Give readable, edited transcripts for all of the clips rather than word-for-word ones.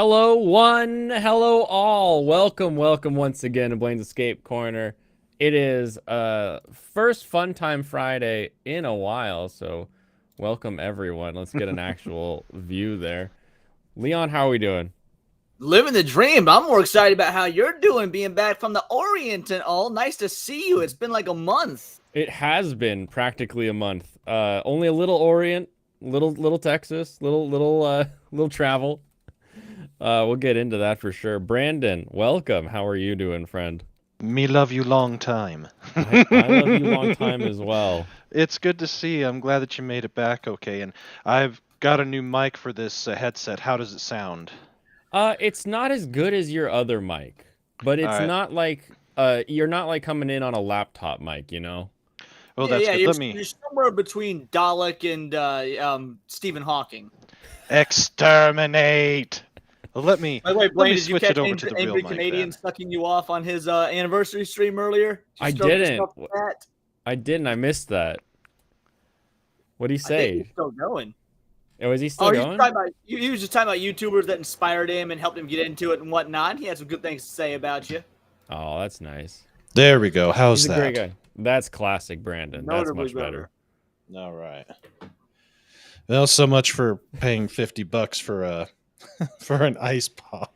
Hello, one. Hello, all. Welcome once again to Blaine's Escape Corner. It is first Fun Time Friday in a while, so welcome everyone. Let's get an actual view there. Leon, how are we doing? Living the dream. I'm more excited about how you're doing, being back from the Orient and all. Nice to see you. It's been like a month. It has been practically a month. Only a little Orient, little Texas, little travel. We'll get into that for sure. Brandon, welcome. How are you doing, friend? Me love you long time. I love you long time as well. It's good to see you. I'm glad that you made it back okay. And I've got a new mic for this headset. How does it sound? It's not as good as your other mic, but it's Alright. not like you're not like coming in on a laptop mic, you know? Oh, Yeah, that's yeah. good. You're, Let me you're somewhere between Dalek and Stephen Hawking. exterminate. Let me By the way, let Blaine, me did you switch catch it over to the real Angry mic Canadian then. sucking you off on his anniversary stream earlier? I Stroke didn't. yourself with that? I didn't. I missed that. What'd he I think he's say? still going. Oh, is he still Oh, he's going? talking about, he was just talking about YouTubers that inspired him and helped him get into it and whatnot. He had some good things to say about you. Oh, that's nice. There we go. How's He's a that? great guy. That's classic Brandon. That's Notably much better. All right. Well, so much for paying $50 for for an ice pop.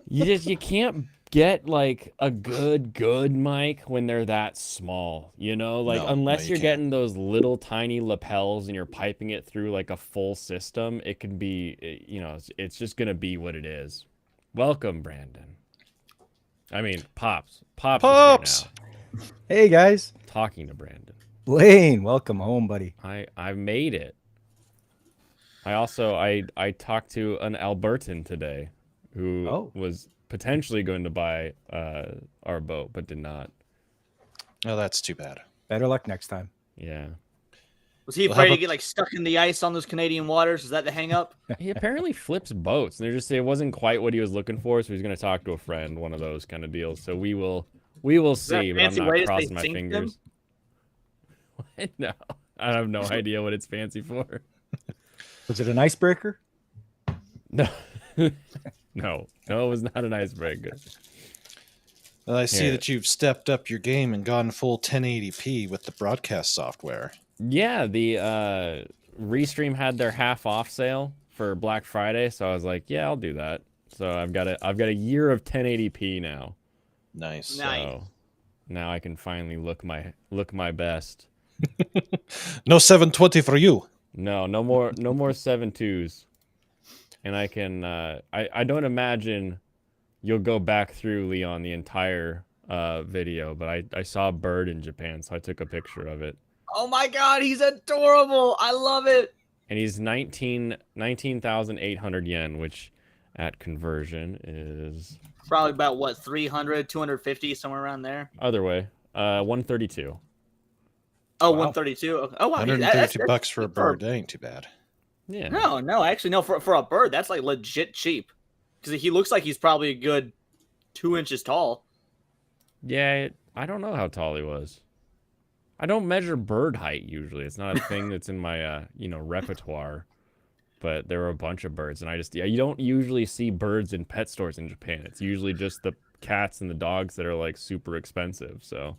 You can't get like a good mic when they're that small, you know? Like No, unless no, you you're can't. getting those little tiny lapels and you're piping it through like a full system, it can be it's just going to be what it is. Welcome, Brandon. I mean, Pops. Pops Pops! is here now. Hey guys, Talking to Brandon. Blaine, welcome home, buddy. I made it. I talked to an Albertan today who was potentially going to buy our boat but did not. Oh, that's too bad. Better luck next time. Yeah. Was he Well, how afraid to about- get like stuck in the ice on those Canadian waters? Is that the hang up? He apparently flips boats, and it wasn't quite what he was looking for, so he's going to talk to a friend, one of those kind of deals. So we will that see, a but I'm fancy not way to say crossing my sink them? fingers. What? No, I have no idea what it's fancy for. Was it an icebreaker? No, no, it was not an icebreaker. Well, I see Yeah. that you've stepped up your game and gone full 1080p with the broadcast software. Yeah, the Restream had their half off sale for Black Friday, so I was like, yeah, I'll do that. So I've got a year of 1080p now. Nice. Nice. So now I can finally look my best. No 720 for you. No more 7.2s. And I can I don't imagine you'll go back through, Leon, the entire video, but I saw a bird in Japan, so I took a picture of it. Oh my god, he's adorable. I love it. And he's 19,800 yen, which at conversion is Probably about what, 300, 250, somewhere around there. other way. 132. Oh, Wow. 132. Okay. Oh, wow. $132 for a cheap bird. That ain't too bad. Yeah. No, actually, no. For a bird, that's like legit cheap. Because he looks like he's probably a good 2 inches tall. Yeah, I don't know how tall he was. I don't measure bird height usually. It's not a thing that's in my repertoire. But there were a bunch of birds, and you don't usually see birds in pet stores in Japan. It's usually just the cats and the dogs that are like super expensive. So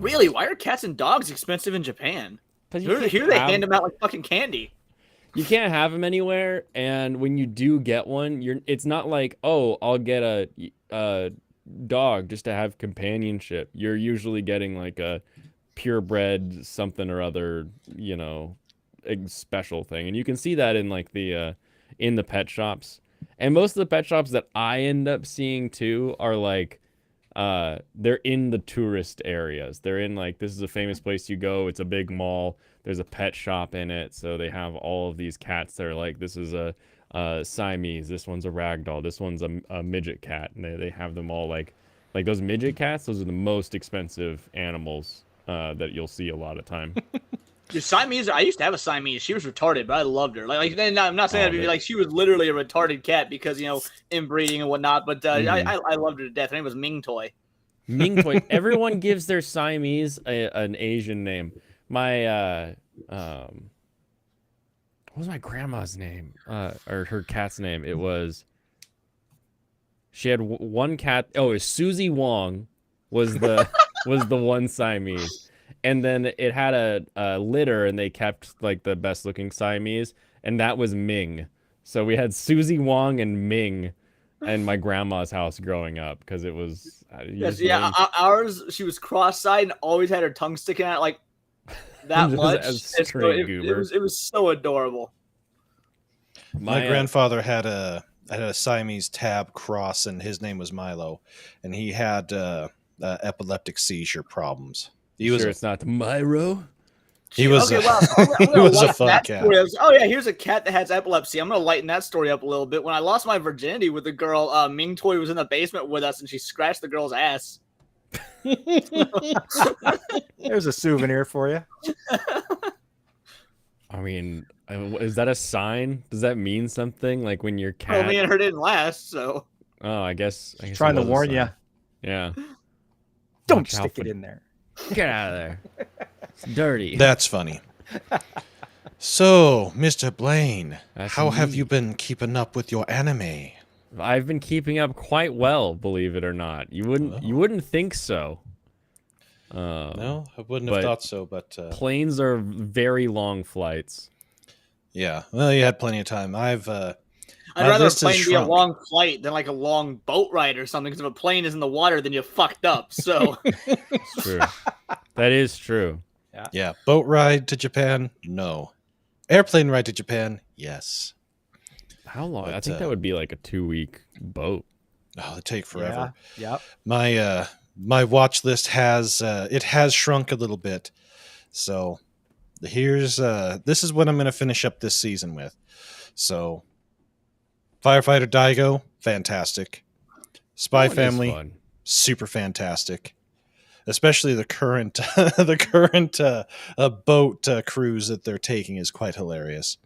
Really? Why are cats and dogs expensive in Japan? Here they hand them out like fucking candy. You can't have them anywhere, and when you do get one, it's not like, oh, I'll get a dog just to have companionship. You're usually getting like a purebred something or other, a special thing, and you can see that in like the in the pet shops. And most of the pet shops that I end up seeing too are like they're in the tourist areas. They're in like, this is a famous place you go. It's a big mall. There's a pet shop in it. So they have all of these cats that are like, this is a Siamese. This one's a ragdoll. This one's a midget cat. And they have them all like those midget cats. Those are the most expensive animals that you'll see a lot of time. Your Siamese, I used to have a Siamese. She was retarded, but I loved her. I'm not saying that, like she was literally a retarded cat because inbreeding and whatnot. But I loved her to death. Her name was Ming Toy. Ming Toy. Everyone gives their Siamese an Asian name. My what was my grandma's name? Or her cat's name? It was. She had one cat. Oh, it was Susie Wong, was the was the one Siamese, and then it had a litter, and they kept like the best looking Siamese, and that was Ming. So we had Susie Wong and Ming, in my grandma's house growing up because it was. Yes, yeah. Ours, she was cross-eyed and always had her tongue sticking out like that Just much. a And so straight it goober. was so adorable. My grandfather had a Siamese tab cross, and his name was Milo, and he had epileptic seizure problems. He was sure it's not Myro. he was okay. a- Well, I'm he gonna was a lighten fun that cat. story up. Oh yeah, here's a cat that has epilepsy. I'm gonna lighten that story up a little bit. When I lost my virginity with the girl, Ming Toy was in the basement with us, and she scratched the girl's ass. There's a souvenir for you. I mean, is that a sign? Does that mean something? Like when your cat? Well, me and her didn't last, so Oh, I guess. It Trying to was a warn sign. you. Yeah. Don't Watch out stick for- it in there. Get out of there. It's dirty. That's funny. So, Mr. Blaine, That's how have me. you been keeping up with your anime? I've been keeping up quite well, believe it or not. You wouldn't think so. No, I wouldn't but have thought so, but Planes are very long flights. yeah. Well, you had plenty of time. I've I'd my rather a list has plane be a shrunk. long flight than like a long boat ride or something. Because if a plane is in the water, then you're fucked up. So It's true. That is true. Yeah, boat ride to Japan? No. Airplane ride to Japan? Yes. How long? I But, think that would be like a 2-week boat. Oh, it'd take forever. Yeah. Yep. My watch list has it has shrunk a little bit. So here's this is what I'm going to finish up this season with. So Firefighter Daigo, fantastic. Spy That one is Family, fun. super fantastic. Especially the current boat cruise that they're taking is quite hilarious.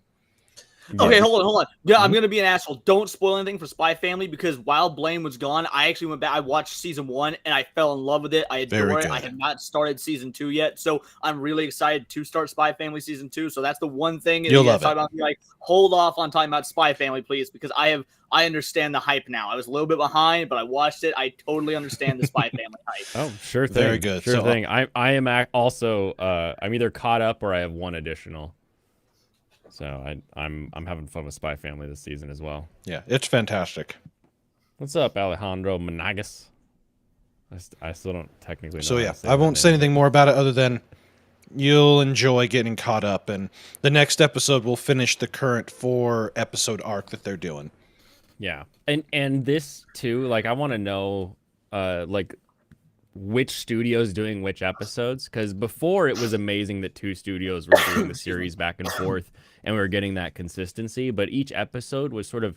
okay, Yeah. hold on. Yeah, I'm gonna be an asshole. Don't spoil anything for Spy Family because while Blaine was gone, I actually went back. I watched season 1 and I fell in love with it. I Very adore it. good. I have not started season 2 yet, so I'm really excited to start Spy Family season 2. So that's the one thing that You'll you love guys talk it. about. Be like, hold off on talking about Spy Family, please, because I understand the hype now. I was a little bit behind, but I watched it. I totally understand the Spy Family hype. Oh, sure thing. Very good. Sure So- thing. I am also I'm either caught up or I have one additional. So I'm having fun with Spy Family this season as well. Yeah, it's fantastic. What's up, Alejandro Monagas? I still don't technically know. So how yeah, to say I that won't say name. anything more about it other than you'll enjoy getting caught up, and the next episode will finish the current 4-episode arc that they're doing. Yeah, and this too. Like, I want to know, like, which studio's doing which episodes, because before it was amazing that 2 studios were doing the series back and forth, and we were getting that consistency. But each episode was sort of,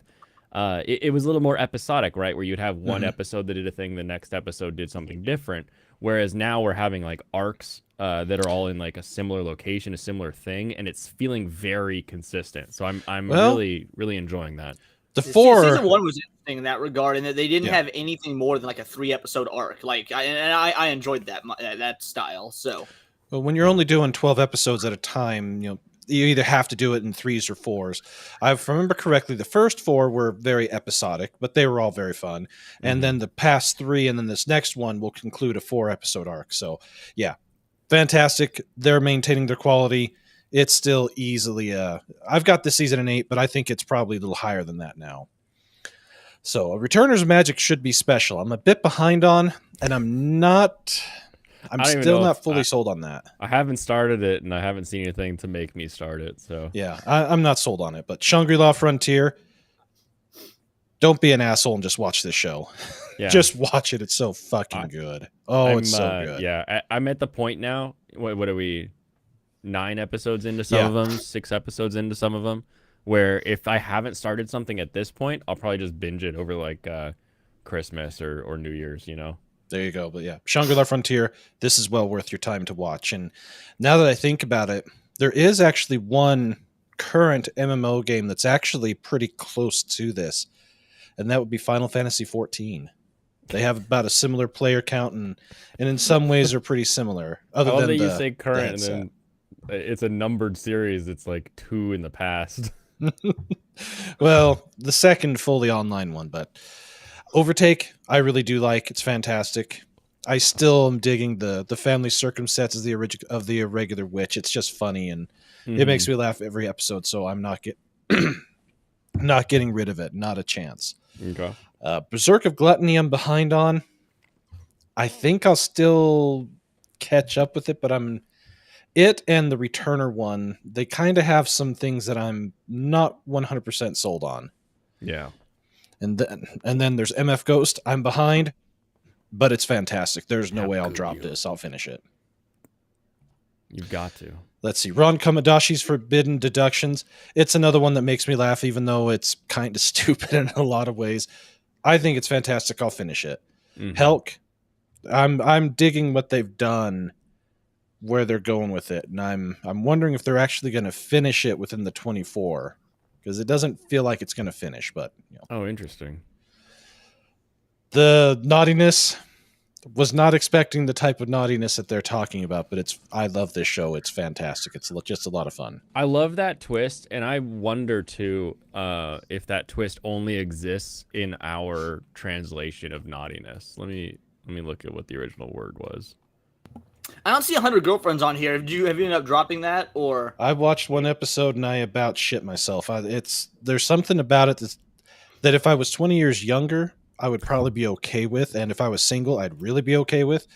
it was a little more episodic, right? Where you'd have one episode that did a thing, the next episode did something different. Whereas now we're having like arcs that are all in like a similar location, a similar thing, and it's feeling very consistent. So I'm Well- really enjoying that. The Season 4, 1 was interesting in that regard, in that they didn't Yeah. have anything more than like a 3-episode arc. Like, I enjoyed that style. So well, when you're only doing 12 episodes at a time, you either have to do it in 3s or 4s. If I remember correctly, the first 4 were very episodic, but they were all very fun. And then the past 3 and then this next one will conclude a 4-episode arc. So, yeah, fantastic. They're maintaining their quality. It's still easily I've got this season an 8, but I think it's probably a little higher than that now. So, Returners of Magic should be special. I'm a bit behind on, and I'm I don't even still know not if fully I- sold on that. I haven't started it, and I haven't seen anything to make me start it. So Yeah, I'm not sold on it. But Shangri-La Frontier, don't be an asshole and just watch this show. yeah, Just watch it. It's so fucking good. Oh, I'm, it's so good. Yeah, I'm at the point now. What are we? 9 episodes into some Yeah. of them, 6 episodes into some of them. Where if I haven't started something at this point, I'll probably just binge it over like Christmas or New Year's. You know. There you go. But yeah, Shangri-La Frontier, this is well worth your time to watch. And now that I think about it, there is actually one current MMO game that's actually pretty close to this, and that would be Final Fantasy XIV. They have about a similar player count, and in some ways are pretty similar. Other I love than that you the- say the current and headset. then it's a numbered series. It's like 2 in the past. Well, the second fully online one, but Overtake, I really do like. It's fantastic. I still am digging the family circumstances of the irregular witch. It's just funny and it makes me laugh every episode. So I'm not not getting rid of it. Not a chance. Okay. Berserk of Gluttony, I'm behind on. I think I'll still catch up with it, but it and the Returner one, they kind of have some things that I'm not 100% sold on. Yeah. And then there's MF Ghost. I'm behind, but it's fantastic. There's no How way I'll could drop you? this. I'll finish it. You've got to. Let's see. Ron Komadashi's Forbidden Deductions. It's another one that makes me laugh, even though it's kind of stupid in a lot of ways. I think it's fantastic. I'll finish it. Mhm. Helk. I'm digging what they've done, where they're going with it, and I'm wondering if they're actually going to finish it within the 24, because it doesn't feel like it's going to finish. But Oh, interesting. the naughtiness, was not expecting the type of naughtiness that they're talking about, but I love this show. It's fantastic. It's just a lot of fun. I love that twist, and I wonder too if that twist only exists in our translation of naughtiness. Let me look at what the original word was. I don't see 100 Girlfriends on here. Have you ended up dropping that, or? I watched one episode and I about shit myself. There's something about it that if I was 20 years younger, I would probably be okay with, and if I was single, I'd really be okay with.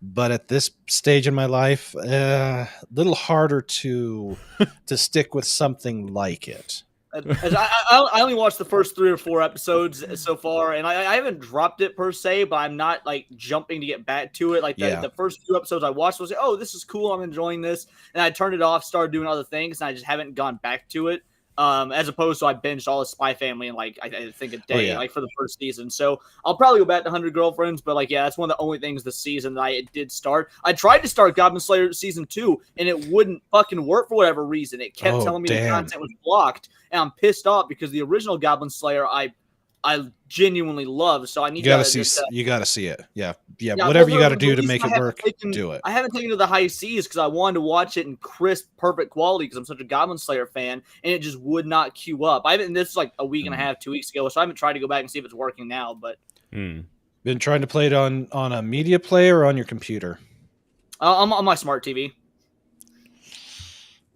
But at this stage in my life, a little harder to stick with something like it. I only watched the first 3 or 4 episodes so far, and I haven't dropped it per se, but I'm not like jumping to get back to it. Like the first 2 episodes I watched was like, oh, this is cool, I'm enjoying this, and I turned it off, started doing other things, and I just haven't gone back to it. As opposed to I binged all of Spy Family in like I think a day, like for the first season. So I'll probably go back to 100 Girlfriends, but like that's one of the only things this season that I did start. I tried to start Goblin Slayer season 2, and it wouldn't fucking work for whatever reason. It kept telling me the content was blocked, and I'm pissed off because the original Goblin Slayer I genuinely love. So I need you gotta see it. Yeah, whatever you got to do to make it work, do it. I haven't taken it to the high seas because I wanted to watch it in crisp, perfect quality because I'm such a Goblin Slayer fan, and it just would not queue up. This is like a week and a half, 2 weeks ago, so I haven't tried to go back and see if it's working now. But been trying to play it on a media player or on your computer? On my smart TV.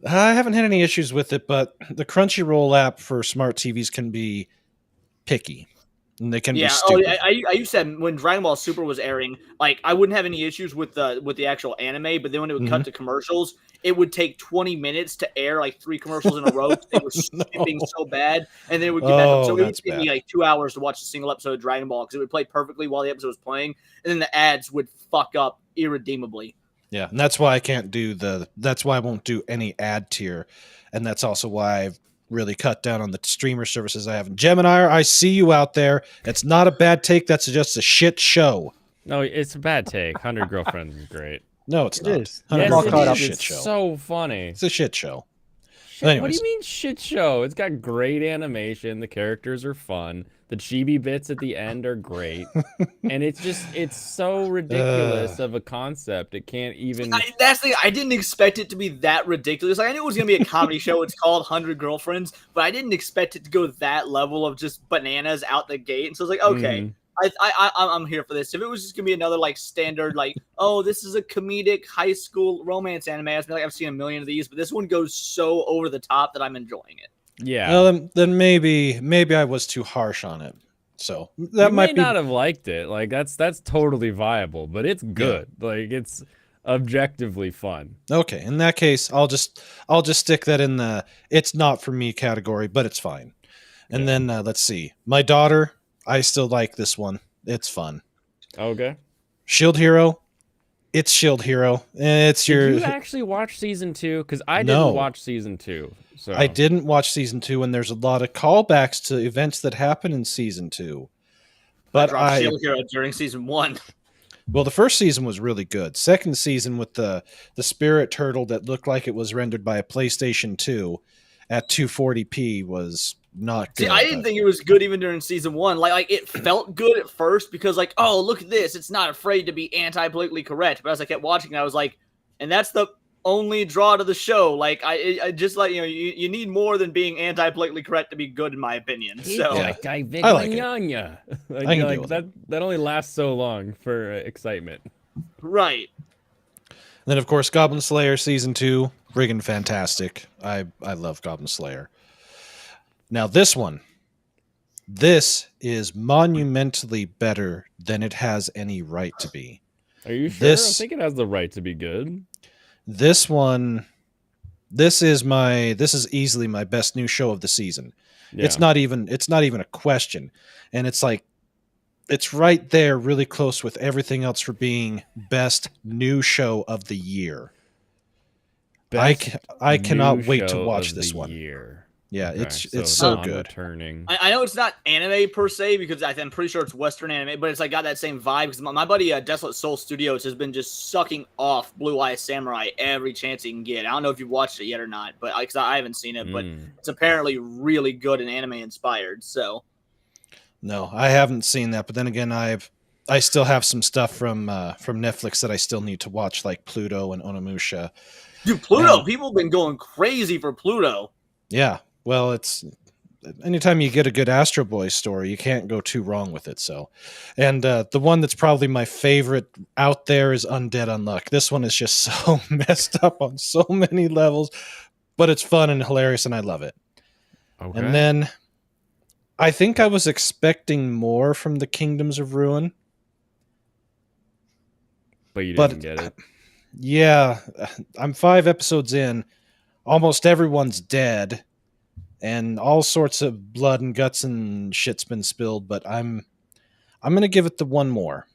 I haven't had any issues with it, but the Crunchyroll app for smart TVs can be picky, and they can be stupid. I used to when Dragon Ball Super was airing, like I wouldn't have any issues with the actual anime, but then when it would cut to commercials, it would take 20 minutes to air like 3 commercials in a row. They were skipping so bad, and they would get back up. So it would take me like 2 hours to watch a single episode of Dragon Ball because it would play perfectly while the episode was playing, and then the ads would fuck up irredeemably. Yeah, and that's why I can't do that's why I won't do any ad tier, and that's also why I've really cut down on the streamer services I have. Gemini, I see you out there. It's not a bad take. That's just a shit show. No, it's a bad take. 100 Girlfriends is great. No, it's not. Is. Yes, all caught up. it's so funny. It's a shit show. What Anyways. do you mean shit show? It's got great animation. The characters are fun. The chibi bits at the end are great. And it's so ridiculous of a concept. It can't even... That's the thing. I didn't expect it to be that ridiculous. Like, I knew it was going to be a comedy show. It's called 100 Girlfriends, but I didn't expect it to go that level of just bananas out the gate. And so I was like, okay, I'm here for this. If it was just going to be another like standard, like, oh, this is a comedic high school romance anime, I've seen a million of these, but this one goes so over the top that I'm enjoying it. Yeah. Well, then maybe I was too harsh on it. So that you might may not have liked it. Like that's totally viable, but it's good. Yeah. Like it's objectively fun. Okay, in that case, I'll just stick that in the it's not for me category, but it's fine. And then let's see. My daughter, I still like this one. It's fun. Okay. Shield Hero. It's Shield Hero. Did you actually watch season 2? Because I didn't watch season 2. So I didn't watch season 2, and there's a lot of callbacks to events that happen in season 2. But I Shield Hero during season 1. Well, the first season was really good. Second season with the spirit turtle that looked like it was rendered by a PlayStation 2 at 240p was not good. See, I didn't think it was good even during season 1. Like it felt good at first because like, oh, look at this. It's not afraid to be anti-politically correct. But as I kept watching, I was like, and that's the only draw to the show. Like I just like you need more than being anti-politically correct to be good, in my opinion. So Yeah. I I like it. like, I can deal like with that only lasts so long for excitement. right. Then of course Goblin Slayer season 2, friggin' fantastic. I love Goblin Slayer. Now this is monumentally better than it has any right to be. Are you sure? This- I think it has the right to be good. This is easily my best new show of the season. Yeah. It's not even a question. And it's like it's right there really close with everything else for being best new show of the year. Best I cannot new wait to show watch of this the one. year. Yeah, Okay, it's so good. non-returning. I know it's not anime per se because I'm pretty sure it's Western anime, but it's like got that same vibe. Because my buddy Desolate Soul Studios has been just sucking off Blue Eye Samurai every chance he can get. I don't know if you've watched it yet or not, but because I haven't seen it, but it's apparently really good and anime inspired. So No, I haven't seen that, but then again, I still have some stuff from Netflix that I still need to watch, like Pluto and Onimusha. dude, Pluto, Yeah. people have been going crazy for Pluto. Yeah, well, it's anytime you get a good Astro Boy story, you can't go too wrong with it. So, and the one that's probably my favorite out there is Undead Unluck. This one is just so messed up on so many levels, but it's fun and hilarious, and I love it. Okay. And then I think I was expecting more from the Kingdoms of Ruin. but you but- didn't get it. Yeah, I'm 5 episodes in. Almost everyone's dead, and all sorts of blood and guts and shit's been spilled. But I'm gonna give it the one more,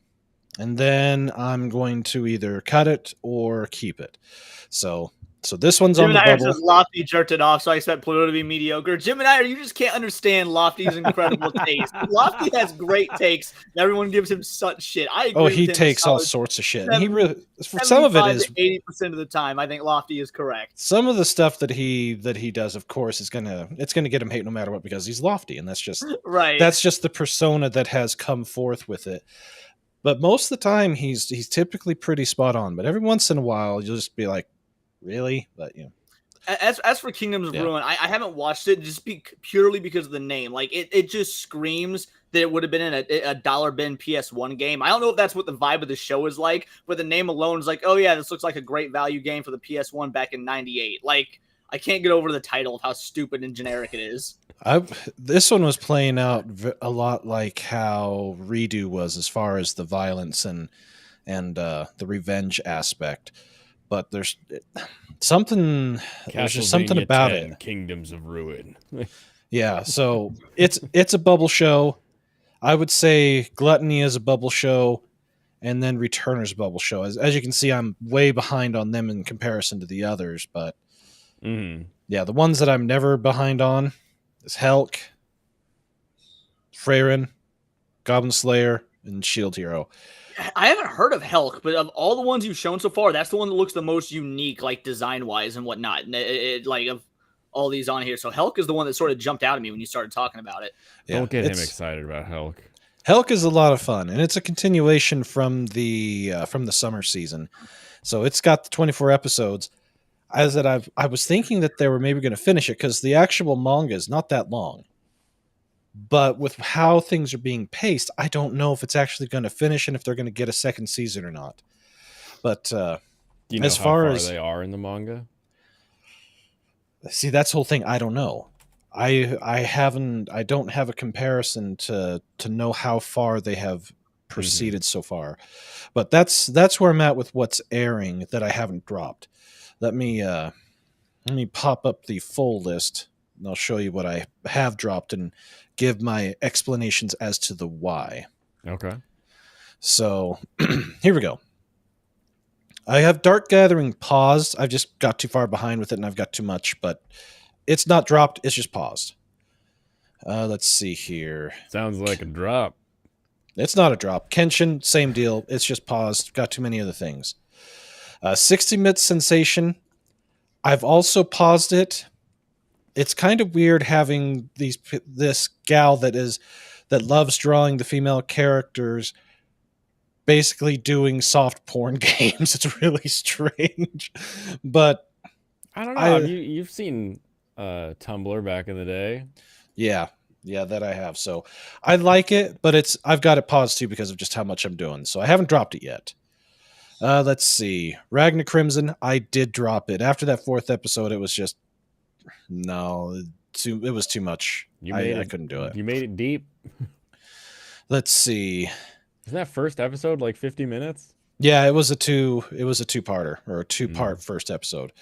and then I'm going to either cut it or keep it. So this one's Jim on and the I bubble. says Lofty jerked it off, so I expect Pluto to be mediocre. Jim and I, you just can't understand Lofty's incredible taste. Lofty has great takes. And everyone gives him such shit. I agree. Oh, with he him a takes all solid sorts of shit. And he really, for some of 75 it is to 80% of the time. I think Lofty is correct. some of the stuff that he does. Of course, is gonna get him hate no matter what because he's Lofty, and that's just Right. that's just the persona that has come forth with it. But most of the time, he's typically pretty spot on. But every once in a while, you'll just be like, really? But you know. As for Kingdoms of Yeah. Ruin, I haven't watched it just purely because of the name. Like it just screams that it would have been in a dollar bin PS1 game. I don't know if that's what the vibe of the show is like, but the name alone is like, oh yeah, this looks like a great value game for the PS1 back in '98. Like I can't get over the title of how stupid and generic it is. This one was playing out a lot like how Redo was as far as the violence and the revenge aspect. But there's something about Castlevania 10, it. Kingdoms of Ruin. Yeah, so it's a bubble show. I would say Gluttony is a bubble show, and then Returner's a bubble show. As you can see, I'm way behind on them in comparison to the others, but yeah, the ones that I'm never behind on is Helk, Freyrin, Goblin Slayer, and Shield Hero. I haven't heard of Helk, but of all the ones you've shown so far, that's the one that looks the most unique, like design wise and whatnot. And like of all these on here, so Helk is the one that sort of jumped out at me when you started talking about it. Yeah, Don't get him it's- excited about Helk. Helk is a lot of fun, and it's a continuation from the summer season. So it's got the 24 episodes. I was thinking that they were maybe going to finish it because the actual manga is not that long. But with how things are being paced, I don't know if it's actually going to finish and if they're going to get a second season or not. But Do you know as how far far as- they are in the manga? see, that's the whole thing. I don't know. I don't have a comparison to know how far they have proceeded so far. But that's where I'm at with what's airing that I haven't dropped. Let me pop up the full list and I'll show you what I have dropped and give my explanations as to the why. Okay. So here we go. I have Dark Gathering paused. I've just got too far behind with it and I've got too much, but it's not dropped. It's just paused. Let's see here. Sounds like a drop. It's not a drop. Kenshin, same deal. It's just paused. Got too many other things. 60-Minute Sensation. I've also paused it. It's kind of weird having this gal that loves drawing the female characters basically doing soft porn games. It's really strange, but I don't know. I- You've seen Tumblr back in the day. yeah, that I have. So I like it, but I've got it paused too because of just how much I'm doing. So I haven't dropped it yet. Let's see. Ragnar Crimson, I did drop it. After that 4th episode, it was just no, it was too much. I couldn't do it. You made it deep. Let's see. Isn't that first episode like 50 minutes? Yeah, it was a two-parter or a two-part first episode.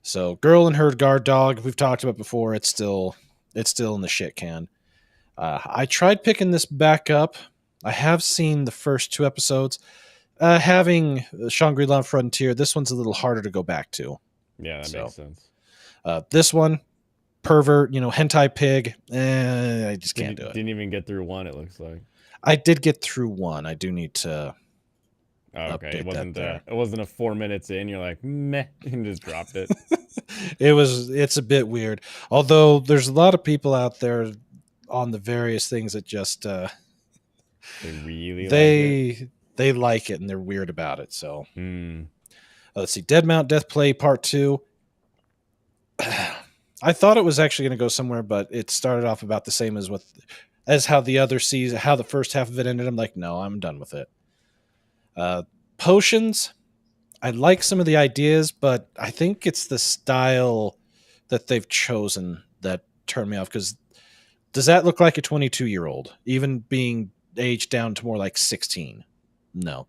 So, Girl and Her Guard Dog, we've talked about before. It's still in the shit can. I tried picking this back up. I have seen the first 2 episodes. Having Shangri-La Frontier, this one's a little harder to go back to. Yeah, that makes sense. This one, pervert, hentai pig. I just can't do it. Didn't even get through 1. It looks like. I did get through 1. I do need to. Oh, okay, update it wasn't a 4 minutes in. You're like meh, and just dropped it. It's a bit weird. Although there's a lot of people out there on the various things that just They really they like it and they're weird about it. So like it. let's see, Dead Mount Death Play Part 2. I thought it was actually going to go somewhere, but it started off about the same as how the other season, how the first half of it ended. I'm like, no, I'm done with it. Potions, I like some of the ideas, but I think it's the style that they've chosen that turned me off. Because does that look like a 22-year-old, even being aged down to more like 16? No,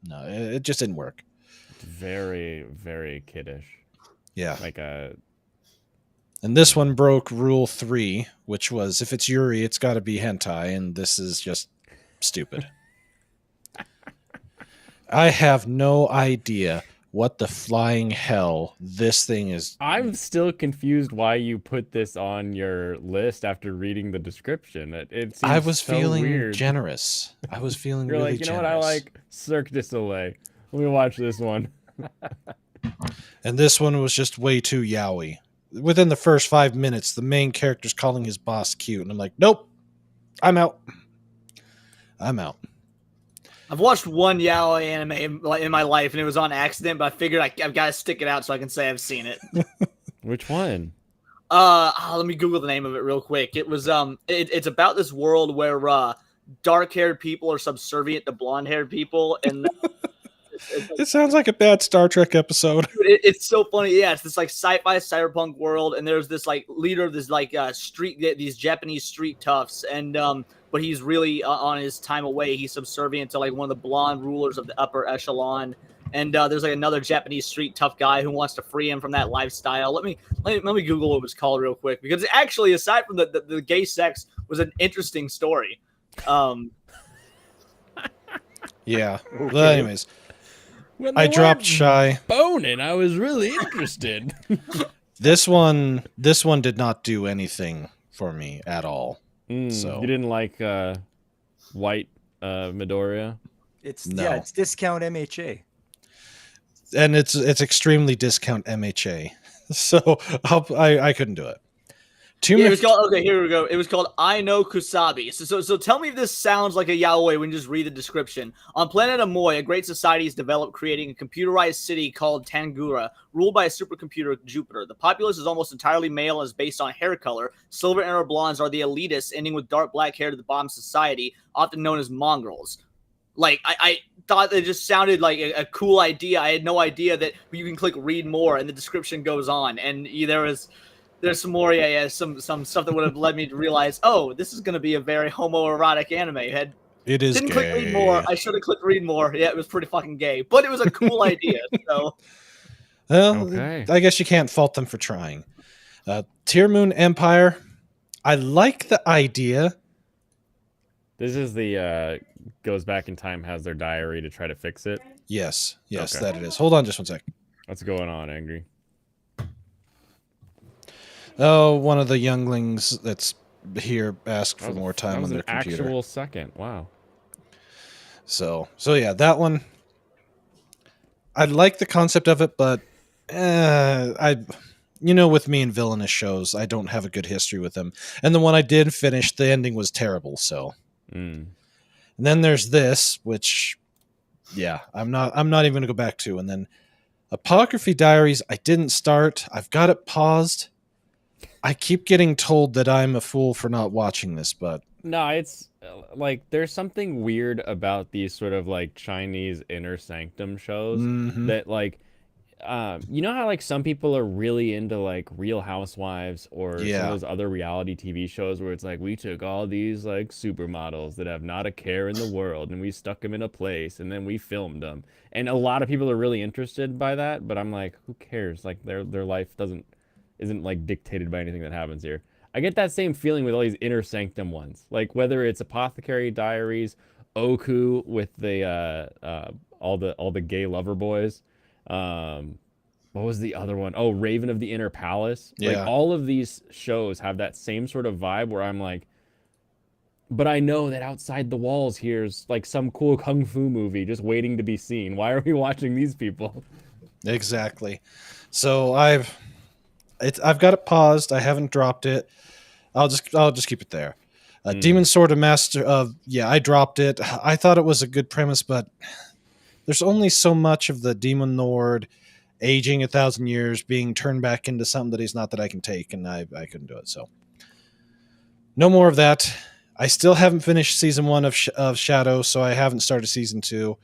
it just didn't work. It's very, very kiddish. Yeah. Like a. And this one broke rule 3, which was if it's Yuri, it's got to be hentai, and this is just stupid. I have no idea what the flying hell this thing is. I'm still confused why you put this on your list after reading the description. It seems I was so feeling weird. generous. I was feeling You're really like, you know generous. what? I like Cirque du Soleil. Let me watch this one. And this one was just way too yaoi. Within the first 5 minutes, the main character's calling his boss cute, and I'm like, nope, I'm out. I've watched one yaoi anime in my life, and it was on accident. But I figured I've got to stick it out so I can say I've seen it. Which one? Let me Google the name of it real quick. It was it's about this world where dark-haired people are subservient to blonde-haired people, and It sounds like a bad Star Trek episode. it's so funny. Yeah, it's this like sci-fi cyberpunk world, and there's this like leader of this like these Japanese street toughs, and but he's really on his time away. He's subservient to like one of the blonde rulers of the upper echelon. And there's like another Japanese street tough guy who wants to free him from that lifestyle. Let me Google what it was called real quick, because actually, aside from the gay sex, was an interesting story. Yeah. Okay. Well, anyways, When I they dropped went shy. boning, I was really interested. This one did not do anything for me at all. So- You didn't like white Midoriya? It's No. it's discount MHA. And it's extremely discount MHA. So I couldn't do it. Yeah, it was called. Okay, here we go. It was called I Know Kusabi. So tell me if this sounds like a yaoi when you just read the description. On planet Amoy, a great society is developed, creating a computerized city called Tangura, ruled by a supercomputer Jupiter. The populace is almost entirely male and is based on hair color. Silver and or blondes are the elitists, ending with dark black hair to the bottom society, often known as mongrels. Like, I thought it just sounded like a cool idea. I had no idea that you can click read more and the description goes on. And there's some more, some stuff that would have led me to realize, oh, this is going to be a very homoerotic anime. It is Didn't gay. click read more. I should have clicked read more. Yeah, it was pretty fucking gay. But it was a cool idea. So Well, Okay. I guess you can't fault them for trying. Tier Moon Empire. I like the idea. This is the goes back in time, has their diary to try to fix it. Yes, Okay. that it is. Hold on just one sec. What's going on, Angry? Oh, one of the younglings that's here asked for That was- more that time was on their an computer. actual second. Wow. So yeah, that one. I like the concept of it, but with me and villainous shows, I don't have a good history with them. And the one I did finish, the ending was terrible. So, Mm. and then there's this, which Yeah, I'm not even going to go back to. And then Apocryphy Diaries, I didn't start. I've got it paused. I keep getting told that I'm a fool for not watching this, but No, it's like there's something weird about these sort of like Chinese inner sanctum shows Mhm. that like you know how like some people are really into like Real Housewives or some Yeah. of those other reality TV shows where it's like we took all these like supermodels that have not a care in the world and we stuck them in a place and then we filmed them. And a lot of people are really interested by that, but I'm like, who cares? Like their life isn't like dictated by anything that happens here. I get that same feeling with all these inner sanctum ones. Like whether it's Apothecary Diaries, Oku with the all the gay lover boys. What was the other one? Oh, Raven of the Inner Palace. Like Yeah. all of these shows have that same sort of vibe where I'm like, but I know that outside the walls here's like some cool kung fu movie just waiting to be seen. Why are we watching these people? Exactly. So I've got it paused. I haven't dropped it. I'll just keep it there. Demon Sword of Master of I dropped it. I thought it was a good premise, but there's only so much of the Demon Lord aging 1,000 years being turned back into something that he's not that I can take, and I couldn't do it. So no more of that. I still haven't finished season 1 of Shadow, so I haven't started season 2.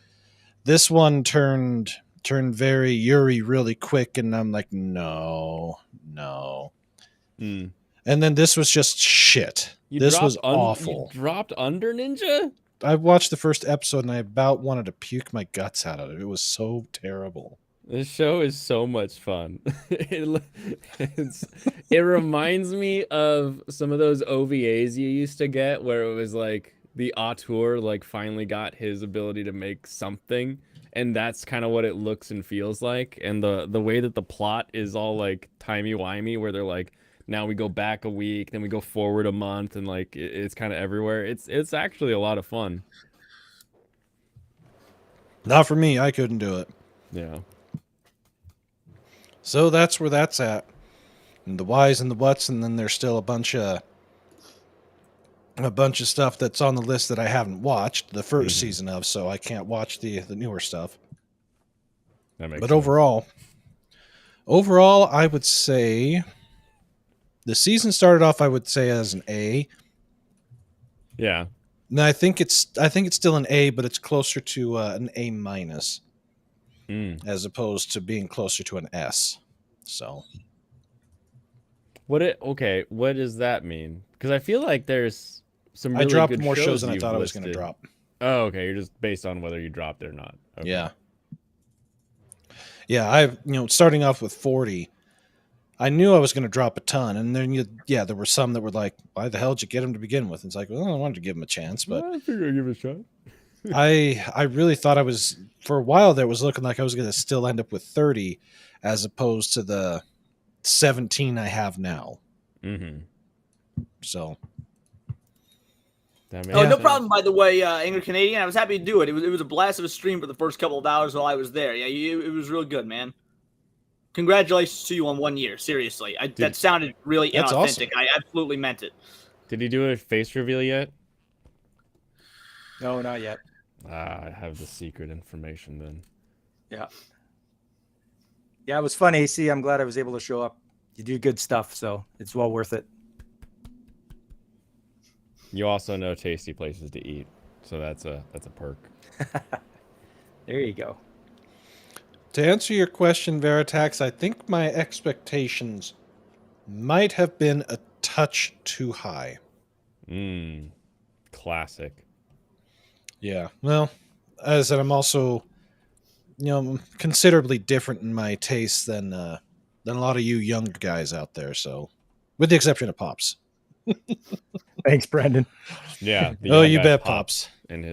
This one turned very Yuri really quick, and I'm like, no. Mm. And then this was just shit. This was awful. You dropped Under Ninja? I watched the first episode and I about wanted to puke my guts out of it. It was so terrible. This show is so much fun. It reminds me of some of those OVAs you used to get where it was like the auteur like finally got his ability to make something, and that's kind of what it looks and feels like. And the way that the plot is all like timey-wimey where they're like, now we go back a week, then we go forward a month, and like it's kind of everywhere. It's actually a lot of fun. Not for me. I couldn't do it. Yeah. So that's where that's at. And the whys and the whats, and then there's still a bunch of stuff that's on the list that I haven't watched the first season of, so I can't watch the newer stuff. That makes But sense. overall, I would say the season started off, I would say, as an A. Yeah. No, I think it's still an A, but it's closer to an A minus as opposed to being closer to an S. So what does that mean? Because I feel like there's some I really dropped good more shows than I you've thought I was going to listed. drop. Oh, okay. You're just based on whether you dropped it or not. Okay. Yeah. I've starting off with 40. I knew I was going to drop a ton, and then there were some that were like, "Why the hell did you get him to begin with?" And it's like, well, I wanted to give him a chance, but I figured I'd give it a shot. I really thought I was, for a while there, it was looking like I was going to still end up with 30 as opposed to the 17 I have now. Mm-hmm. So That makes Oh, no sense. problem. By the way, Angry Canadian, I was happy to do it. It was a blast of a stream for the first couple of hours while I was there. Yeah, it was real good, man. Congratulations to you on 1 year. Seriously, that sounded really That's inauthentic. awesome. I absolutely meant it. Did he do a face reveal yet? No, not yet. I have the secret information then. Yeah, it was fun, AC. I'm glad I was able to show up. You do good stuff, so it's well worth it. You also know tasty places to eat, so that's a perk. There you go. to answer your question, Veritax, I think my expectations might have been a touch too high. Classic. Yeah. Well, as I said, I'm also, considerably different in my tastes than a lot of you young guys out there. So, with the exception of Pops. Thanks, Brendan. Yeah. Oh, you bet, Pops. And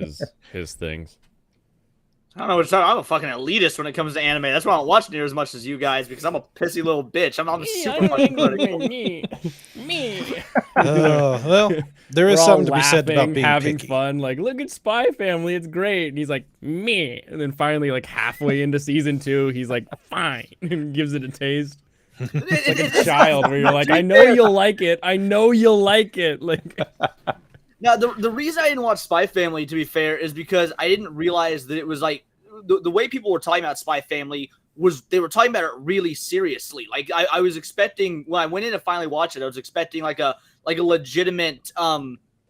his things. I don't know what to talk. I'm a fucking elitist when it comes to anime. That's why I don't watch near as much as you guys because I'm a pissy little bitch. I'm super fucking critical. Me. Well, there is We're all something to be said about laughing, being having picky. fun. Like, look at Spy Family, it's great. And he's like, me. And then finally, like halfway into season 2, he's like, fine, and gives it a taste. It's like a child where you're like, I know you'll like it. I know you'll like it. Like, Now, the reason I didn't watch Spy Family, to be fair, is because I didn't realize that it was like the way people were talking about Spy Family was they were talking about it really seriously. Like I was expecting when I went in to finally watch it, I was expecting like a legitimate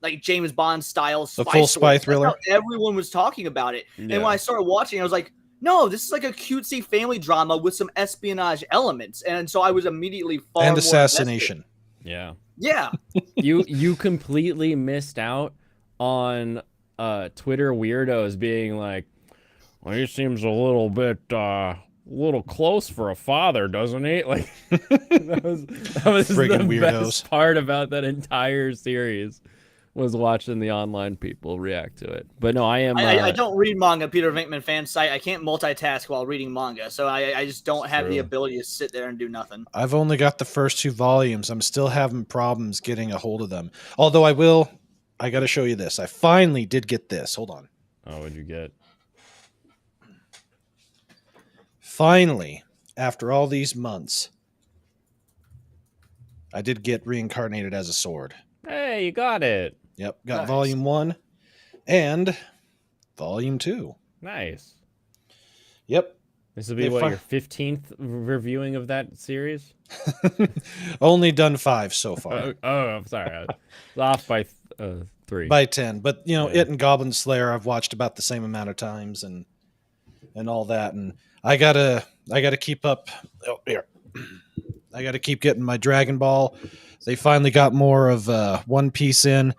like James Bond style The full spy thriller. That's how everyone was talking about it. Yeah. And when I started watching, I was like, no, this is like a cutesy family drama with some espionage elements. And so I was immediately far And more assassination. Yeah. invested. Yeah. You completely missed out on Twitter weirdos being like, well, he seems a little bit little close for a father, doesn't he? Like that was Friggin' the weirdos. best part about that entire series was watching the online people react to it. But no, I am I don't read manga, Peter Venkman fan site. I can't multitask while reading manga, so I just don't have the True. ability to sit there and do nothing. I've only got the first 2 volumes. I'm still having problems getting a hold of them. Although I got to show you this. I finally did get this. Hold on. Oh, what'd you get? Finally, after all these months, I did get Reincarnated as a Sword. Hey, you got it. Yep, got Nice. volume 1 and volume 2. Nice. Yep. This will be They what fi- your 15th reviewing of that series? Only done 5 so far. I'm sorry. I was off by 3. By 10. But you know, Yeah. it and Goblin Slayer I've watched about the same amount of times and all that. And I gotta keep up. Oh, here. I gotta keep getting my Dragon Ball. They finally got more of One Piece in.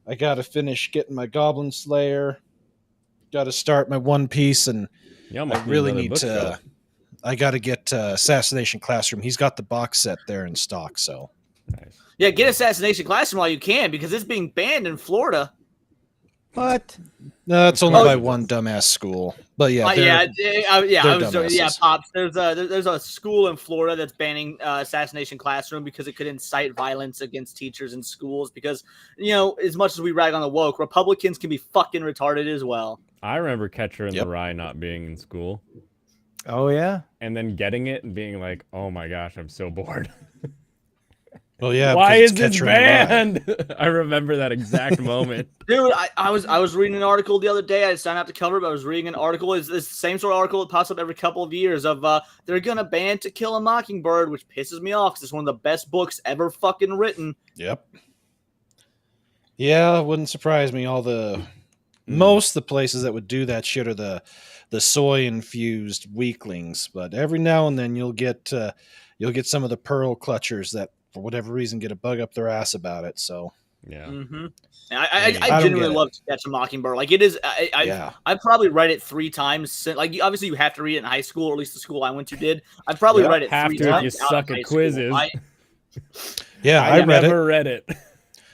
I gotta finish getting my Goblin Slayer. Gotta start my One Piece, and You almost I really another need bookshelf. to. I gotta get Assassination Classroom. He's got the box set there in stock, so. Nice. Yeah, get Assassination Classroom while you can because it's being banned in Florida. What? No, it's only Oh, by one dumbass school. But yeah, Yeah, they're- I they're was dumbasses. pops. There's a school in Florida that's banning Assassination Classroom because it could incite violence against teachers in schools. Because as much as we rag on the woke, Republicans can be fucking retarded as well. I remember Catcher in Yep. the Rye not being in school Oh yeah. and then getting it and being like, oh my gosh, I'm so bored. well, yeah. Why because is it's this Catcher in the Rye. banned? I remember that exact moment. Dude, I was reading an article the other day. I signed up to cover it, but I was reading an article. It's the same sort of article that pops up every couple of years of they're gonna ban To Kill a Mockingbird, which pisses me off because it's one of the best books ever fucking written. Yep. Yeah, wouldn't surprise me. All the most of the places that would do that shit are the soy infused weaklings, but every now and then you'll get some of the pearl clutchers that for whatever reason get a bug up their ass about it. So Yeah. Mm-hmm. I I don't get genuinely it. love To Catch a Mockingbird. Like it is. yeah, I've probably read it 3 times. Since, like obviously you have to read it in high school, or at least the school I went to did. I've probably Yeah. read it Have 3 to if you times. out of suck at high school. quizzes. yeah. I read it. never read it.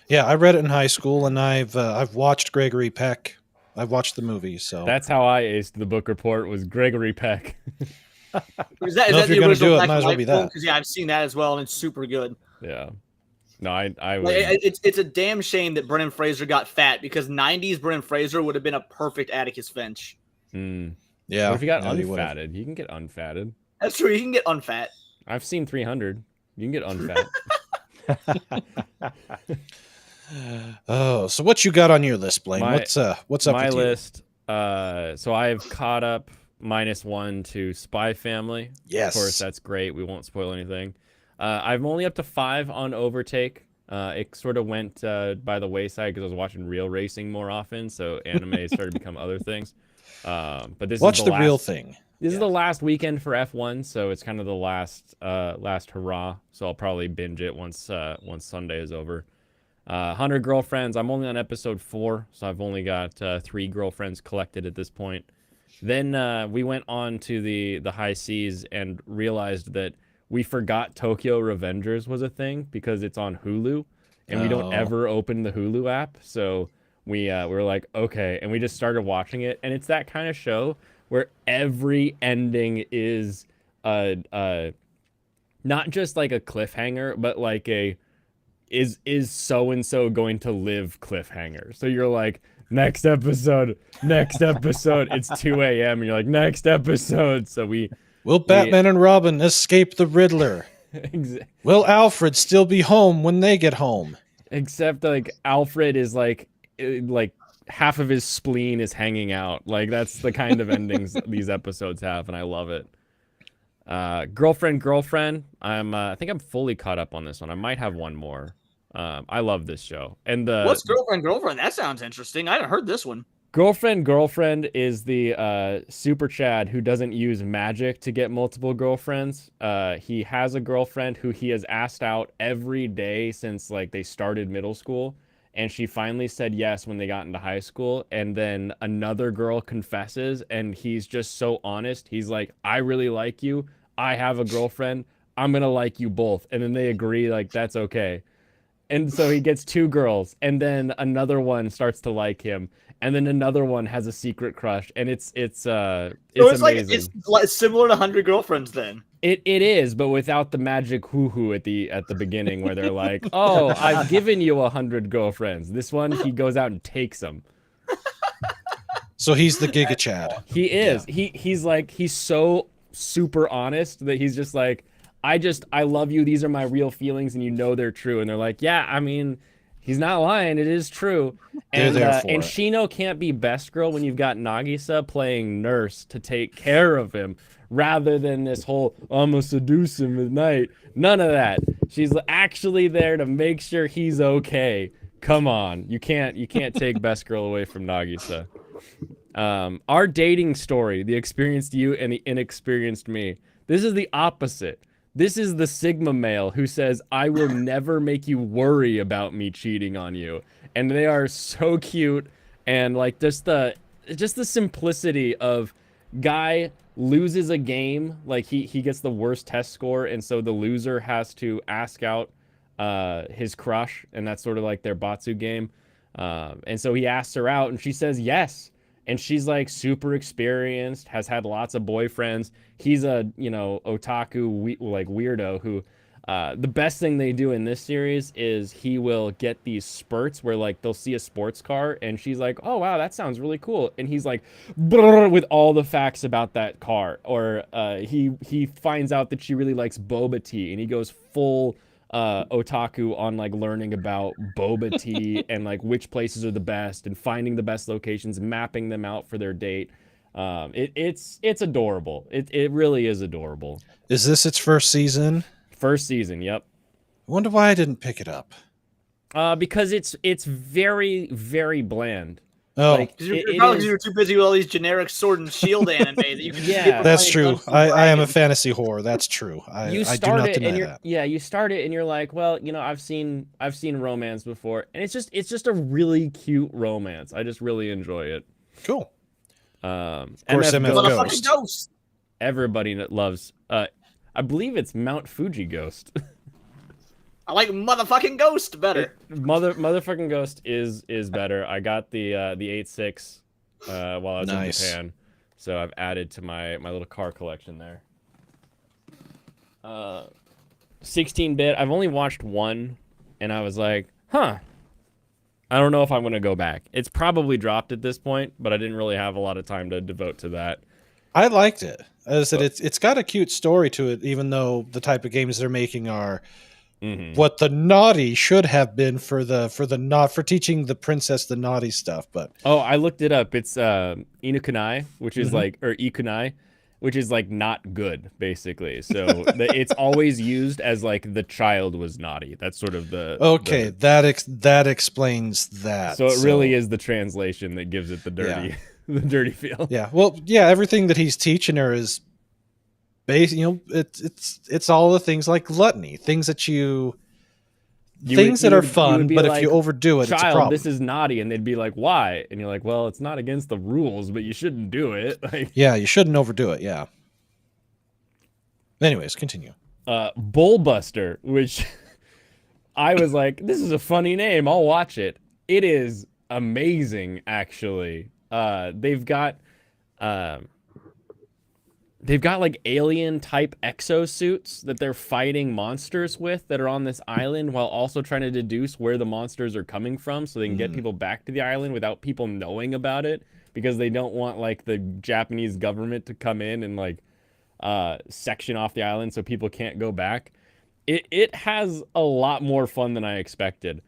Yeah, I read it in high school, and I've watched Gregory Peck. I've watched the movie. So That's how I aced the book report was Gregory Peck. Is that Well, if the you're gonna original do it, black might and as well white be film? that. Because I've seen that as well, and it's super good. Yeah. No, I Like, would. it's a damn shame that Brendan Fraser got fat because 90s Brendan Fraser would have been a perfect Atticus Finch. yeah. What if you got yeah, he would've. unfatted? You can get unfatted. That's true. You can get unfat. I've seen 300. You can get unfat. Oh, so what you got on your list, Blaine? My- what's up My with you? list. So I've caught up -1 to Spy Family. Yes. Of course, that's great. We won't spoil anything. I'm only up to 5 on Overtake. It sort of went by the wayside because I was watching real racing more often, so anime started to become other things. But this Watch is the the real last, thing. This is Yeah. the last weekend for F1, so it's kind of the last hurrah. So I'll probably binge it once Sunday is over. 100 Girlfriends. I'm only on episode 4, so I've only got 3 girlfriends collected at this point. Then we went on to the high seas and realized that we forgot Tokyo Revengers was a thing because it's on Hulu, and we don't Oh. ever open the Hulu app. So we were like, okay, and we just started watching it, and it's that kind of show where every ending is not just like a cliffhanger, but like a is so and so going to live cliffhanger. So you're like, next episode. It's 2 a.m. and you're like, next episode. So Will Batman and Robin escape the Riddler? Will Alfred still be home when they get home? except like Alfred is like half of his spleen is hanging out. Like that's the kind of endings these episodes have, and I love it. Girlfriend. I think I'm fully caught up on this one. I might have one more. I love this show. And what's Girlfriend? That sounds interesting. I haven't heard this one. Girlfriend is the super Chad who doesn't use magic to get multiple girlfriends. He has a girlfriend who he has asked out every day since like they started middle school, and she finally said yes when they got into high school. And then another girl confesses, and he's just so honest. He's like, I really like you. I have a girlfriend. I'm gonna like you both. And then they agree like that's okay. And so he gets 2 girls, and then another one starts to like him, and then another one has a secret crush, and it's amazing. Like it's like similar to 100 Girlfriends then. It is, but without the magic hoo-hoo at the beginning where they're like, "Oh, I've given you 100 girlfriends." This one, he goes out and takes them. So he's the Giga Chad. He is. Yeah. He's so super honest that he's just like, I love you. These are my real feelings, and you know they're true. And they're like, yeah, I mean, he's not lying. It is true. And and Shino can't be best girl when you've got Nagisa playing nurse to take care of him, rather than this whole I'm gonna seduce him at night. None of that. She's actually there to make sure he's okay. Come on, you can't take best girl away from Nagisa. Our dating story, the experienced you and the inexperienced me. This is the opposite. This is the Sigma male who says, I will never make you worry about me cheating on you. And they are so cute, and like just the simplicity of guy loses a game, like he gets the worst test score, and so the loser has to ask out his crush, and that's sort of like their Batsu game. And so he asks her out, and she says yes. And she's like super experienced, has had lots of boyfriends. He's a, otaku like weirdo who, the best thing they do in this series is he will get these spurts where like they'll see a sports car and she's like, oh wow, that sounds really cool. And he's like, with all the facts about that car. Or he finds out that she really likes boba tea, and he goes full otaku on like learning about boba tea and like which places are the best and finding the best locations, mapping them out for their date. It's adorable. It really is adorable. Is this its first season? First season, yep. I wonder why I didn't pick it up. Because it's very, very bland. Oh, like, you're too busy with all these generic sword and shield anime that you can. Yeah, that's true. I am a fantasy whore. That's true. I do not deny that. Yeah, you start it and you're like, well, I've seen romance before, and it's just a really cute romance. I just really enjoy it. Cool. Of course, MF Ghost. Everybody loves. I believe it's Mount Fuji Ghost. I like motherfucking Ghost better. Motherfucking Ghost is better. I got the 8.6 while I was in Japan, so I've added to my little car collection there. 16-bit. I've only watched one, and I was like, huh. I don't know if I'm gonna go back. It's probably dropped at this point, but I didn't really have a lot of time to devote to that. I liked it. As I said, it's got a cute story to it, even though the type of games they're making are. Mm-hmm. What the naughty should have been for teaching the princess the naughty stuff, but I looked it up. It's Inukunai, which is like, or Ikunai, which is like not good, basically. So it's always used as like the child was naughty. That's sort of the that explains that. So it really is the translation that gives it the dirty the dirty feel. Yeah, well, yeah, everything that he's teaching her is. It's all the things like gluttony, things that that are fun, but if you overdo it, it's a problem. This is naughty, and they'd be like, "Why?" And you're like, "Well, it's not against the rules, but you shouldn't do it." Like, yeah, you shouldn't overdo it. Yeah. Anyways, continue. Bullbuster, which I was like, "This is a funny name. I'll watch it." It is amazing, actually. They've got like alien type exosuits that they're fighting monsters with that are on this island, while also trying to deduce where the monsters are coming from so they can get people back to the island without people knowing about it, because they don't want like the Japanese government to come in and like section off the island so people can't go back. It has a lot more fun than I expected.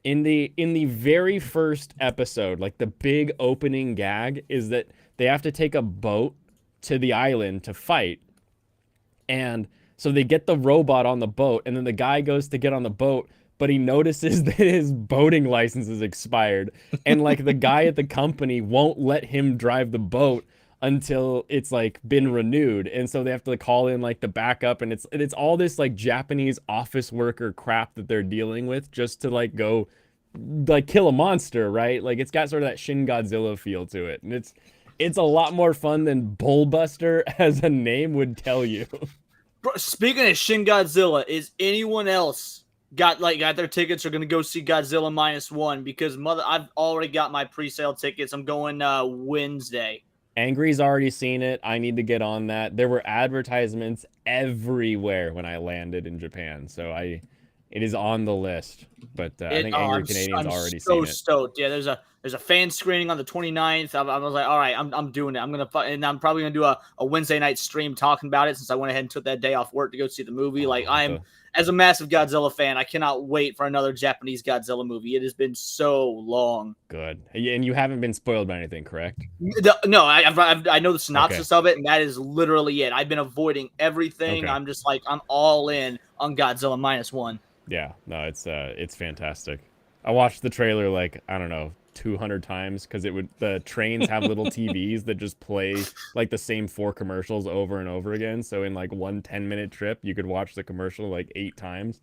In the very first episode, like the big opening gag is that they have to take a boat to the island to fight. And so they get the robot on the boat, and then the guy goes to get on the boat, but he notices that his boating license is expired. And like the guy at the company won't let him drive the boat until it's like been renewed. And so they have to like call in like the backup, and it's all this like Japanese office worker crap that they're dealing with just to like go like kill a monster, right? Like it's got sort of that Shin Godzilla feel to it. And it's a lot more fun than Bullbuster as a name would tell you. Bro, speaking of Shin Godzilla, is anyone else got their tickets or gonna go see Godzilla -1? Because I've already got my pre-sale tickets. I'm going Wednesday. Angry's already seen it. I need to get on that. There were advertisements everywhere when I landed in Japan, so it is on the list. But I think Angry Canadian's already seen it. So stoked. Yeah, there's a fan screening on the 29th. I was like, all right, I'm doing it. And I'm probably gonna do a Wednesday night stream talking about it since I went ahead and took that day off work to go see the movie. As a massive Godzilla fan, I cannot wait for another Japanese Godzilla movie. It has been so long. Good. And you haven't been spoiled by anything, correct? No, I know the synopsis of it, and that is literally it. I've been avoiding everything. Okay. I'm just like, I'm all in on Godzilla -1. Yeah, no, it's fantastic. I watched the trailer like, I don't know, 200 times because the trains have little TVs that just play like the same 4 commercials over and over again. So in like one 10-minute trip, you could watch the commercial like 8 times.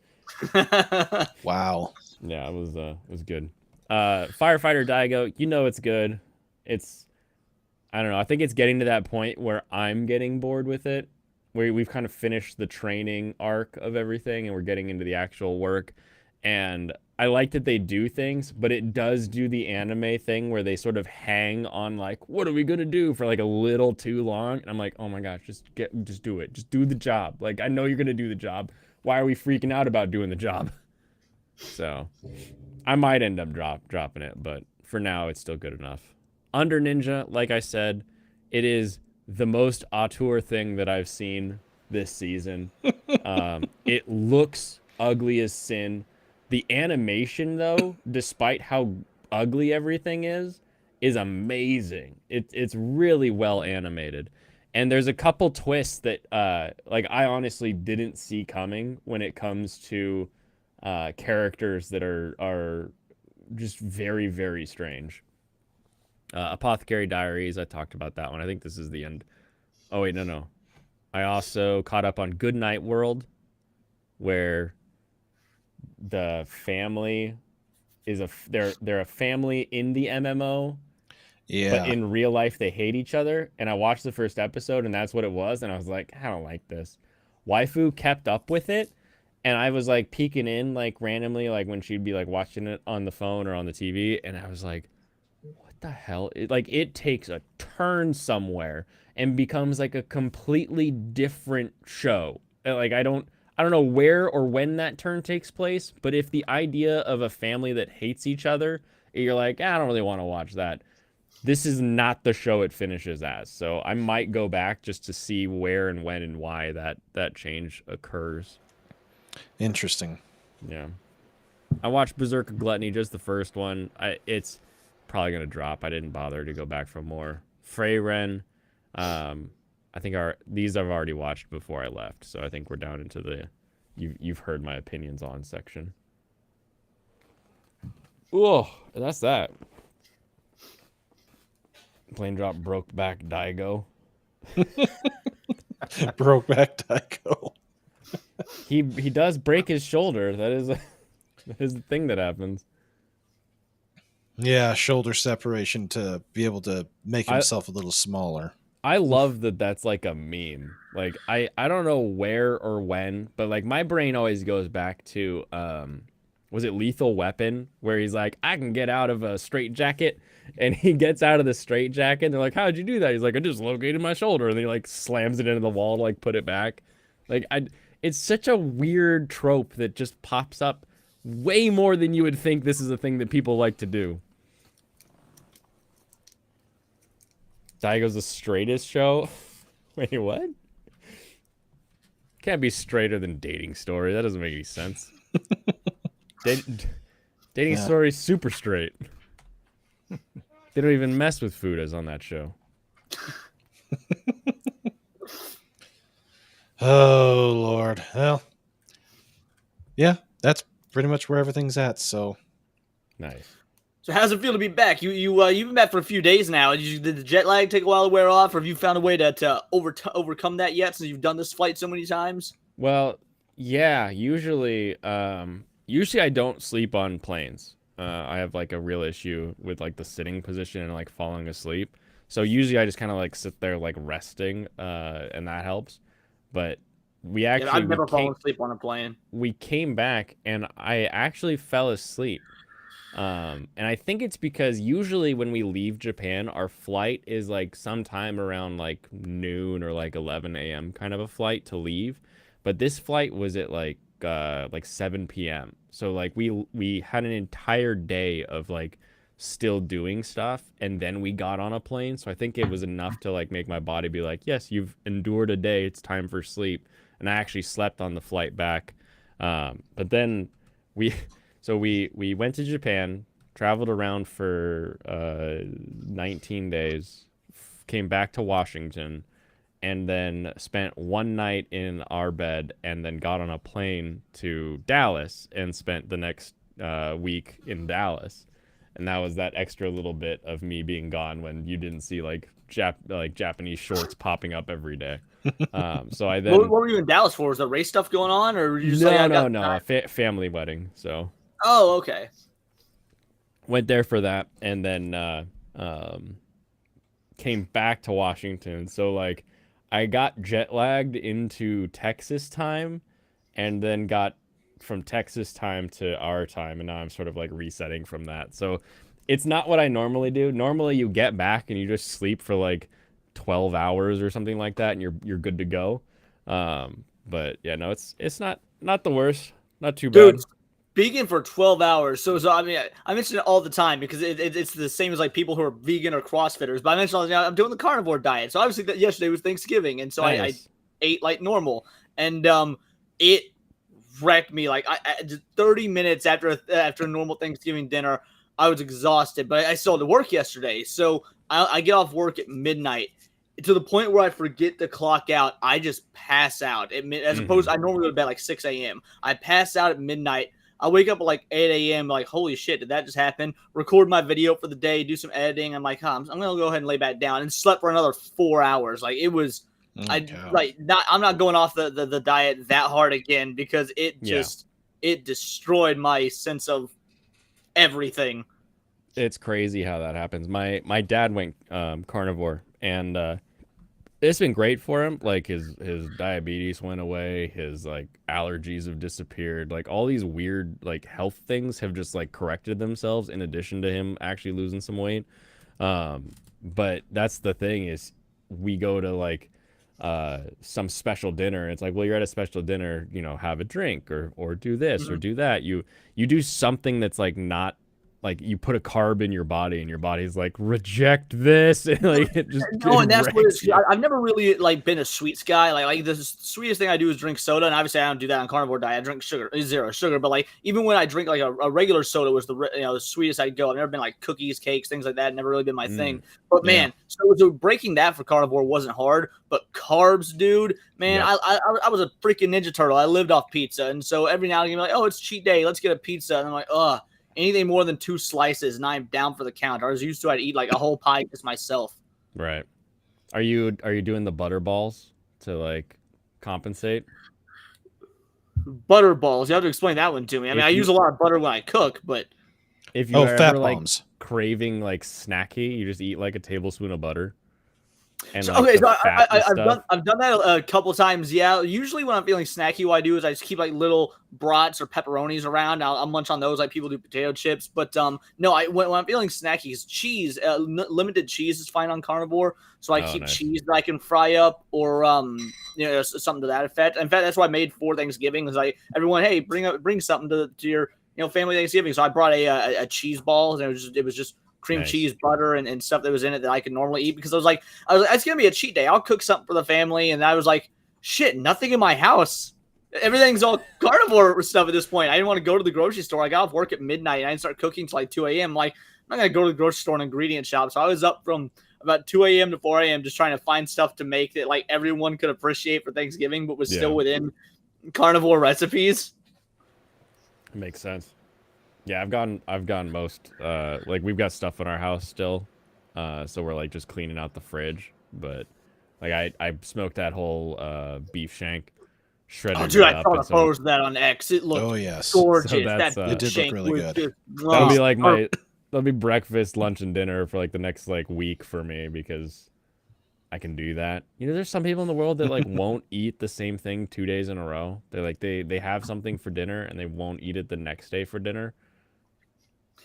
Wow. Yeah, it was good. Firefighter Daigo, it's good. I don't know. I think it's getting to that point where I'm getting bored with it. We've kind of finished the training arc of everything and we're getting into the actual work. And I like that they do things, but it does do the anime thing where they sort of hang on like, what are we going to do for like a little too long? And I'm like, oh my gosh, just do it. Just do the job. Like, I know you're going to do the job. Why are we freaking out about doing the job? So I might end up dropping it, but for now it's still good enough. Under Ninja, like I said, it is the most auteur thing that I've seen this season. It looks ugly as sin. The animation, though, despite how ugly everything is amazing. It's really well animated. And there's a couple twists that I honestly didn't see coming when it comes to characters that are just very, very strange. Apothecary Diaries, I talked about that one. I think this is the end. Oh, wait, no. I also caught up on Goodnight World, where the family is they're a family in the MMO, but in real life they hate each other. And I watched the first episode, and that's what it was. And I was like, I don't like this. Waifu kept up with it, and I was like peeking in like randomly, like when she'd be like watching it on the phone or on the TV, and I was like, what the hell? It takes a turn somewhere and becomes like a completely different show. Like I don't know where or when that turn takes place, but if the idea of a family that hates each other, you're like, I don't really want to watch that. This is not the show it finishes as. So I might go back just to see where and when and why that change occurs. Interesting. Yeah. I watched Berserker Gluttony, just the first one. It's probably going to drop. I didn't bother to go back for more. Freyren, I think these I've already watched before I left, so I think we're down into the you've heard my opinions on section. Oh, that's that. Plane drop broke back Daigo. Broke back Daigo. He does break his shoulder. That is the thing that happens. Yeah, shoulder separation to be able to make himself a little smaller. I love that that's like a meme. Like I don't know where or when, but like my brain always goes back to was it Lethal Weapon, where he's like, I can get out of a straitjacket, and he gets out of the straitjacket and they're like, how'd you do that? He's like, I just located my shoulder, and then he like slams it into the wall to like put it back. Like it's such a weird trope that just pops up way more than you would think this is a thing that people like to do. Daigo's the straightest show? Wait, what? Can't be straighter than Dating Story. That doesn't make any sense. Dating Yeah. stories super straight. They don't even mess with food as on that show. Oh Lord. Well, yeah, that's pretty much where everything's at. So Nice. So how's it feel to be back? You've been back for a few days now. Did the jet lag take a while to wear off, or have you found a way to overcome that yet since you've done this flight so many times? Well, yeah, usually I don't sleep on planes. I have like a real issue with like the sitting position and like falling asleep. So usually I just kind of like sit there like resting, and that helps. But we Yeah, I've actually never fallen asleep on a plane. we came back and I actually fell asleep. And I think it's because usually when we leave Japan, our flight is like sometime around like noon or like 11 a.m. kind of a flight to leave. But this flight was at like 7 p.m. So like we had an entire day of like still doing stuff, and then we got on a plane. So I think it was enough to like make my body be like, yes, you've endured a day. It's time for sleep. And I actually slept on the flight back. But then we we went to Japan, traveled around for 19 days, came back to Washington, and then spent one night in our bed, and then got on a plane to Dallas and spent the next week in Dallas. And that was that extra little bit of me being gone when you didn't see like Japanese shorts popping up every day. So I then What were you in Dallas for? Was there race stuff going on, or were you just no like, I no got no time? a family wedding. So Oh, okay. went there for that, and then came back to Washington. So like I got jet lagged into Texas time, and then got from Texas time to our time, and now I'm sort of like resetting from that. So it's not what I normally do. Normally you get back and you just sleep for like 12 hours or something like that, and you're good to go. But yeah, no, it's not the worst, not too Dude, bad. vegan for 12 hours. So I mean, I mention it all the time because it's the same as like people who are vegan or CrossFitters. But I mentioned all the time, I'm doing the carnivore diet. So obviously yesterday was Thanksgiving, and so I Nice. ate like normal, and it wrecked me. Like just 30 minutes after a normal Thanksgiving dinner, I was exhausted, but I still had to work yesterday. So I get off work at midnight. To the point where I forget to clock out, I just pass out. As opposed, I normally go to bed like 6 a.m. I pass out at midnight. I wake up at like 8 a.m. Like, holy shit, did that just happen? Record my video for the day, do some editing. I'm like, I'm gonna go ahead and lay back down, and slept for another 4 hours. Like it was, I'm not going off the diet that hard again because it just it destroyed my sense of everything. It's crazy how that happens. My dad went carnivore, and it's been great for him. Like his diabetes went away, his like allergies have disappeared. Like all these weird like health things have just like corrected themselves in addition to him actually losing some weight. But that's the thing is we go to like some special dinner, and it's like, well, you're at a special dinner, have a drink or do this or do that. You do something that's like not like you put a carb in your body, and your body's like, reject this, and like it just No, and that's what wrecks you. I've never really like been a sweets guy. Like the sweetest thing I do is drink soda, and obviously I don't do that on carnivore diet. I drink zero sugar. But like even when I drink like a regular soda was the sweetest I'd go. I've never been like cookies, cakes, things like that. Never really been my thing. But man, so breaking that for carnivore wasn't hard. But carbs, dude, man, Yeah. I was a freaking Ninja Turtle. I lived off pizza, and so every now and again, like, oh, it's cheat day, let's get a pizza, and I'm like, ugh. Anything more than 2 slices, and I'm down for the count. I was used to I'd eat like a whole pie just myself. Right. Are you doing the butter balls to like compensate? Butter balls. You have to explain that one to me. I mean, I use a lot of butter when I cook, but If you fat ever like bombs. craving like snacky, you just eat like a tablespoon of butter. And so, like okay, the so fat and stuff. I've done that a couple times. Yeah, usually when I'm feeling snacky, what I do is I just keep like little brats or pepperonis around. I'll munch on those like people do potato chips. But no, when I'm feeling snacky, is cheese. Limited cheese is fine on carnivore, so I keep Nice. cheese that I can fry up or something to that effect. In fact, that's what I made for Thanksgiving. Is everyone, hey, bring something to your family Thanksgiving. So I brought a cheese ball, and it was just cream Nice. cheese, butter, and stuff that was in it that I could normally eat because I was like, it's gonna be a cheat day. I'll cook something for the family, and I was like, shit, nothing in my house. everything's all carnivore stuff at this point. I didn't want to go to the grocery store. I got off work at midnight and I didn't start cooking till like 2 a.m. Like, I'm not going to go to the grocery store and ingredient shop. So I was up from about 2 a.m. to 4 a.m. just trying to find stuff to make that like everyone could appreciate for Thanksgiving, but was still within carnivore recipes. It makes sense. Yeah, I've gotten most like we've got stuff in our house still. So we're like just cleaning out the fridge, but like I smoked that whole beef shank, shredded Oh, dude, it I up. saw the and so photos of that on X. It looked yes. gorgeous. So that's, that it did look shank really was good. just- that'll be oh, like that'll be breakfast, lunch, and dinner for like the next like week for me because I can do that. You know, there's some people in the world that like won't eat the same thing 2 days in a row. They're like they have something for dinner and they won't eat it the next day for dinner.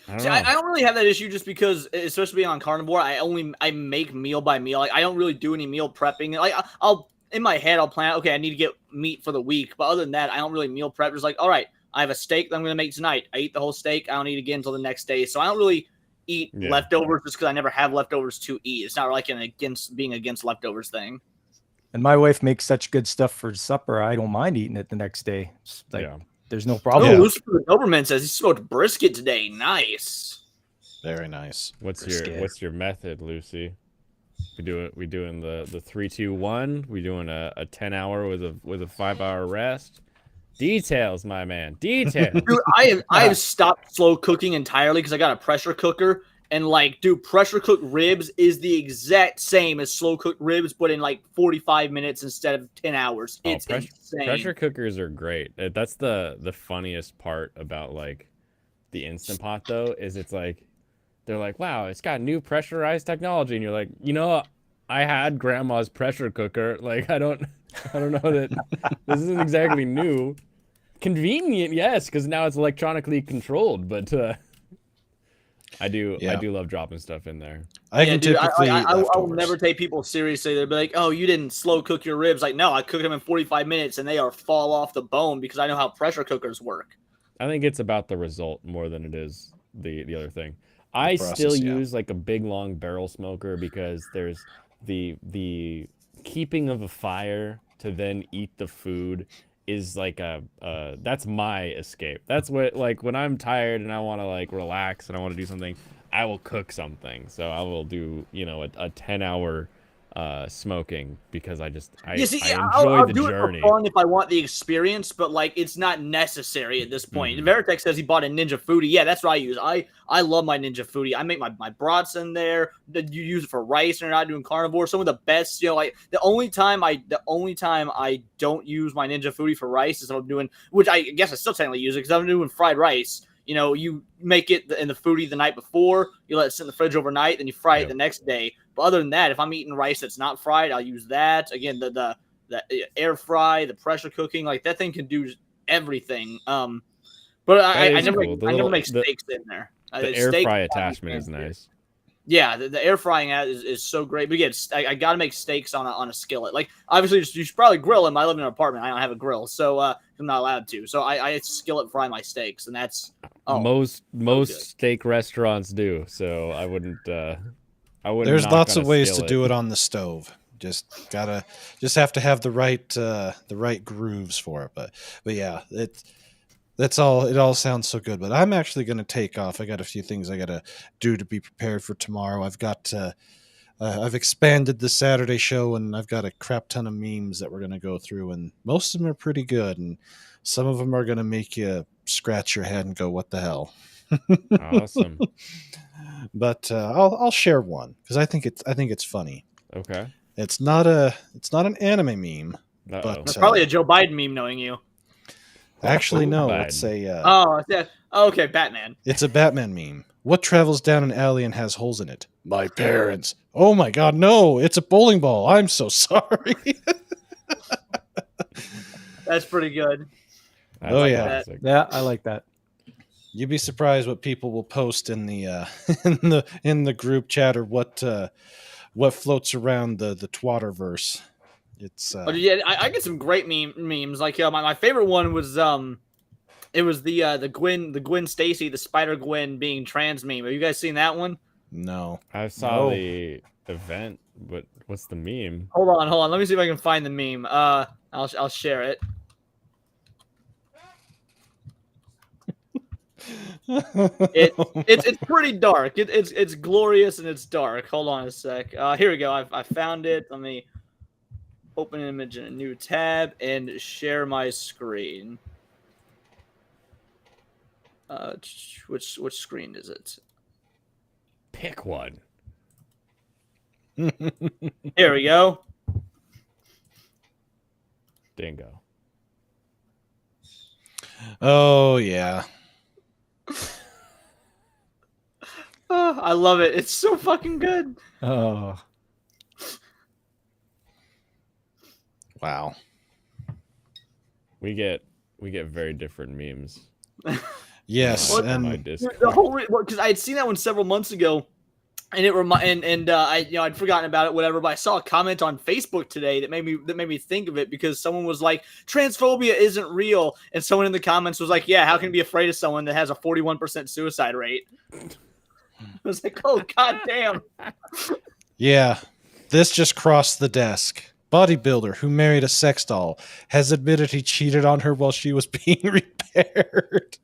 I don't See, know. I don't really have that issue just because, especially being on carnivore, I make meal by meal. Like I don't really do any meal prepping. Like I'll in my head I'll plan. Okay, I need to get meat for the week, but other than that, I don't really meal prep. Just like, all right, I have a steak that I'm going to make tonight. I eat the whole steak. I don't eat again until the next day. So I don't really eat leftovers just because I never have leftovers to eat. It's not like an being against leftovers thing. And my wife makes such good stuff for supper. I don't mind eating it the next day. It's like, Yeah. there's no Oh, problem. Lucifer the Doberman says he smoked brisket today. Nice. Very nice. What's Brisket. your method, Lucy? We doing the 3-2-1. We doing a 10-hour with a 5-hour rest. Details, my man. Details. Dude, I have stopped slow cooking entirely because I got a pressure cooker. And like, dude, pressure cooked ribs is the exact same as slow cooked ribs, but in like 45 minutes instead of 10 hours. It's insane. Pressure cookers are great. That's the funniest part about like the Instant Pot though, is it's like they're like, wow, it's got new pressurized technology, and you're like, you know, I had grandma's pressure cooker. Like I don't know that this isn't exactly new. Convenient, yes, because now it's electronically controlled, but I do love dropping stuff in there. I can dude, typically eat I will leftovers. never take people seriously. They'll be like, oh, you didn't slow cook your ribs. Like, no, I cooked them in 45 minutes and they are fall off the bone because I know how pressure cookers work. I think it's about the result more than it is the other thing. I process, still yeah. use like a big long barrel smoker because there's the keeping of a fire to then eat the food is like that's my escape. That's what, like, when I'm tired and I want to like relax and I want to do something, I will cook something. So I will do, you know, a 10-hour smoking because I enjoy I'll the do journey. it for fun if I want the experience, but like it's not necessary at this point. Veritech says he bought a Ninja Foodie. Yeah, that's what I use. I love my Ninja Foodie. I make my brats in there. You use it for rice and you're not doing carnivore. Some of the best, you know, like the only time I don't use my Ninja Foodie for rice is if I'm doing, which I guess I still technically use it because I'm doing fried rice. You know, you make it in the foodie the night before, you let it sit in the fridge overnight, then you fry it the next day. But other than that, if I'm eating rice that's not fried, I'll use that. Again, the air fry, the pressure cooking, like that thing can do everything. But I never, cool. I never make steaks in there. The air fry attachment is nice. Yeah, the air frying is so great. But again, I got to make steaks on a skillet. Like, obviously, you should probably grill them. I live in an apartment. I don't have a grill, so I'm not allowed to. So I skillet fry my steaks, and that's most steak restaurants do. So I wouldn't. There's lots of ways to do it on the stove. Just have to have the right grooves for it. But yeah, That's all. It all sounds so good, but I'm actually going to take off. I got a few things I got to do to be prepared for tomorrow. I've expanded the Saturday show, and I've got a crap ton of memes that we're going to go through, and most of them are pretty good, and some of them are going to make you scratch your head and go, "What the hell?" Awesome. But I'll share one because I think it's funny. Okay. It's not an anime meme, Uh-oh. but That's probably a Joe Biden meme, knowing you. actually no. Biden. It's a Okay, Batman. It's a Batman meme. What travels down an alley and has holes in it? My parents. Oh my god, no! It's a bowling ball. I'm so sorry. That's pretty good. That's Oh, yeah. classic. Yeah, I like that. You'd be surprised what people will post in the in the group chat or what floats around the Twatterverse. It's But yeah, I get some great memes. Like my favorite one was it was the Gwen Stacy, the Spider Gwen being trans meme. Have you guys seen that one? no. I saw the event, but what's the meme? Hold on. Let me see if I can find the meme. I'll share it. It's pretty dark. It's glorious and it's dark. Hold on a sec. Here we go. I found it. Let me open an image in a new tab and share my screen. Which screen is it? Pick one. Here we go. Dingo. Oh yeah. Oh, I love it. It's so fucking good. Oh, Wow. We get very different memes. Yes, What? on my and Discord. The whole because I had seen that one several months ago, and I'd forgotten about it, whatever. But I saw a comment on Facebook today that made me think of it because someone was like, "Transphobia isn't real," and someone in the comments was like, "Yeah, how can you be afraid of someone that has a 41% suicide rate?" I was like, "Oh goddamn!" yeah, this just crossed the desk. Bodybuilder who married a sex doll has admitted he cheated on her while she was being repaired.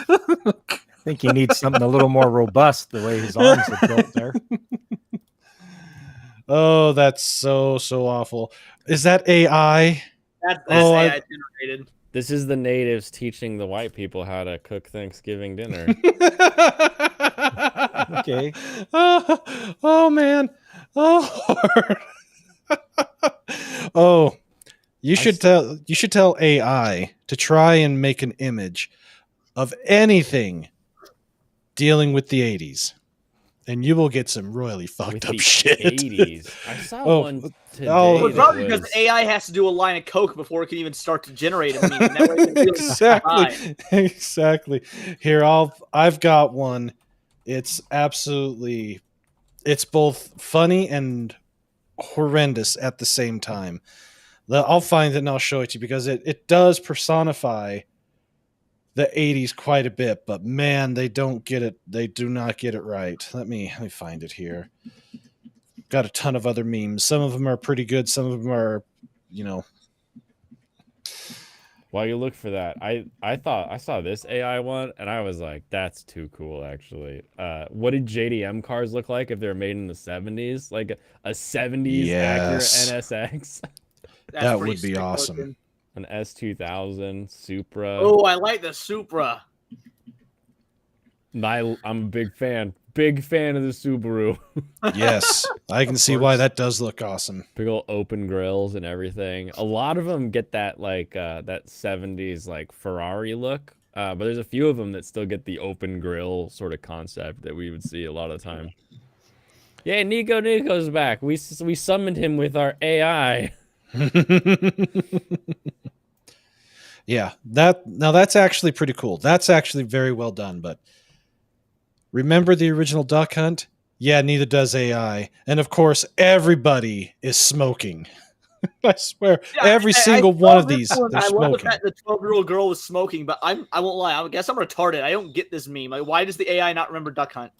I think he needs something a little more robust. The way his arms are built there. Oh, that's so awful. Is that AI? That's Oh, AI generated. This is the natives teaching the white people how to cook Thanksgiving dinner. Okay. Oh man. Oh. Oh. You should tell AI to try and make an image of anything dealing with the 80s. And you will get some royally fucked With up the shit. 80s. I saw Oh, one today. oh, Well, that probably because was- AI has to do a line of coke before it can even start to generate a meme. And that way it can really high. Exactly. Here, I've got one. It's both funny and horrendous at the same time. I'll find it and I'll show it to you because it does personify the 80s quite a bit, but man, they don't get it. They do not get it right. Let me find it here. Got a ton of other memes. Some of them are pretty good. Some of them are, While you look for that, I thought I saw this AI one and I was like, that's too cool actually. What did JDM cars look like if they were made in the 70s? Like a 70s Yes. Acura NSX, That's That pretty would be sick awesome. looking. an S2000 Supra. Oh, I like the Supra. I'm a big fan of the Subaru. Yes, I can see why that does look awesome. Big old open grills and everything. A lot of them get that like that 70s like Ferrari look. But there's a few of them that still get the open grill sort of concept that we would see a lot of the time. Yeah, Nico's back. We summoned him with our AI. Yeah, that's actually pretty cool. That's actually very well done. But remember the original Duck Hunt? Yeah, neither does AI. And of course, everybody is smoking. I swear, Yeah, every single one of these, they're I love the smoking. fact that the 12-year-old girl was smoking, but I won't lie. I guess I'm retarded. I don't get this meme. Like, why does the AI not remember Duck Hunt?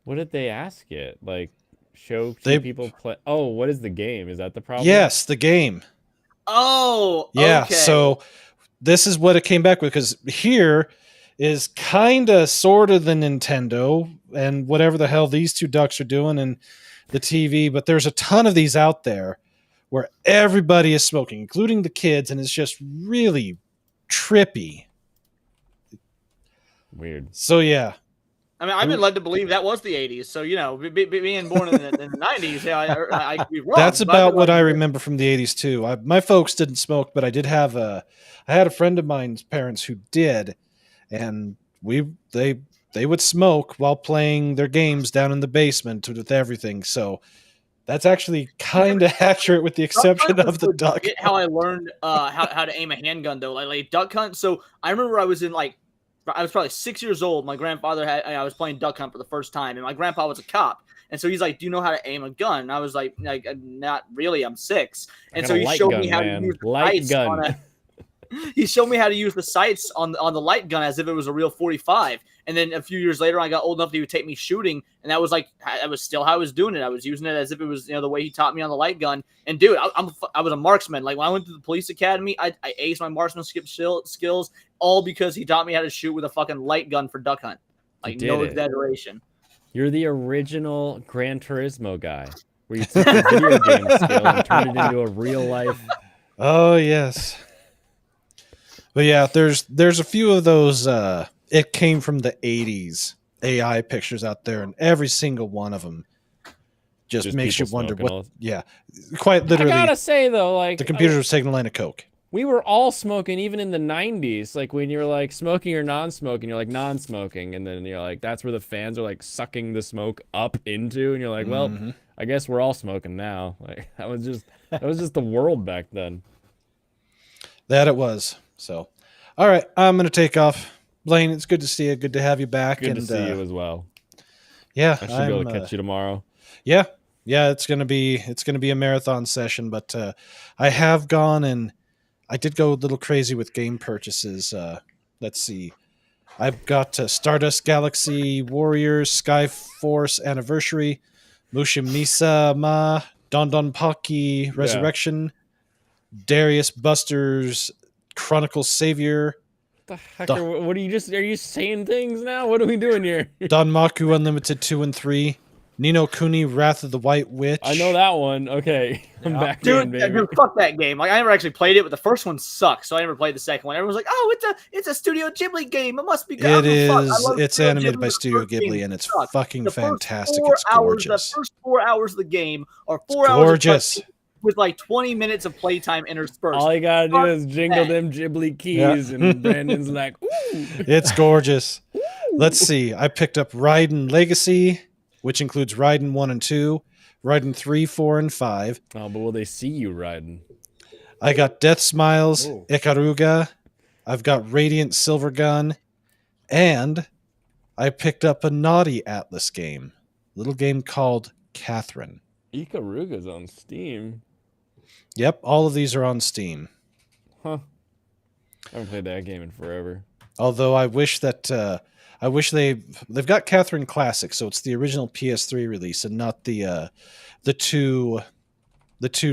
What did they ask it? Like show They- people play. Oh, what is the game? Is that the problem? Yes, the game. Oh, Yeah, okay. so this is what it came back with because here is kind of sort of the Nintendo and whatever the hell these two ducks are doing and the TV, but there's a ton of these out there where everybody is smoking, including the kids, and it's just really trippy. Weird. So yeah, I mean, I've been led to believe that was the 80s. So, being born in the 90s, yeah, I could be wrong. that's but I've about been what led I to- remember from the 80s too. My folks didn't smoke, but I had a friend of mine's parents who did, and they would smoke while playing their games down in the basement with everything. So that's actually kind of accurate with the exception Duck Hunt of the was duck. legit how I learned how to aim a handgun, though. Like Duck Hunt. So I remember I was probably 6 years old. My grandfather I was playing Duck Hunt for the first time, and my grandpa was a cop. And so he's like, "Do you know how to aim a gun?" And I was like, "Not really. I'm 6." And got so a he light showed gun, me how man. to use the Light sights gun. on a. He showed me how to use the sights on the light gun as if it was a real 45. And then a few years later, I got old enough that he would take me shooting, and that was still how I was doing it. I was using it as if it was the way he taught me on the light gun. And dude, I was a marksman. Like when I went to the police academy, I aced my marksmanship skills all because he taught me how to shoot with a fucking light gun for duck hunt. Like no exaggeration. You're the original Gran Turismo guy, where you took a video game skill and turned it into a real life. Oh yes. But yeah, there's a few of those it came from the 80s AI pictures out there, and every single one of them just makes you wonder what quite literally. I gotta say though, like the computers were taking a line of coke. We were all smoking even in the 90s, like when you're like smoking or non-smoking, you're like non-smoking, and then you're like that's where the fans are like sucking the smoke up into, and you're like, well, I guess we're all smoking now. Like that was just the world back then. That it was. So, all right, I'm gonna take off. Blaine, it's good to see you. Good to have you back. Good to see you as well. Yeah, I should be able to catch you tomorrow. Yeah, it's gonna be a marathon session, but I have gone and I did go a little crazy with game purchases. Let's see, I've got Stardust Galaxy Warriors, Skyforce Anniversary, Mushimisa Ma, Donpaki Resurrection, Darius Buster's Chronicle Savior. The heck what are you saying things now? What are we doing here? Danmaku Unlimited 2 and 3, Nino Kuni Wrath of the White Witch. I know that one. Okay, I'm back in, baby. Dude, fuck that game. Like I never actually played it, but the first one sucks, so I never played the second one. Everyone's like, "Oh, it's a Studio Ghibli game. It must be good." It is. It's animated by Studio Ghibli, and it's fucking fantastic. It's gorgeous. The first 4 hours of the game are 4 hours. Gorgeous. With like 20 minutes of playtime interspersed. All you gotta do is jingle them Ghibli keys, and Brandon's like, "Ooh, it's gorgeous." Let's see. I picked up Raiden Legacy, which includes Raiden 1 and 2, Raiden 3, 4, and 5. Oh, but will they see you riding? I got Death Smiles, Ikaruga. I've got Radiant Silvergun, and I picked up a naughty Atlas game, a little game called Catherine. Ikaruga's on Steam. Yep, all of these are on Steam. Huh. I haven't played that game in forever. Although I wish they've got Catherine Classic, so it's the original PS3 release and not the two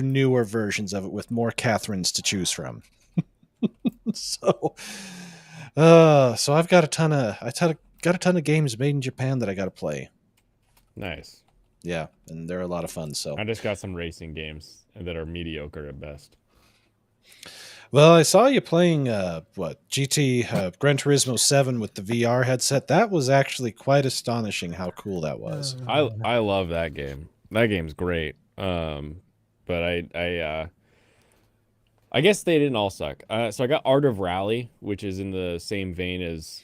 newer versions of it with more Catherines to choose from. So I've got a ton of games made in Japan that I got to play. Nice. Yeah, and they're a lot of fun. So I just got some racing games that are mediocre at best. Well, I saw you playing Gran Turismo 7 with the VR headset. That was actually quite astonishing how cool that was. I love that game. That game's great. But I guess they didn't all suck. So I got Art of Rally, which is in the same vein as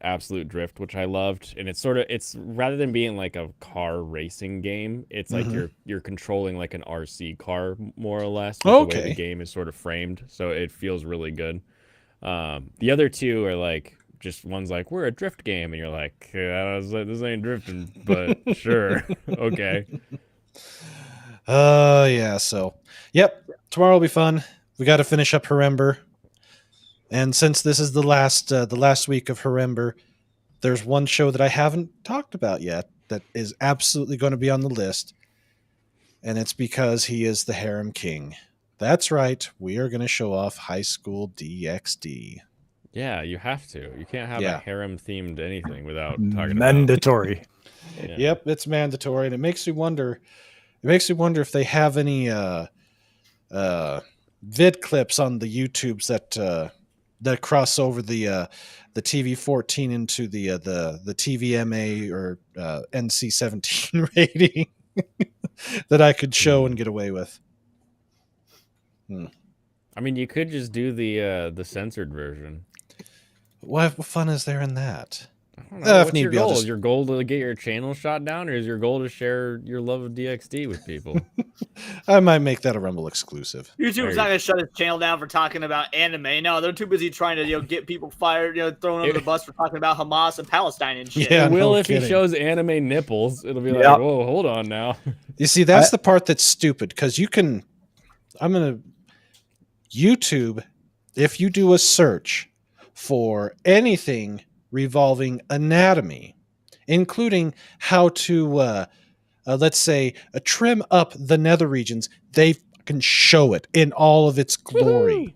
Absolute Drift, which I loved. And it's rather than being like a car racing game, it's like you're controlling like an RC car more or less. The way the game is sort of framed, so it feels really good. The other two are like just one's like we're a drift game, and you're like this ain't drifting, but sure, okay. Yeah. So, yep. Tomorrow will be fun. We got to finish up Harember, and since this is the last week of Harember, there's one show that I haven't talked about yet that is absolutely going to be on the list, and it's because he is the Harem King. That's right. We are going to show off High School DxD. Yeah, you have to. You can't have a harem-themed anything without talking mandatory. Yeah. Yep, it's mandatory, and it makes me wonder. It makes me wonder if they have any vid clips on the YouTubes that cross over the TV-14 into the TVMA or NC-17 rating that I could show and get away with. I mean, you could just do the censored version. What fun is there in that? I don't know. What's your goal? Is your goal to get your channel shot down, or is your goal to share your love of DxD with people? I might make that a Rumble exclusive. YouTube's not going to shut his channel down for talking about anime. No, they're too busy trying to get people fired, throwing under the bus for talking about Hamas and Palestine and shit. Yeah, if he shows anime nipples, it'll be like, whoa, hold on now. You see, that's the part that's stupid because YouTube if you do a search for anything revolving anatomy, including how to, let's say, trim up the nether regions, they can show it in all of its glory. Woohoo!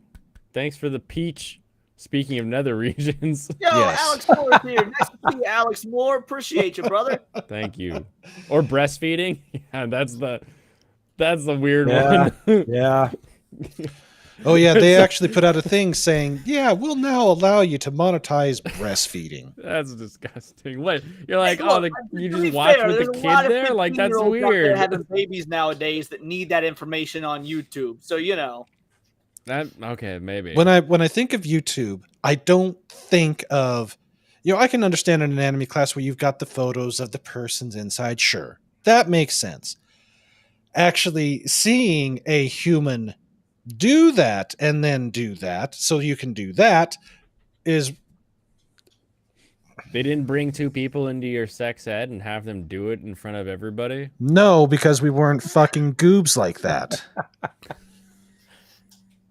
Thanks for the peach. Speaking of nether regions, Yo, Yes. Alex Moore is here. Nice to see you, Alex Moore. Appreciate you, brother. thank you. Or breastfeeding. Yeah, that's the weird Yeah. one. Yeah. Oh yeah, they actually put out a thing saying, "Yeah, we'll now allow you to monetize breastfeeding." That's disgusting. What? You're like, Hey, oh, look, you to just be watch fair, with there's the a lot kid of there? Like, that's 15-year-olds out there weird. having babies nowadays that need that information on YouTube. So That okay, maybe. When I think of YouTube, I don't think of, I can understand an anatomy class where you've got the photos of the person's inside. Sure, that makes sense. Actually, seeing a human do that and then do that, so you can do that, is They didn't bring two people into your sex ed and have them do it in front of everybody. no, because we weren't fucking goobs like that.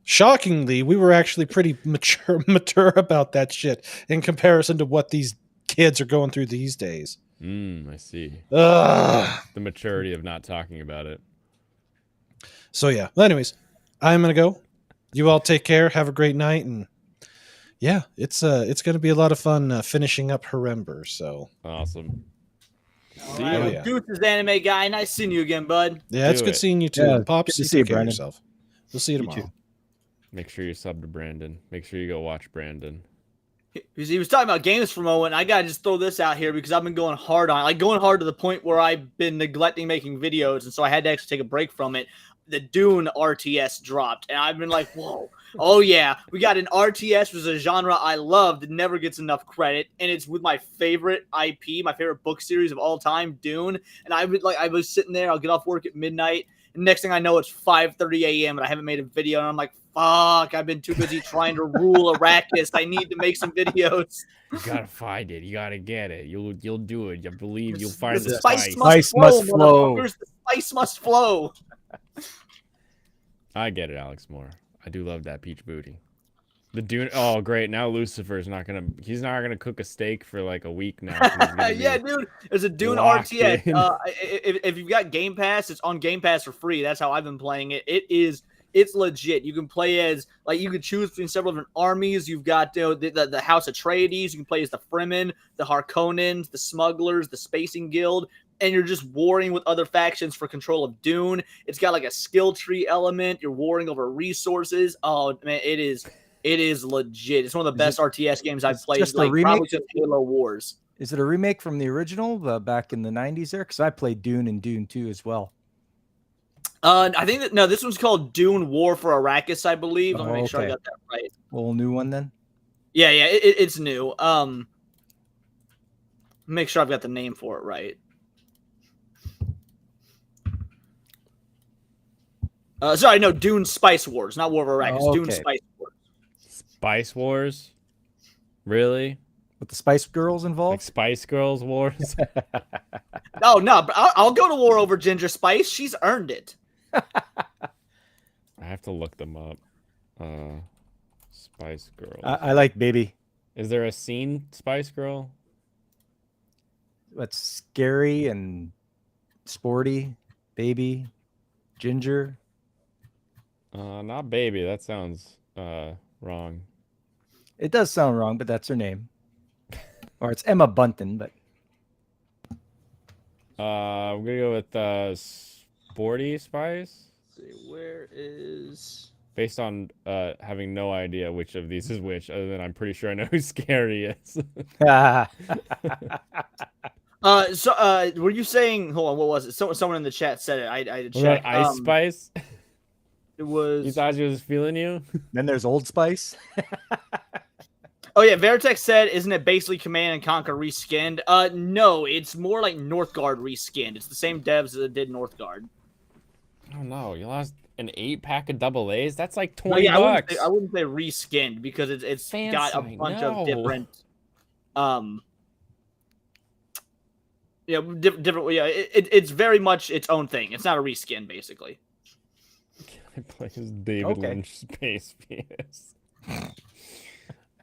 Shockingly, we were actually pretty mature about that shit in comparison to what these kids are going through these days. I see. Ugh. The maturity of not talking about it. So yeah. Well, anyways, I'm gonna go. You all take care. Have a great night, and yeah, it's gonna be a lot of fun finishing up Herember. So Awesome. All See right, ya. well, yeah. Deuces anime guy. Nice seeing you again, bud. yeah, it's Do good it. seeing you too. Yeah, Pops, good to you see you, take care of Brandon. yourself. We'll see you You tomorrow. too. Make sure you sub to Brandon. Make sure you go watch Brandon. He was talking about games for a moment. I gotta just throw this out here because I've been going hard on it. Like going hard to the point where I've been neglecting making videos, and so I had to actually take a break from it. The Dune RTS dropped, and I've been like, whoa, oh yeah, we got an RTS, which is a genre I love that never gets enough credit, and it's with my favorite IP, my favorite book series of all time, Dune. And I was sitting there, I'll get off work at midnight, and next thing I know, it's 5:30 a.m. and I haven't made a video, and I'm like, fuck, I've been too busy trying to rule Arrakis. I need to make some videos. You gotta find it. You gotta get it. You'll do it. You believe you'll find The the spice spice. must Spice flow, must flow. motherfuckers. The spice must flow. I get it, Alex Moore. I do love that peach booty. The Dune. Oh, great! Now Lucifer's not gonna. He's not gonna cook a steak for like a week now. So he's gonna be Yeah, dude. There's a Dune locked RTS. in. If you've got Game Pass, it's on Game Pass for free. That's how I've been playing it. It's legit. You can play as you can choose between several different armies. You've got the House Atreides. You can play as the Fremen, the Harkonnens, the Smugglers, the Spacing Guild, and you're just warring with other factions for control of Dune. It's got like a skill tree element. You're warring over resources. Oh man, it is legit. It's one of the best RTS games I've played. just a Like remake? probably since Halo Wars. Is it a remake from the original back in the 90s there? Because I played Dune and Dune 2 as well. I think that no, this one's called Dune War for Arrakis, I believe. Let me Oh, make sure I okay. got that right. Whole new one then? Yeah, it's new. Make sure I've got the name for it right. Sorry, no, Dune Spice Wars, not War of Arrakis. Oh, Dune okay. Spice Wars. Spice Wars. Really? With the Spice Girls Like involved? Spice Girls Wars? Oh no, but I'll go to war over Ginger Spice. She's earned it. I have to look them up. Spice Girls. I like Baby. Is there a scene Spice Girl? That's scary and sporty. Baby. Ginger. Not baby. That sounds wrong. It does sound wrong, but that's her name. Or it's Emma Bunton, but I'm gonna go with Sporty Spice, Let's see, where is based on having no idea which of these is which. Other than I'm pretty sure I know who Scary is. were you saying? Hold on, what was it? Someone in the chat said it. I Was checked. that Ice Spice? It was. You thought she was feeling you? then there's Old Spice. Oh yeah, Veritex said, "Isn't it basically Command and Conquer reskinned?" No, it's more like Northgard reskinned. It's the same devs that did Northgard. I don't know. You lost an 8-pack of double A's. That's like No, $20. yeah, I wouldn't say reskinned because it's got a Fancy, bunch no. of different, different. Yeah, it's very much its own thing. It's not a reskin, basically. I play as David Okay. Lynch Space PS.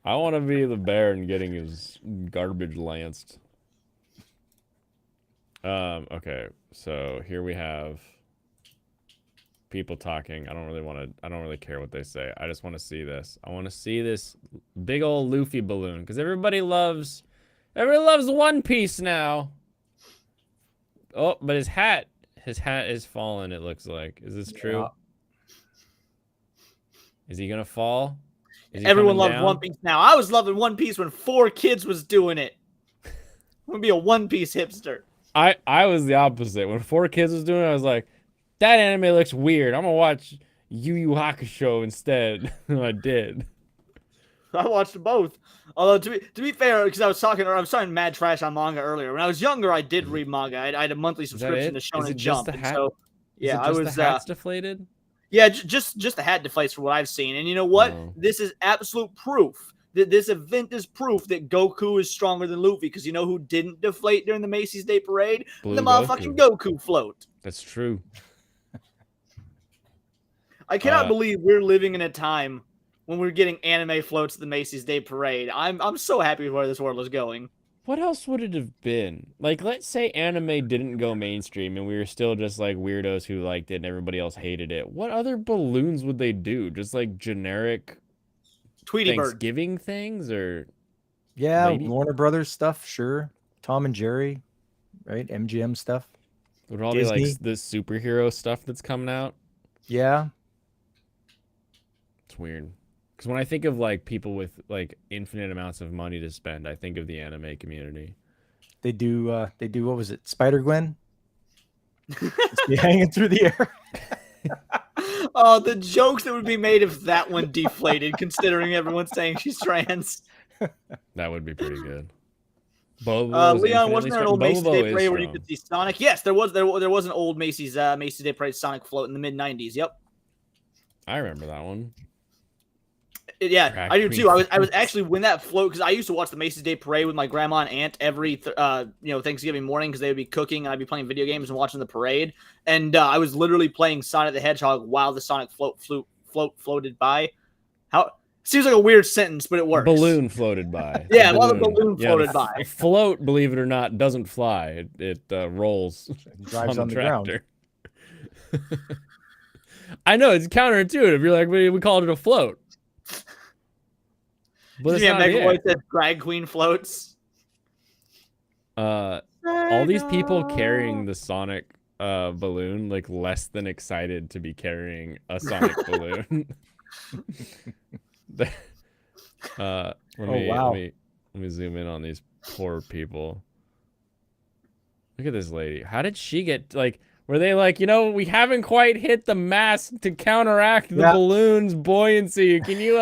I want to be the Baron getting his garbage lanced. Okay, so here we have people talking. I don't really care what they say. I just want to see this. I want to see this big old Luffy balloon because everybody loves One Piece now. Oh, but his hat is fallen, it looks like. Is this true? Yeah. Is he gonna fall? Is he Everyone coming loves down? One Piece now. I was loving One Piece when 4Kids was doing it. I'm gonna be a One Piece hipster. I was the opposite. When 4Kids was doing it, I was like, that anime looks weird. I'm gonna watch Yu Yu Hakusho instead. I did. I watched both. Although to be fair, because I was talking mad trash on manga earlier. When I was younger, I did read manga. I had a monthly subscription to Is Shonen it just Jump. the And hat? so, yeah, Is it I just was. the hat's deflated. Yeah, just the hat deflates for what I've seen. And you know what? Oh. This is absolute proof. This event is proof that Goku is stronger than Luffy. Because you know who didn't deflate during the Macy's Day Parade? Blue The motherfucking Goku float. That's true. I cannot believe we're living in a time when we're getting anime floats at the Macy's Day Parade. I'm so happy with where this world is going. What else would it have been? Like, let's say anime didn't go mainstream and we were still just like weirdos who liked it and everybody else hated it. What other balloons would they do? Just like generic Tweety Bird. Thanksgiving things or Yeah, Lady? Warner Brothers stuff, sure. Tom and Jerry, right? MGM stuff. would it all be like Disney? the superhero stuff that's coming out? Yeah. It's weird. Because when I think of like people with like infinite amounts of money to spend, I think of the anime community. They do what was it? Spider-Gwen? Just be hanging through the air. Oh, the jokes that would be made if that one deflated, considering everyone's saying she's trans. That would be pretty good. Bobo Leon, wasn't there an old Macy's Day Parade where you could see Sonic? Yes, there was an old Macy's Day Parade Sonic float in the mid '90s. Yep. I remember that one. Yeah, Drag I do queen too. I was floats. actually when that float because I used to watch the Macy's Day Parade with my grandma and aunt every Thanksgiving morning because they would be cooking and I'd be playing video games and watching the parade. And I was literally playing Sonic the Hedgehog while the Sonic floated by. How seems like a weird sentence, but it works. Balloon floated by. Yeah, while the balloon floated the by. Float, believe it or not, doesn't fly. It rolls. Drives on the ground. tractor. I know it's counterintuitive. You're like, we called it a float. But it's Yeah, not Megaboy it. said drag queen floats. All these people carrying the Sonic balloon, like less than excited to be carrying a Sonic balloon. Let me zoom in on these poor people. Look at this lady. How did she get like? Were they like, we haven't quite hit the mass to counteract the balloon's buoyancy? Can you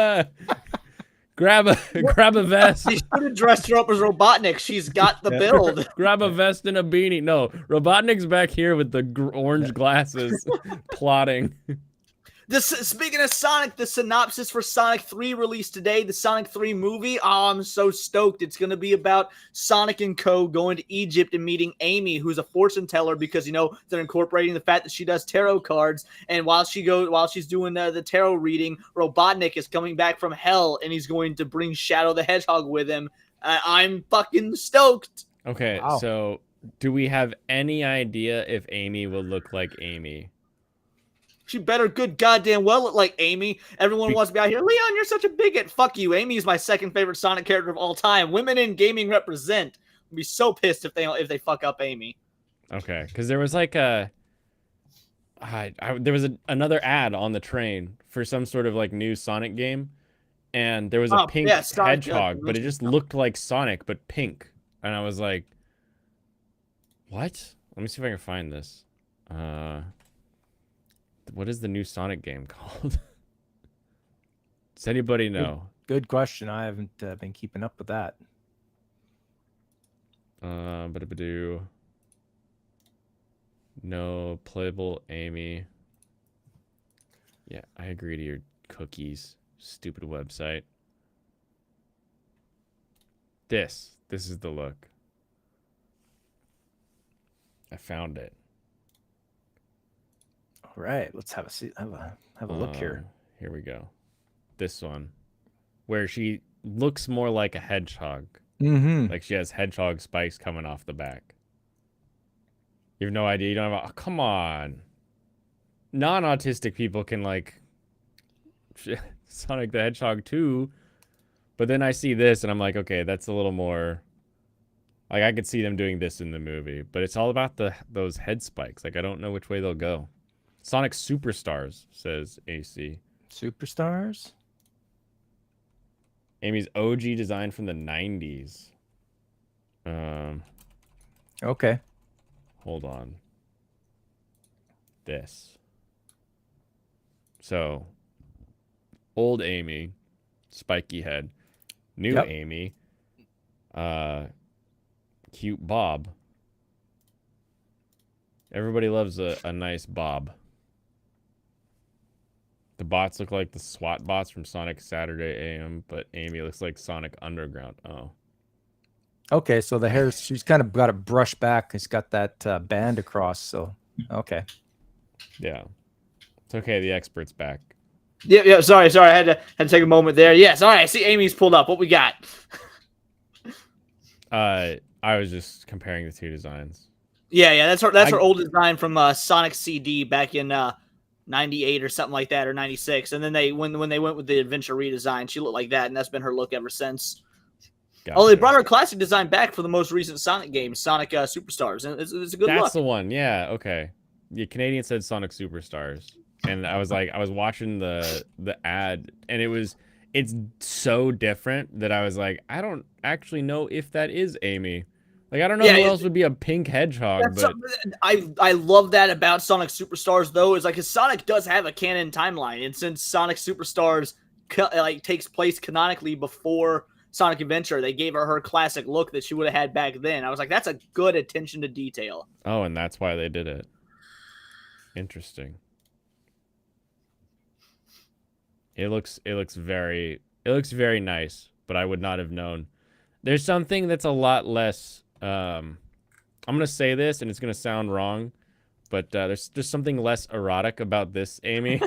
grab a vest? She should have dressed her up as Robotnik. She's got the build. Grab a vest and a beanie. No, Robotnik's back here with the orange glasses, plotting. Speaking of Sonic, the synopsis for Sonic 3 released today, the Sonic 3 movie. Oh, I'm so stoked. It's going to be about Sonic and Co. going to Egypt and meeting Amy, who's a fortune teller because, they're incorporating the fact that she does tarot cards. And while she's doing the tarot reading, Robotnik is coming back from hell and he's going to bring Shadow the Hedgehog with him. I'm fucking stoked. Okay, Wow. So do we have any idea if Amy will look like Amy? She better good goddamn well look like Amy. Everyone wants to be out here. Leon, you're such a bigot. Fuck you. Amy is my second favorite Sonic character of all time. Women in gaming represent. I'd be so pissed if they fuck up Amy. Okay, because there was like there was another ad on the train for some sort of like new Sonic game, and there was a pink Sonic, hedgehog, but it just looked like Sonic but pink, and I was like, "What?" Let me see if I can find this. What is the new Sonic game called? Does anybody know? Good question. I haven't been keeping up with that. Ba-da-ba-doo. No, playable Amy. Yeah, I agree to your cookies. Stupid website. This is the look. I found it. All right, let's have a look here. Here we go. This one. where she looks more like a hedgehog. Mm-hmm. Like she has hedgehog spikes coming off the back. You have no idea. You don't have. Oh, come on. Non-autistic people can like Sonic the Hedgehog too, but then I see this and I'm like, okay, that's a little more. Like I could see them doing this in the movie, but it's all about those head spikes. Like I don't know which way they'll go. Sonic Superstars, says AC. Superstars? Amy's OG design from the 90s. Okay. Hold on. This. So, old Amy, spiky head. New Yep. Amy, cute Bob. Everybody loves a nice Bob. The bots look like the SWAT bots from Sonic Saturday AM, but Amy looks like Sonic Underground. Oh. Okay, so the hair, she's kind of got it brushed back. It's got that band across, so okay. Yeah. It's okay, the expert's back. Yeah. Sorry. I had to take a moment there. Yes. All right. I see Amy's pulled up. What we got? I was just comparing the two designs. Yeah. That's her old design from Sonic CD back in 98 or something like that, or 96. And then when they went with the Adventure redesign, she looked like that, and that's been her look ever since. Gotcha. Oh, they brought her classic design back for the most recent Sonic game, Sonic Superstars, and it's a good look. That's the one. Yeah. Okay. The Canadian said Sonic Superstars, and I was watching the ad, and it's so different that I was like, I don't actually know if that is Amy. Like I don't know who else would be a pink hedgehog, but I love that about Sonic Superstars though, is like cause Sonic does have a canon timeline, and since Sonic Superstars takes place canonically before Sonic Adventure, they gave her classic look that she would have had back then. I was like, that's a good attention to detail. Oh, and that's why they did it. Interesting. It looks very nice, but I would not have known. There's something that's a lot less I'm gonna say this and it's gonna sound wrong, but there's something less erotic about this Amy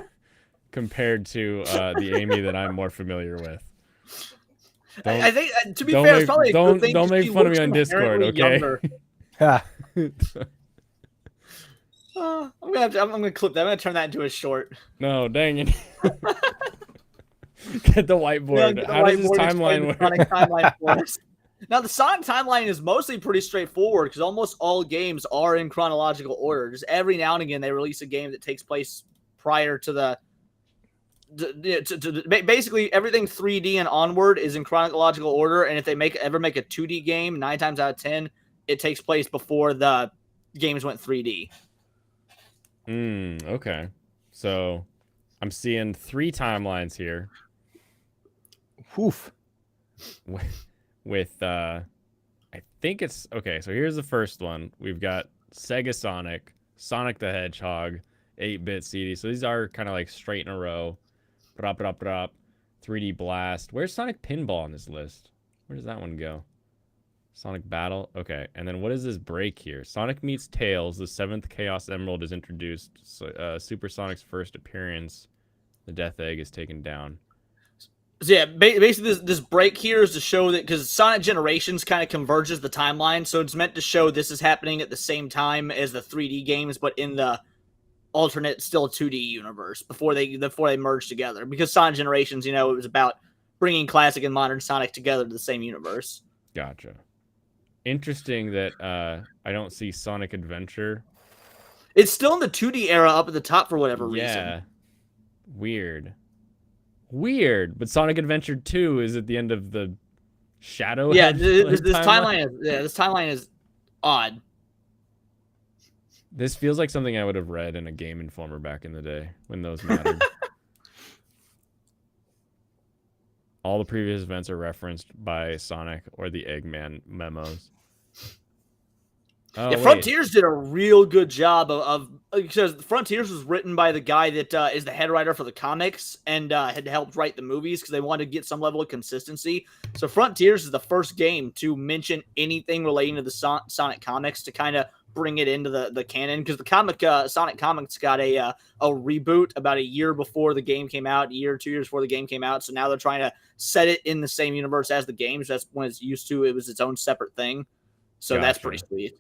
compared to the Amy that I'm more familiar with. I think to be fair, it's probably a good thing. Don't make fun of me on Discord, okay? I'm gonna clip that. I'm gonna turn that into a short. No, dang it. Get the whiteboard. Get the How does this whiteboard timeline work? Now, the Sonic timeline is mostly pretty straightforward because almost all games are in chronological order. Just every now and again, they release a game that takes place prior to the. Basically, everything 3D and onward is in chronological order, and if they ever make a 2D game, 9 times out of 10, it takes place before the games went 3D. Okay. So, I'm seeing 3 timelines here. Oof. With I think it's okay. So here's the first one. We've got Sega Sonic, Sonic the Hedgehog, 8-bit CD. So these are kind of like straight in a row. 3D Blast. Where's Sonic Pinball on this list? Where does that one go? Sonic Battle. Okay. And then what is this break here? Sonic meets Tails. The 7th Chaos Emerald is introduced. So, Super Sonic's first appearance. The Death Egg is taken down. So yeah, basically this break here is to show that because Sonic Generations kind of converges the timeline, so it's meant to show this is happening at the same time as the 3D games, but in the alternate, still 2D universe before they merge together. Because Sonic Generations, it was about bringing classic and modern Sonic together to the same universe. Gotcha. Interesting that I don't see Sonic Adventure. It's still in the 2D era up at the top for whatever reason. Yeah. Weird, but Sonic Adventure 2 is at the end of the Shadow. Yeah, this timeline is odd. This feels like something I would have read in a Game Informer back in the day when those mattered. All the previous events are referenced by Sonic or the Eggman memos. Oh, yeah, Frontiers did a real good job of because Frontiers was written by the guy that is the head writer for the comics and had helped write the movies because they wanted to get some level of consistency. So Frontiers is the first game to mention anything relating to the Sonic comics to kind of bring it into the canon, because the Sonic comics got a reboot about a year before the game came out, a year or 2 years before the game came out. So now they're trying to set it in the same universe as the games. That's when it's used to. It was its own separate thing. So that's pretty sweet.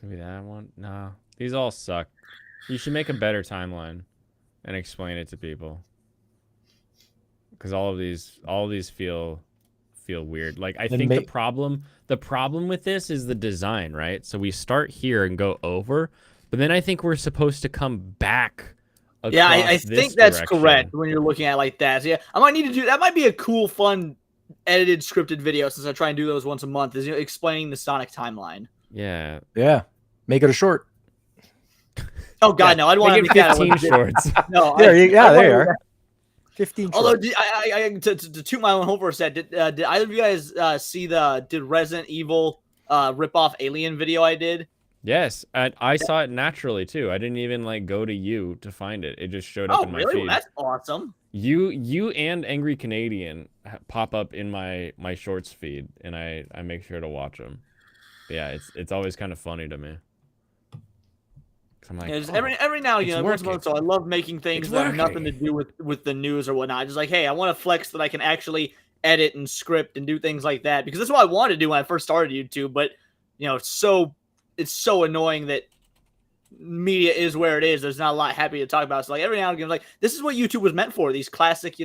Maybe that one. Nah, these all suck. You should make a better timeline and explain it to people. Because all of these feel weird. Like I think the problem with this is the design, right? So we start here and go over, but then I think we're supposed to come back. Yeah, I think that's correct when you're looking at it like that. So yeah, I might need to do that. Might be a cool, fun, edited, scripted video, since I try and do those once a month. Is explaining the Sonic timeline. Yeah. Yeah. Make it a short. Oh God, no! I'd want to make it 15 shorts. No, there you are. 15 shorts. Although, to toot my own horn for a sec, did either of you guys see did Resident Evil rip off Alien video I did? Yes, I saw it naturally too. I didn't even like go to you to find it. It just showed up in my feed. Well, that's awesome. You and Angry Canadian pop up in my shorts feed, and I make sure to watch them. But yeah, it's always kind of funny to me. I'm like, every now and again, once a month, so I love making things that have nothing to do with the news or whatnot. Just like, hey, I want to flex that I can actually edit and script and do things like that, because that's what I wanted to do when I first started YouTube. But it's so annoying that media is where it is. There's not a lot happy to talk about. So like every now and again, like this is what YouTube was meant for. These classic,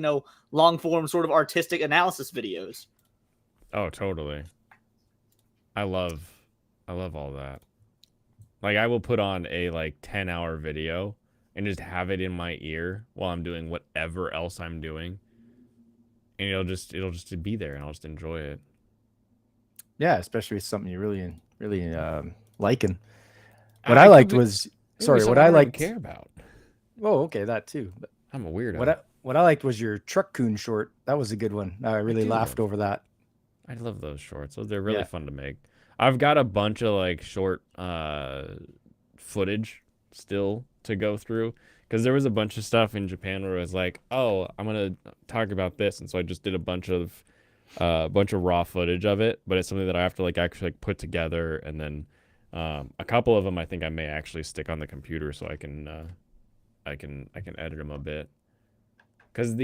long form sort of artistic analysis videos. Oh, totally. I love all that. Like I will put on a 10-hour video and just have it in my ear while I'm doing whatever else I'm doing. And it'll just be there and I'll just enjoy it. Yeah, especially if it's something you really liking. What I liked was what I liked care about. Oh, okay, that too. But I'm a weirdo. What I liked was your Truck Coon short. That was a good one. I really laughed over that. I love those shorts. They're really fun to make. I've got a bunch of short footage still to go through, because there was a bunch of stuff in Japan where it was like, oh, I'm gonna talk about this, and so I just did a bunch of raw footage of it. But it's something that I have to actually put together, and then a couple of them I think I may actually stick on the computer so I can edit them a bit, because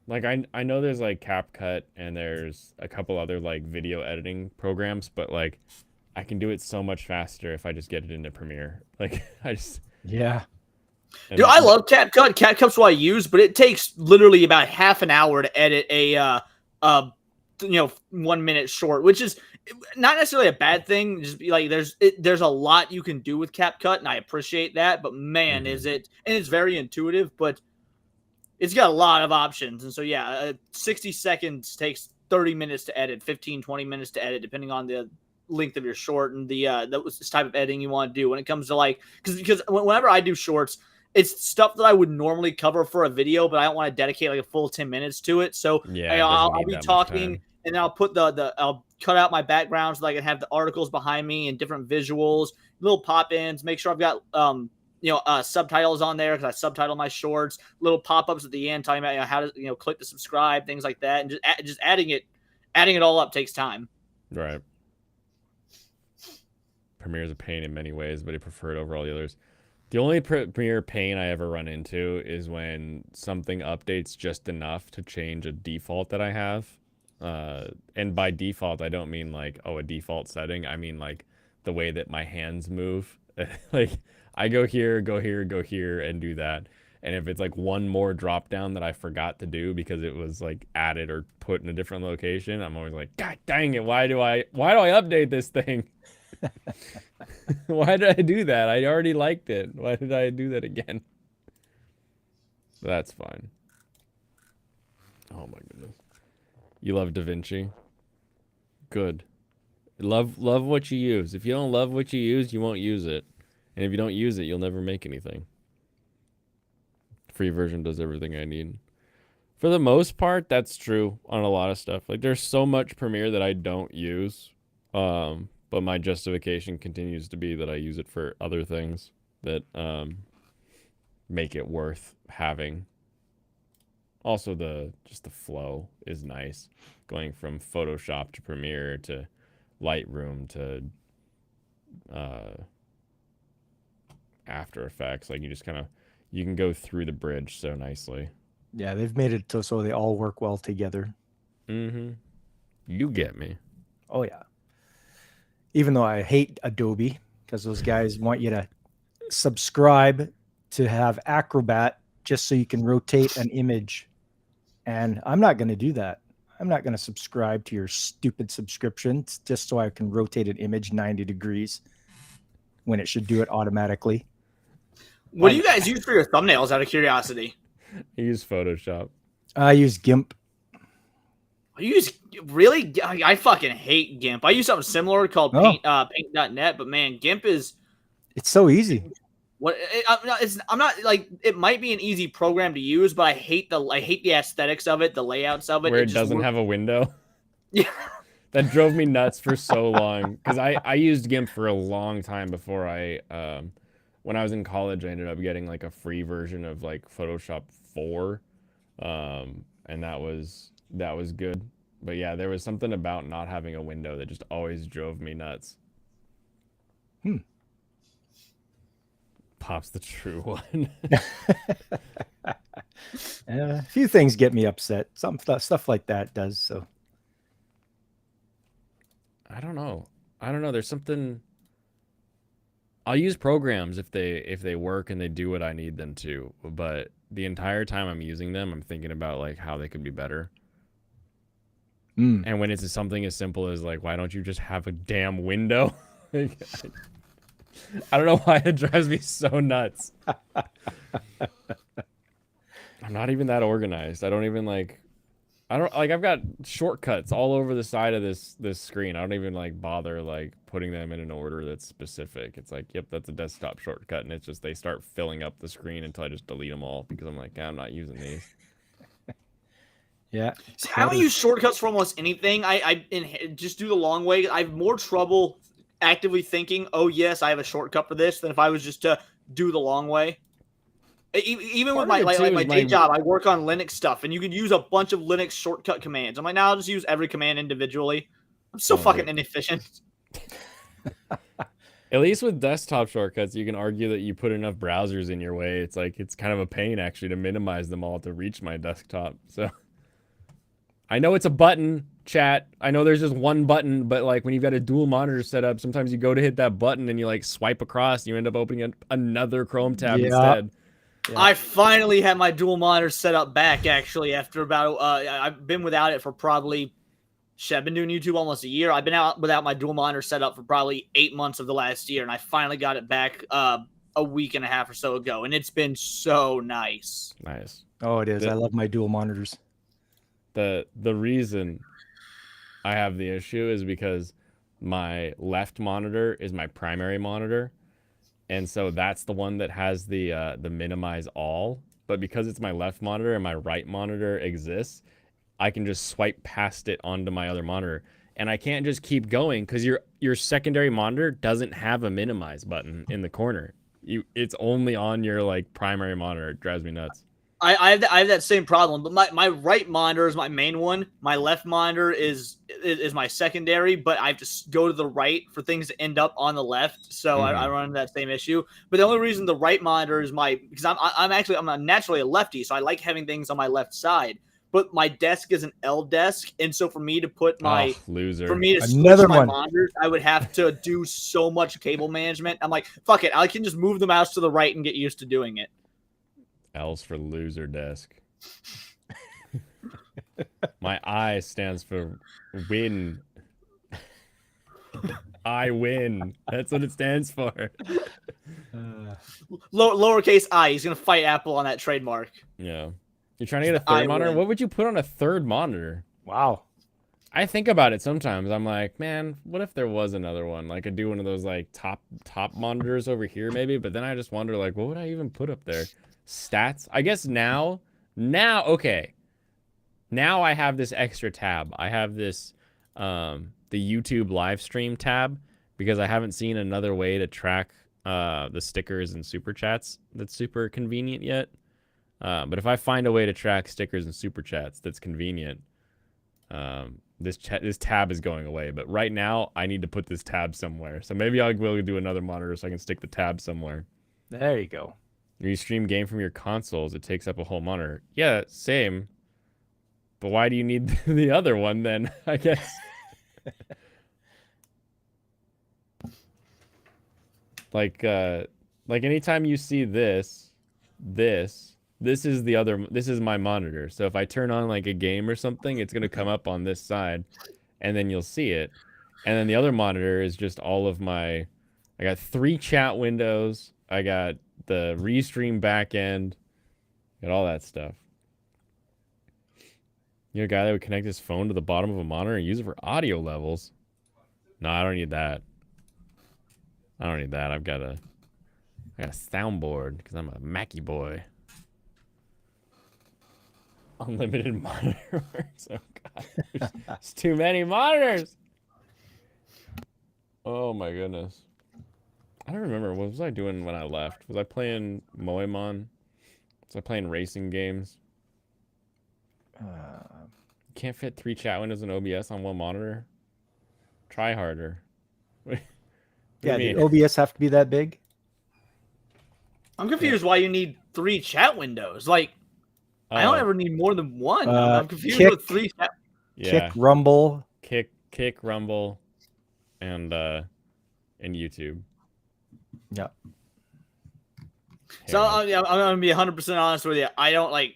I know there's CapCut and there's a couple other video editing programs, but I can do it so much faster if I just get it into Premiere. Dude, I love CapCut. CapCut's what I use, but it takes literally about half an hour to edit a 1 minute short, which is not necessarily a bad thing. Just there's a lot you can do with CapCut, and I appreciate that. But man, is it, and it's very intuitive, but it's got a lot of options. And so, 60 seconds takes 30 minutes to edit, 15, 20 minutes to edit, depending on the length of your short and the type of editing you want to do. When it comes to because whenever I do shorts, it's stuff that I would normally cover for a video, but I don't want to dedicate a full 10 minutes to it. So I'll be talking, and I'll put I'll cut out my background so that I can have the articles behind me and different visuals, little pop-ins, make sure I've got, subtitles on there, because I subtitle my shorts, little pop-ups at the end talking about how to click to subscribe, things like that, and just adding it all up takes time. Right. Premiere is a pain in many ways, but I prefer it over all the others. The only Premiere pain I ever run into is when something updates just enough to change a default that I have. And by default, I don't mean a default setting. I mean the way that my hands move. I go here, go here, go here, and do that. And if it's one more drop down that I forgot to do because it was added or put in a different location, I'm always God dang it, why do I update this thing? Why did I do that? I already liked it. Why did I do that again? That's fine. Oh my goodness. You love DaVinci? Good. Love what you use. If you don't love what you use, you won't use it. And if you don't use it, you'll never make anything. Free version does everything I need. For the most part, that's true on a lot of stuff. There's so much Premiere that I don't use. But my justification continues to be that I use it for other things that make it worth having. Also, the flow is nice, going from Photoshop to Premiere to Lightroom to After Effects. Like you can go through the bridge so nicely. Yeah, they've made it so they all work well together. Mm-hmm. You get me. Oh yeah. Even though I hate Adobe because those guys want you to subscribe to have Acrobat just so you can rotate an image. And I'm not going to do that. I'm not going to subscribe to your stupid subscription just so I can rotate an image 90 degrees when it should do it automatically. What do you guys use for your thumbnails, out of curiosity? I use Photoshop. I use GIMP. You use really? I fucking hate GIMP. I use something similar called Paint.net, but man, GIMP is. It's so easy. What I'm not like it might be an easy program to use, but I hate the aesthetics of it, the layouts of it. Where it doesn't have a window. Yeah. That drove me nuts for so long because I used GIMP for a long time before when I was in college, I ended up getting like a free version of like Photoshop 4, and that was good. But yeah, there was something about not having a window that just always drove me nuts. Pop's the true one. A few things get me upset. Some stuff like that does. So I don't know. There's something. I'll use programs if they work and they do what I need them to. But the entire time I'm using them, I'm thinking about like how they could be better. And when it's something as simple as like, why don't you just have a damn window? I don't know why it drives me so nuts. I'm not even that organized. I've got shortcuts all over the side of this screen. I don't even like bother like putting them in an order that's specific. It's like, yep, that's a desktop shortcut, and it's just they start filling up the screen until I just delete them all because I'm like, I'm not using these. Yeah. See, I don't use shortcuts for almost anything. I just do the long way. I have more trouble actively thinking, oh yes, I have a shortcut for this, than if I was just to do the long way. Even with my day job, I work on Linux stuff, and you can use a bunch of Linux shortcut commands. I'm like, now I'll just use every command individually. I'm so fucking inefficient. At least with desktop shortcuts, you can argue that you put enough browsers in your way. It's like it's kind of a pain actually to minimize them all to reach my desktop. So I know it's a button, chat. I know there's just one button, but like when you've got a dual monitor set up, sometimes you go to hit that button and you like swipe across and you end up opening another Chrome tab instead. Yeah. I finally had my dual monitor set up back actually after about I've been without it for probably I've been doing YouTube almost a year. I've been out without my dual monitor set up for probably 8 months of the last year, and I finally got it back a week and a half or so ago, and it's been so nice. Nice. Oh, it is. I love my dual monitors. The reason I have the issue is because my left monitor is my primary monitor, and so that's the one that has the minimize all. But because it's my left monitor and my right monitor exists, I can just swipe past it onto my other monitor, and I can't just keep going because your secondary monitor doesn't have a minimize button in the corner. It's only on your like primary monitor. It drives me nuts. I have that same problem, but my right monitor is my main one. My left monitor is my secondary, but I have to go to the right for things to end up on the left. So I run into that same issue. But the only reason the right monitor is because I'm naturally a lefty, so I like having things on my left side. But my desk is an L desk, and so for me to put my for me to switch my monitors, I would have to do so much cable management. I'm like, fuck it, I can just move the mouse to the right and get used to doing it. L's for loser desk. My I stands for win. I win. That's what it stands for. Lowercase I. He's gonna fight Apple on that trademark. Yeah. You're trying to get a third monitor? What would you put on a third monitor? Wow. I think about it sometimes. I'm like, man, what if there was another one? Like, I'd do one of those like top monitors over here maybe, but then I just wonder like, what would I even put up there? Stats? I guess now, okay. Now I have this extra tab. I have this, the YouTube live stream tab because I haven't seen another way to track the stickers and super chats that's super convenient yet. But if I find a way to track stickers and super chats that's convenient, This tab is going away, but right now I need to put this tab somewhere. So maybe I will do another monitor so I can stick the tab somewhere. There you go. You stream game from your consoles, it takes up a whole monitor. Yeah, same. But why do you need the other one then? I guess. Like anytime you see this is the other, this is my monitor. So if I turn on like a game or something, it's going to come up on this side and then you'll see it. And then the other monitor is just all of I got 3 chat windows. I got the Restream backend, got all that stuff. You're a guy that would connect his phone to the bottom of a monitor and use it for audio levels. No, I don't need that. I don't need that. I got a soundboard because I'm a Mackie boy. Unlimited monitors. Oh god, there's too many monitors. Oh my goodness. I don't remember. What was I doing when I left? Was I playing Moemon? Was I playing racing games? Can't fit 3 chat windows in OBS on one monitor. Try harder. Yeah, did OBS have to be that big? I'm confused why you need 3 chat windows. Like, I don't ever need more than one. I'm confused with 3 chat. Yeah. Kick, Rumble. Kick, Rumble, and YouTube. Yeah. So I'm gonna be 100% honest with you. I don't like,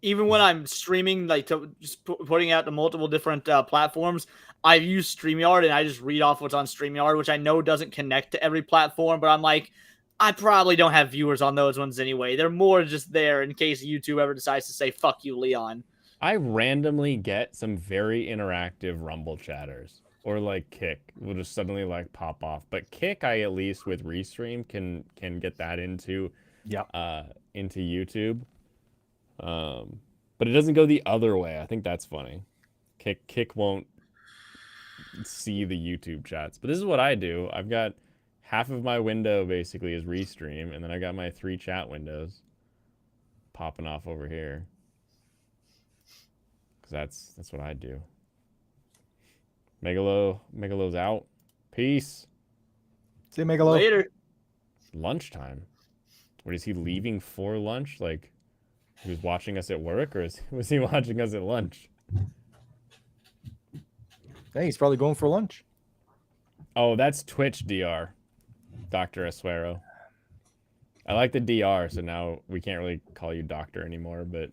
even when I'm streaming, like just putting out to multiple different platforms. I've used StreamYard and I just read off what's on StreamYard, which I know doesn't connect to every platform, but I'm like, I probably don't have viewers on those ones anyway. They're more just there in case YouTube ever decides to say, fuck you, Leon. I randomly get some very interactive Rumble chatters, or like Kick will just suddenly like pop off. But Kick, I at least with Restream can get that into YouTube. But it doesn't go the other way. I think that's funny. Kick won't see the YouTube chats. But this is what I do. I've got half of my window basically is Restream, and then I got my 3 chat windows popping off over here. Because that's what I do. Megalo's out. Peace. See you, Megalo. Later. Lunchtime. What, is he leaving for lunch? Like, he was watching us at work, or was he watching us at lunch? Hey, he's probably going for lunch. Oh, that's Twitch DR, Dr. Asuero. I like the DR, so now we can't really call you doctor anymore, but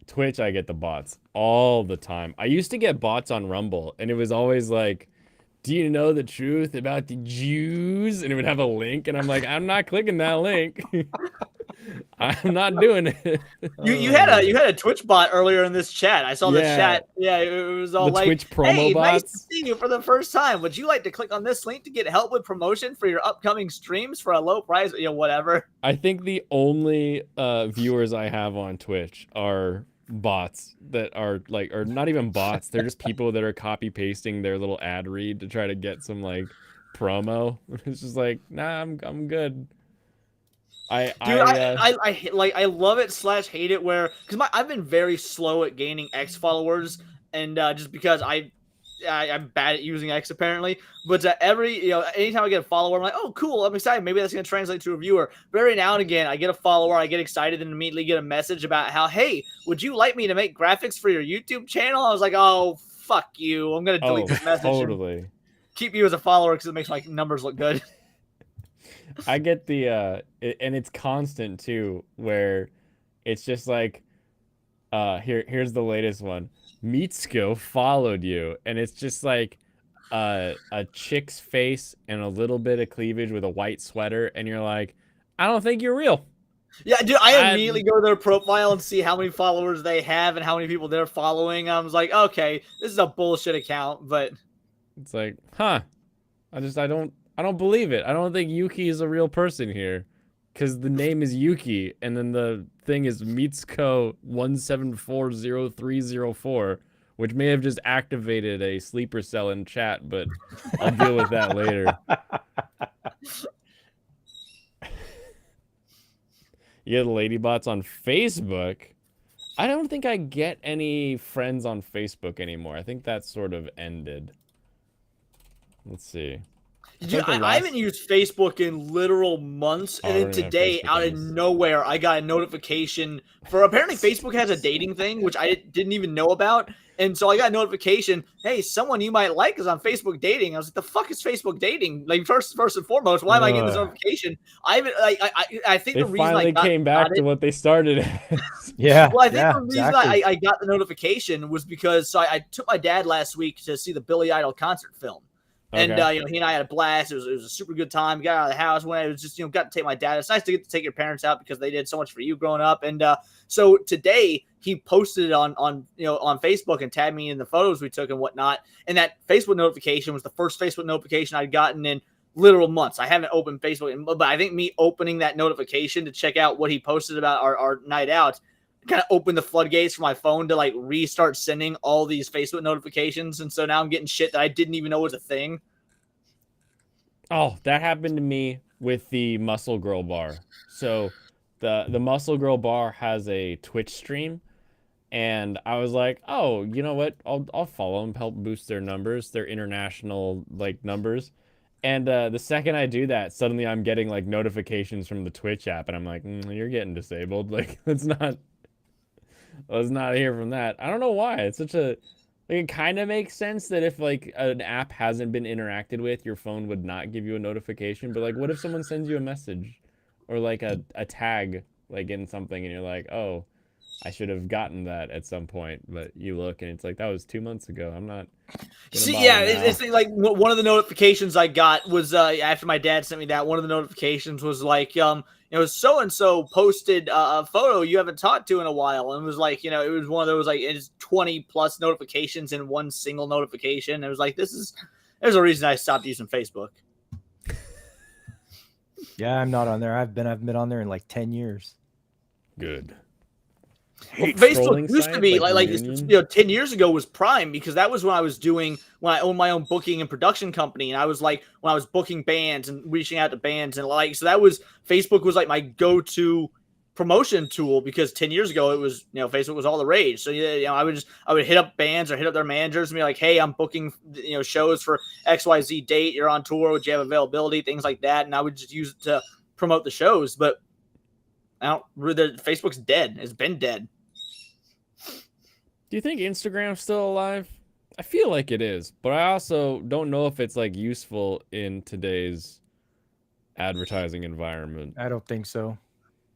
Twitch, I get the bots all the time. I used to get bots on Rumble, and it was always like, do you know the truth about the Jews? And it would have a link, and I'm like, I'm not clicking that link. I'm not doing it. You had a Twitch bot earlier in this chat. I saw the chat. Yeah, it was all the like, Twitch promo "Hey, bots. nice to see you for the first time. Would you like to click on this link to get help with promotion for your upcoming streams for a low price?" Whatever. I think the only viewers I have on Twitch are bots that are like, or not even bots. They're just people that are copy pasting their little ad read to try to get some like promo. It's just like, nah, I'm good. I love it / hate it where, because I've been very slow at gaining X followers, and just because I'm bad at using X apparently. But anytime I get a follower, I'm like, oh cool, I'm excited. Maybe that's gonna translate to a viewer. But every now and again, I get a follower, I get excited, and immediately get a message about how, hey, would you like me to make graphics for your YouTube channel? I was like, oh fuck you, I'm gonna delete this message. Totally. Keep you as a follower because it makes my numbers look good. I get the and it's constant too, where it's just like, here's the latest one. Mitsuko followed you, and it's just like a chick's face and a little bit of cleavage with a white sweater, and you're like, I don't think you're real. Yeah, dude, I immediately go to their profile and see how many followers they have and how many people they're following. I was like, okay, this is a bullshit account, but it's like, huh? I don't believe it. I don't think Yuki is a real person here, because the name is Yuki, and then the thing is Mitsuko 1740304, which may have just activated a sleeper cell in chat, but I'll deal with that later. You get ladybots on Facebook. I don't think I get any friends on Facebook anymore. I think that sort of ended. Let's see. Yeah, I haven't used Facebook in literal months, and then today, out of nowhere, I got a notification for apparently Facebook has a dating thing, which I didn't even know about. And so I got a notification, hey, someone you might like is on Facebook dating. I was like, the fuck is Facebook dating? Like, first and foremost, why am I getting this notification? I think they the reason finally came back to what they started as. Yeah. Well, I think the reason I got the notification was because I took my dad last week to see the Billy Idol concert film. And Okay. he and I had a blast. It was a super good time. Got out of the house when I was just got to take my dad. It's nice to get to take your parents out because they did so much for you growing up. And so today he posted it on Facebook and tagged me in the photos we took and whatnot. And that Facebook notification was the first Facebook notification I'd gotten in literal months. I haven't opened Facebook, but I think me opening that notification to check out what he posted about our night out kind of opened the floodgates for my phone to like restart sending all these Facebook notifications. And so now I'm getting shit that I didn't even know was a thing. Oh, that happened to me with the Muscle Girl bar. So the Muscle Girl bar has a Twitch stream, and I was like, oh, you know what? I'll follow them, help boost their numbers, their international like numbers. And the second I do that, suddenly I'm getting like notifications from the Twitch app, and I'm like, you're getting disabled. Like, let's not hear from that. I don't know why. It's such a like, it kind of makes sense that if like an app hasn't been interacted with, your phone would not give you a notification. But like, what if someone sends you a message or like a tag like in something, and you're like, oh, I should have gotten that at some point, but you look and it's like that was 2 months ago. I'm not. See, yeah, it's like one of the notifications I got was after my dad sent me that. One of the notifications was like, so and so posted a photo you haven't talked to in a while, and it was like, it was one of those like it's 20 plus notifications in one single notification. It was like there's a reason I stopped using Facebook. Yeah, I'm not on there. I've been on there in like 10 years. Good. Well, Facebook used to be like 10 years ago was prime because that was when I owned my own booking and production company. And I was like, when I was booking bands and reaching out to bands and like, so Facebook was like my go-to promotion tool because 10 years ago it was, Facebook was all the rage. So, I would hit up bands or hit up their managers and be like, hey, I'm booking, shows for XYZ date. You're on tour. Would you have availability? Things like that. And I would just use it to promote the shows. But Facebook's dead. It's been dead. Do you think Instagram's still alive? I feel like it is, but I also don't know if it's like useful in today's advertising environment. I don't think so.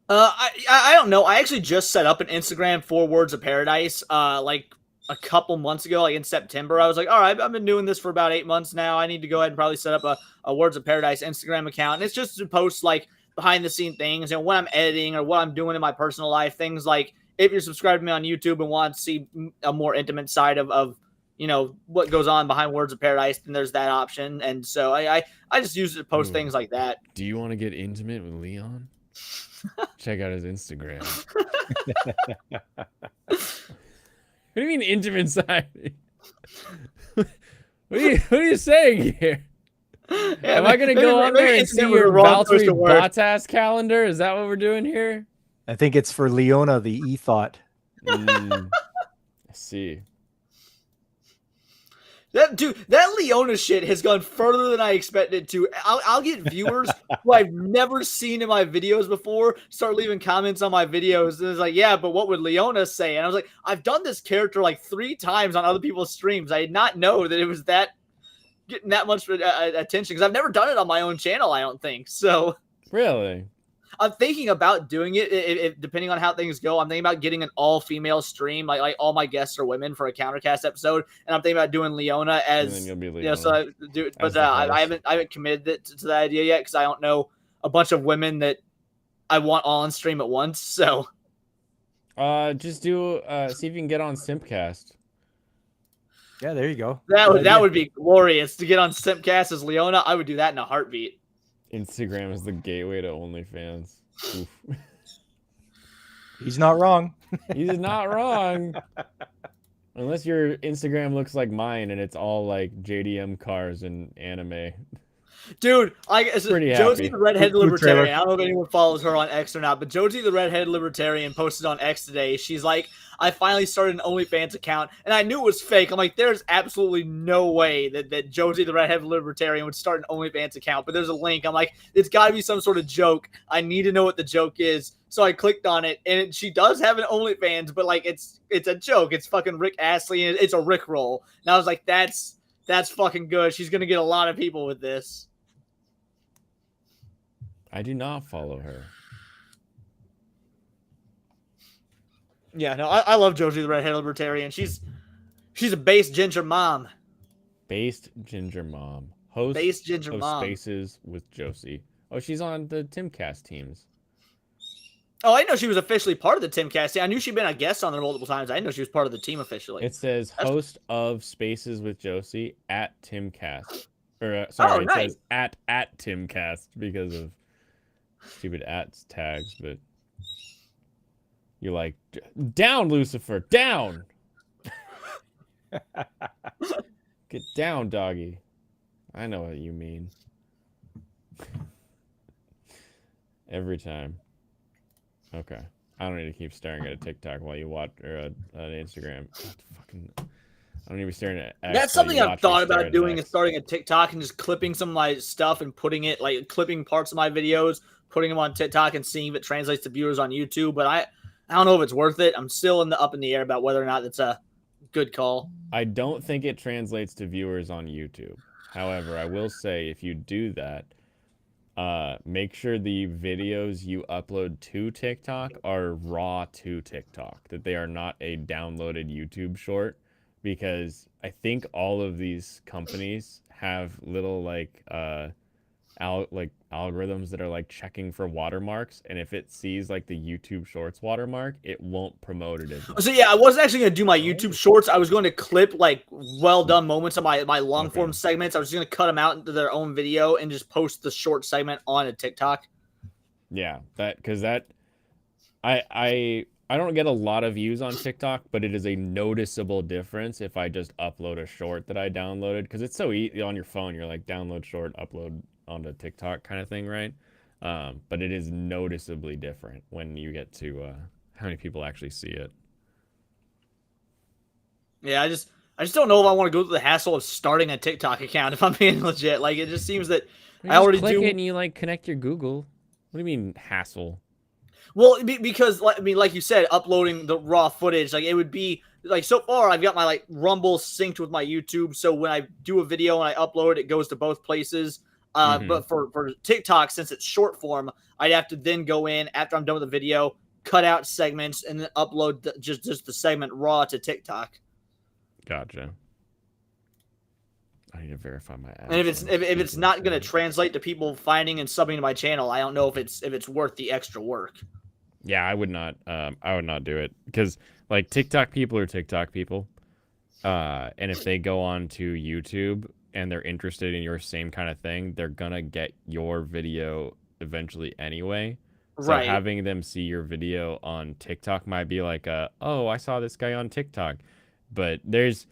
I don't know. I actually just set up an Instagram for Words of Paradise like a couple months ago, like in September. I was like, all right, I've been doing this for about 8 months now. I need to go ahead and probably set up a Words of Paradise Instagram account. And it's just to post like behind the scene things and what I'm editing or what I'm doing in my personal life. Things like if you're subscribed to me on YouTube and want to see a more intimate side of what goes on behind Words of Paradise, then there's that option. And so I just use it to post things like that. Do you want to get intimate with Leon? Check out his Instagram. What do you mean intimate side? What are you saying here? Yeah, am I gonna go on there and see your Valtteri Bottas calendar? Is that what we're doing here? I think it's for Leona, the e-thought. I see. That Leona shit has gone further than I expected to. I'll get viewers who I've never seen in my videos before start leaving comments on my videos. And it's like, yeah, but what would Leona say? And I was like, I've done this character like 3 times on other people's streams. I did not know that it was getting that much attention because I've never done it on my own channel, I don't think. So really, I'm thinking about doing it depending on how things go. I'm thinking about getting an all-female stream, like all my guests are women for a Countercast episode, and I'm thinking about doing Leona as, and then you'll be Leona. So I do it, but I haven't committed to that idea yet because I don't know a bunch of women that I want all on stream at once. So, just do see if you can get on Simpcast. Yeah, there you go. That would be glorious to get on Simpcast as Leona. I would do that in a heartbeat. Instagram is the gateway to OnlyFans. Oof. He's not wrong. He's not wrong. Unless your Instagram looks like mine and it's all like JDM cars and anime. Dude, Pretty Josie happy. the Redhead Good trailer. Libertarian. I don't know if anyone follows her on X or not, but Josie the Redhead Libertarian posted on X today. She's like, I finally started an OnlyFans account, and I knew it was fake. I'm like, there's absolutely no way that Josie the Redhead Libertarian would start an OnlyFans account, but there's a link. I'm like, it's got to be some sort of joke. I need to know what the joke is. So I clicked on it, and she does have an OnlyFans, but like it's a joke. It's fucking Rick Astley, and it's a Rickroll. And I was like, that's fucking good. She's gonna get a lot of people with this. I do not follow her. Yeah, no, I love Josie the Redhead Libertarian. She's a base ginger mom. Based Ginger Mom. Host Base ginger of mom. Spaces with Josie. Oh, she's on the Timcast teams. Oh, I didn't know she was officially part of the Timcast. I knew she'd been a guest on there multiple times. I didn't know she was part of the team officially. It says That's- host of Spaces with Josie at Timcast. Or sorry, it nice. says at Timcast because of stupid @ tags, but you're like, down, Lucifer, down. Get down, doggy. I know what you mean. Every time. Okay. I don't need to keep staring at a TikTok while you watch, or an Instagram. I don't need to be staring at X That's while something you I've watch me thought stare about at doing X. is starting a TikTok and just clipping some of my stuff and putting it, like clipping parts of my videos, putting them on TikTok and seeing if it translates to viewers on YouTube. But I don't know if it's worth it. I'm still up in the air about whether or not it's a good call. I don't think it translates to viewers on YouTube. However, I will say if you do that, make sure the videos you upload to TikTok are raw to TikTok, that they are not a downloaded YouTube short, because I think all of these companies have little algorithms that are like checking for watermarks, and if it sees like the YouTube Shorts watermark, it won't promote it as much. So yeah, I wasn't actually going to do my YouTube shorts. I was going to clip like well done moments of my long form segments. I was just going to cut them out into their own video and just post the short segment on a TikTok. Yeah, I don't get a lot of views on TikTok, but it is a noticeable difference if I just upload a short that I downloaded, because it's so easy on your phone. You're like, download short, upload onto TikTok kind of thing, right? But it is noticeably different when you get to how many people actually see it. Yeah, I just don't know if I want to go through the hassle of starting a TikTok account if I'm being legit. Like, it just seems that I already click do it and you like connect your Google. What do you mean hassle? Well, because like you said, uploading the raw footage, like it would be like, so far I've got my like Rumble synced with my YouTube, so when I do a video and I upload it, it goes to both places. But for TikTok, since it's short form, I'd have to then go in after I'm done with the video, cut out segments, and then upload just the segment raw to TikTok. Gotcha. I need to verify my app. And if it's not going to translate to people finding and subbing to my channel, I don't know if it's worth the extra work. Yeah, I would not do it, because like TikTok people are TikTok people. And if they go on to YouTube and they're interested in your same kind of thing, they're gonna get your video eventually anyway. So Right. having them see your video on TikTok might be like, oh, I saw this guy on TikTok. But there's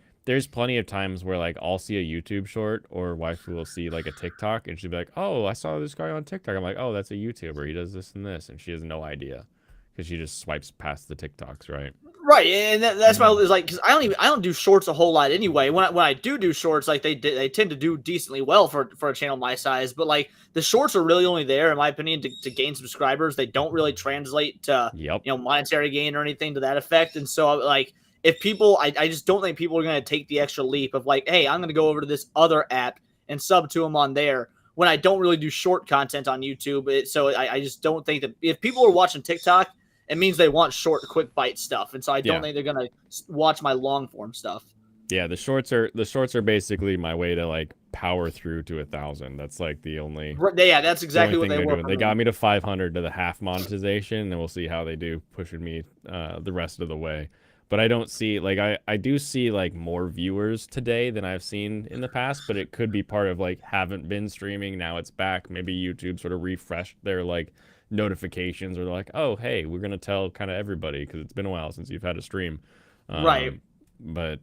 plenty of times where like I'll see a YouTube short, or waifu will see like a TikTok, and she'll be like, oh, I saw this guy on TikTok. I'm like, oh, that's a YouTuber. He does this and this, and she has no idea, because she just swipes past the TikToks, right? Right, and that's why is like, because I don't do shorts a whole lot anyway. When I do shorts, like they tend to do decently well for a channel my size. But like the shorts are really only there, in my opinion, to gain subscribers. They don't really translate to monetary gain or anything to that effect. And so like, if people, I just don't think people are going to take the extra leap of like, hey, I'm going to go over to this other app and sub to them on there, when I don't really do short content on YouTube. So I just don't think that if people are watching TikTok, it means they want short, quick bite stuff. And so I don't think they're going to watch my long form stuff. Yeah, the shorts are basically my way to like power through to 1,000. That's like the only. Yeah, that's exactly what they were. Doing. They got me to 500 to the half monetization, and we'll see how they do pushing me the rest of the way. But I don't see, like, I do see like more viewers today than I've seen in the past, but it could be part of like haven't been streaming, now it's back. Maybe YouTube sort of refreshed their like notifications, or they're like, oh, hey, we're gonna tell kind of everybody because it's been a while since you've had a stream. Right. But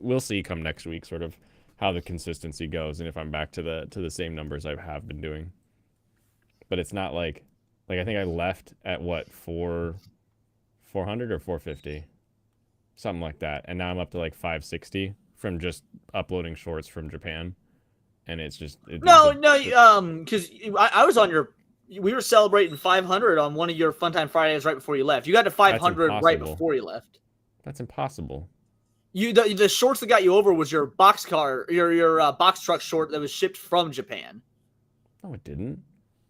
we'll see come next week sort of how the consistency goes and if I'm back to the same numbers I have been doing. But it's not like I think I left at what 400 or 450, something like that, and now I'm up to like 560 from just uploading shorts from Japan, and it's just because I was on your. We were celebrating 500 on one of your Funtime Fridays right before you left. You got to 500 right before you left. That's impossible. The shorts that got you over was your box truck short that was shipped from Japan. No, it didn't,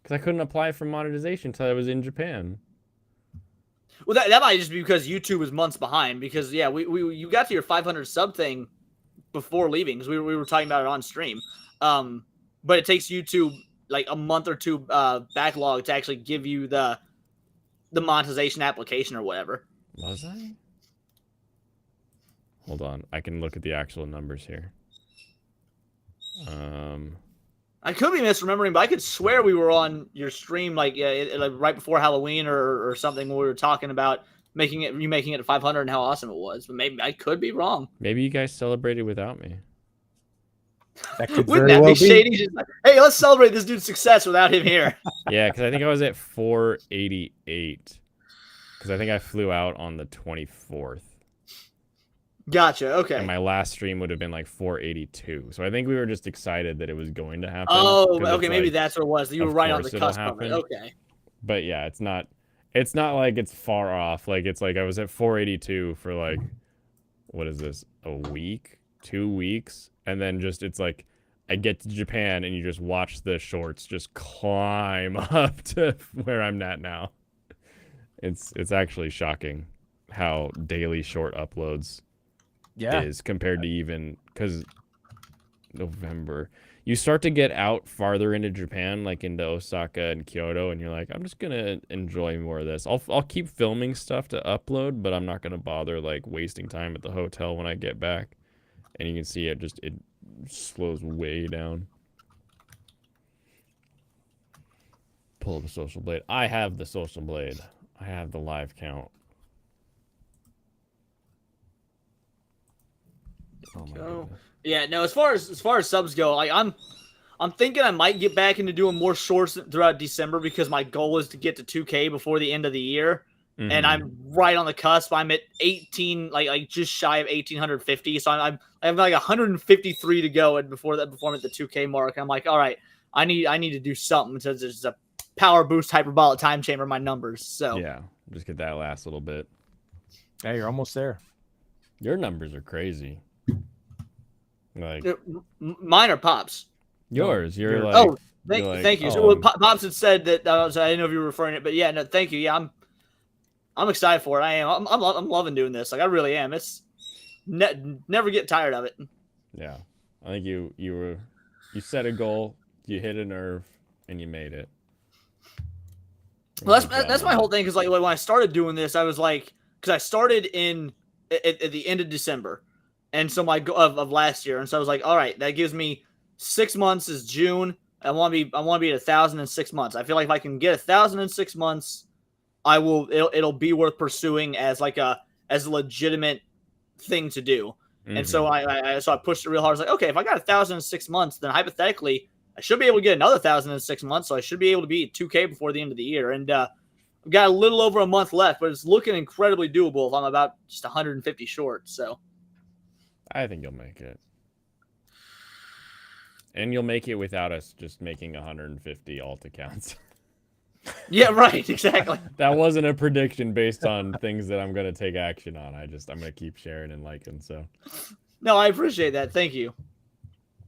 because I couldn't apply for monetization until I was in Japan. Well, that might just be because YouTube was months behind. Because you got to your 500 sub thing before leaving, because we were talking about it on stream. But it takes YouTube like a month or two backlog to actually give you the monetization application or whatever. Was I? Hold on, I can look at the actual numbers here. I could be misremembering, but I could swear we were on your stream like right before Halloween or something when we were talking about making it to 500 and how awesome it was. But maybe I could be wrong. Maybe you guys celebrated without me. That could Wouldn't very that well be shady? Just like, hey, let's celebrate this dude's success without him here. Yeah, because I think I was at 488. Because I think I flew out on the 24th. Gotcha. Okay. And my last stream would have been like 482. So I think we were just excited that it was going to happen. Oh, okay. Maybe that's what it was. You were right on the cusp of it. Okay. But yeah, it's not like it's far off. Like it's like I was at 482 for like, what is this? A week? 2 weeks? And then just it's like I get to Japan and you just watch the shorts just climb up to where I'm at now. It's actually shocking how daily short uploads is compared to even because November. You start to get out farther into Japan, like into Osaka and Kyoto, and you're like, I'm just gonna enjoy more of this. I'll keep filming stuff to upload, but I'm not gonna bother like wasting time at the hotel when I get back. And you can see it slows way down. Pull the Social Blade. I have the Social Blade. I have the live count. Oh my goodness. Yeah, no, as far as subs go, like I'm thinking I might get back into doing more shorts throughout December because my goal is to get to 2K before the end of the year. Mm-hmm. And I'm right on the cusp. I'm at 18, like just shy of 1850. So I have like 153 to go before I'm at the 2K mark. I'm like, all right, I need to do something since there's a power boost hyperbolic time chamber in my numbers. So yeah, just get that last little bit. Yeah, you're almost there. Your numbers are crazy. Like mine are Pops. Yours, you're like. Oh, thank you. So Pops had said that. I didn't know if you were referring to it, but yeah, no, thank you. Yeah, I'm excited for it. I am. I'm loving doing this. Like I really am. It's never get tired of it. Yeah, I think you set a goal, you hit a nerve, and you made it. Well, that's my whole thing. Because like when I started doing this, I was like, because I started at the end of December, and so of last year, and so I was like, all right, that gives me 6 months. Is June. I want to be at 1,000 in 6 months. I feel like if I can get 1,000 in 6 months, I will. It'll be worth pursuing as a legitimate thing to do. Mm-hmm. And so I pushed it real hard. I was like, okay, if I got 1,000 in 6 months, then hypothetically I should be able to get another 1,000 in 6 months. So I should be able to be at 2K before the end of the year. And I've got a little over a month left, but it's looking incredibly doable if I'm about just 150 short. So I think you'll make it. And you'll make it without us just making 150 alt accounts. Yeah, right. Exactly. That wasn't a prediction based on things that I'm going to take action on. I'm going to keep sharing and liking. So, no, I appreciate that. Thank you.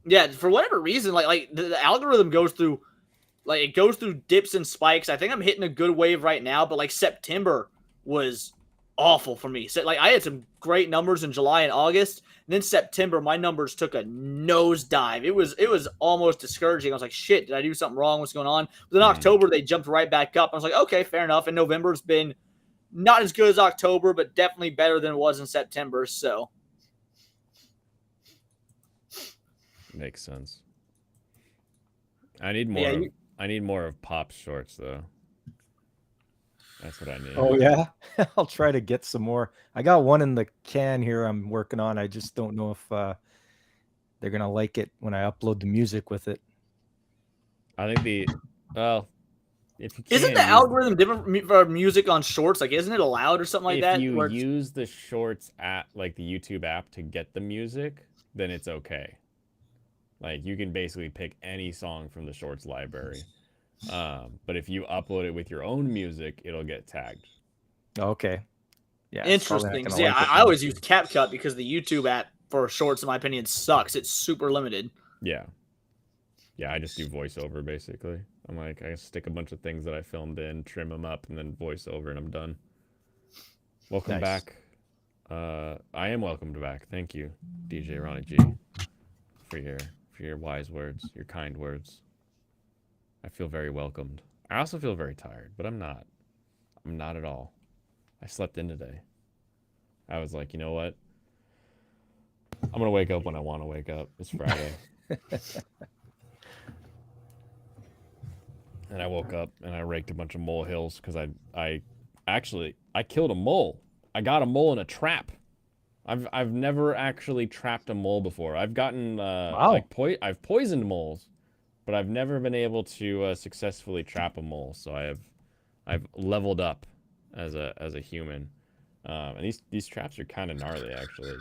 Yeah, for whatever reason, like the algorithm goes through dips and spikes. I think I'm hitting a good wave right now, but like September was awful for me. So like I had some great numbers in July and August. And then September, my numbers took a nosedive. It was almost discouraging. I was like, shit, did I do something wrong? What's going on? But then October, they jumped right back up. I was like, okay, fair enough. And November's been not as good as October, but definitely better than it was in September. So makes sense. I need more. Yeah, I need more of Pop's shorts though. That's what I need. Oh yeah, I'll try to get some more. I got one in the can here I'm working on. I just don't know if they're gonna like it when I upload the music with it. I think well, if you Isn't can the use algorithm different for music on Shorts? Like, isn't it allowed or something like if that? you where it's- use the Shorts app, like the YouTube app, to get the music, then it's okay. Like you can basically pick any song from the Shorts library. But if you upload it with your own music, it'll get tagged. Okay. Yeah. it's probably not Interesting. gonna 'Cause, yeah, like it I then. always use CapCut because the YouTube app for Shorts, in my opinion, sucks. It's super limited. Yeah. Yeah, I just do voiceover basically. I'm like, I stick a bunch of things that I filmed in, trim them up, and then voiceover, and I'm done. Welcome Nice. back. I am welcomed back. Thank you, DJ Ronnie G, for your wise words, your kind words. I feel very welcomed. I also feel very tired, but I'm not. I'm not at all. I slept in today. I was like, you know what? I'm gonna wake up when I want to wake up. It's Friday. And I woke up and I raked a bunch of molehills because I killed a mole. I got a mole in a trap. I've never actually trapped a mole before. I've gotten Wow. I've poisoned moles, but I've never been able to successfully trap a mole. So I've leveled up as a human. And these traps are kind of gnarly actually.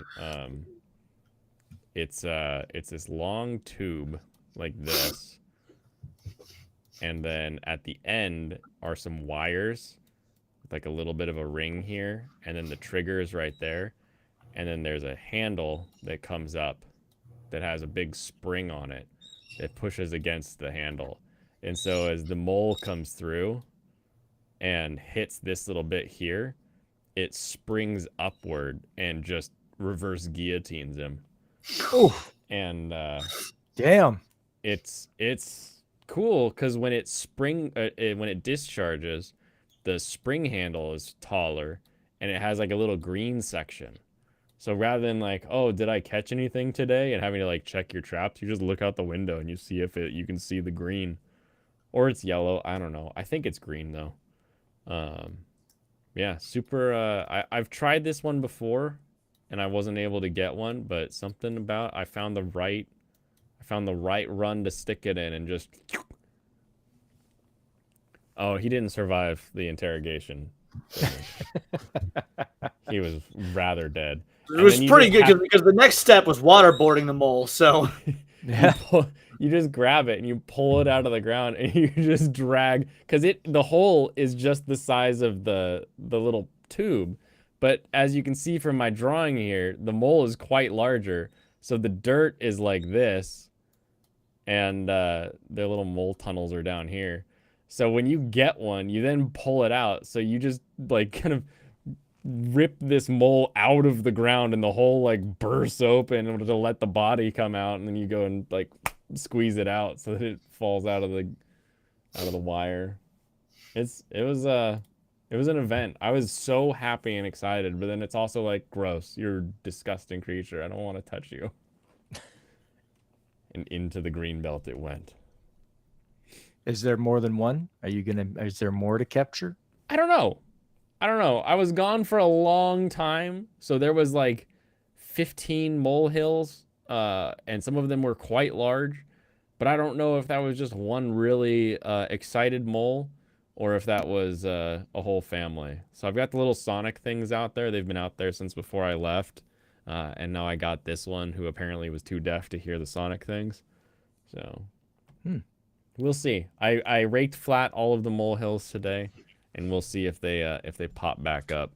It's this long tube like this. And then at the end are some wires with like a little bit of a ring here. And then the trigger is right there. And then there's a handle that comes up that has a big spring on it that pushes against the handle. And so as the mole comes through and hits this little bit here, it springs upward and just reverse guillotines him. Oh, And damn. it's cool because when it discharges, the spring handle is taller and it has like a little green section. So rather than like, oh, did I catch anything today, and having to like check your traps, you just look out the window and you see if you can see the green, or it's yellow. I don't know. I think it's green though. Yeah, super. I've tried this one before, and I wasn't able to get one, but something about I found the right run to stick it in and just. Oh, he didn't survive the interrogation. He was rather dead. It was pretty good because the next step was waterboarding the mole. So Yeah. You just grab it and you pull it out of the ground and you just drag, because the hole is just the size of the little tube. But as you can see from my drawing here, the mole is quite larger. So the dirt is like this, and their little mole tunnels are down here. So when you get one, you then pull it out. So you just like kind of rip this mole out of the ground, and the hole like bursts open to let the body come out, and then you go and like squeeze it out so that it falls out of the wire. It was an event. I was so happy and excited, but then it's also like, gross. You're a disgusting creature. I don't want to touch you. And into the green belt it went. Is there more than one? Is there more to capture? I don't know. I was gone for a long time, so there was like 15 molehills, and some of them were quite large, but I don't know if that was just one really excited mole or if that was a whole family. So I've got the little Sonic things out there. They've been out there since before I left, and now I got this one who apparently was too deaf to hear the Sonic things. So we'll see. I raked flat all of the molehills today. And we'll see if they pop back up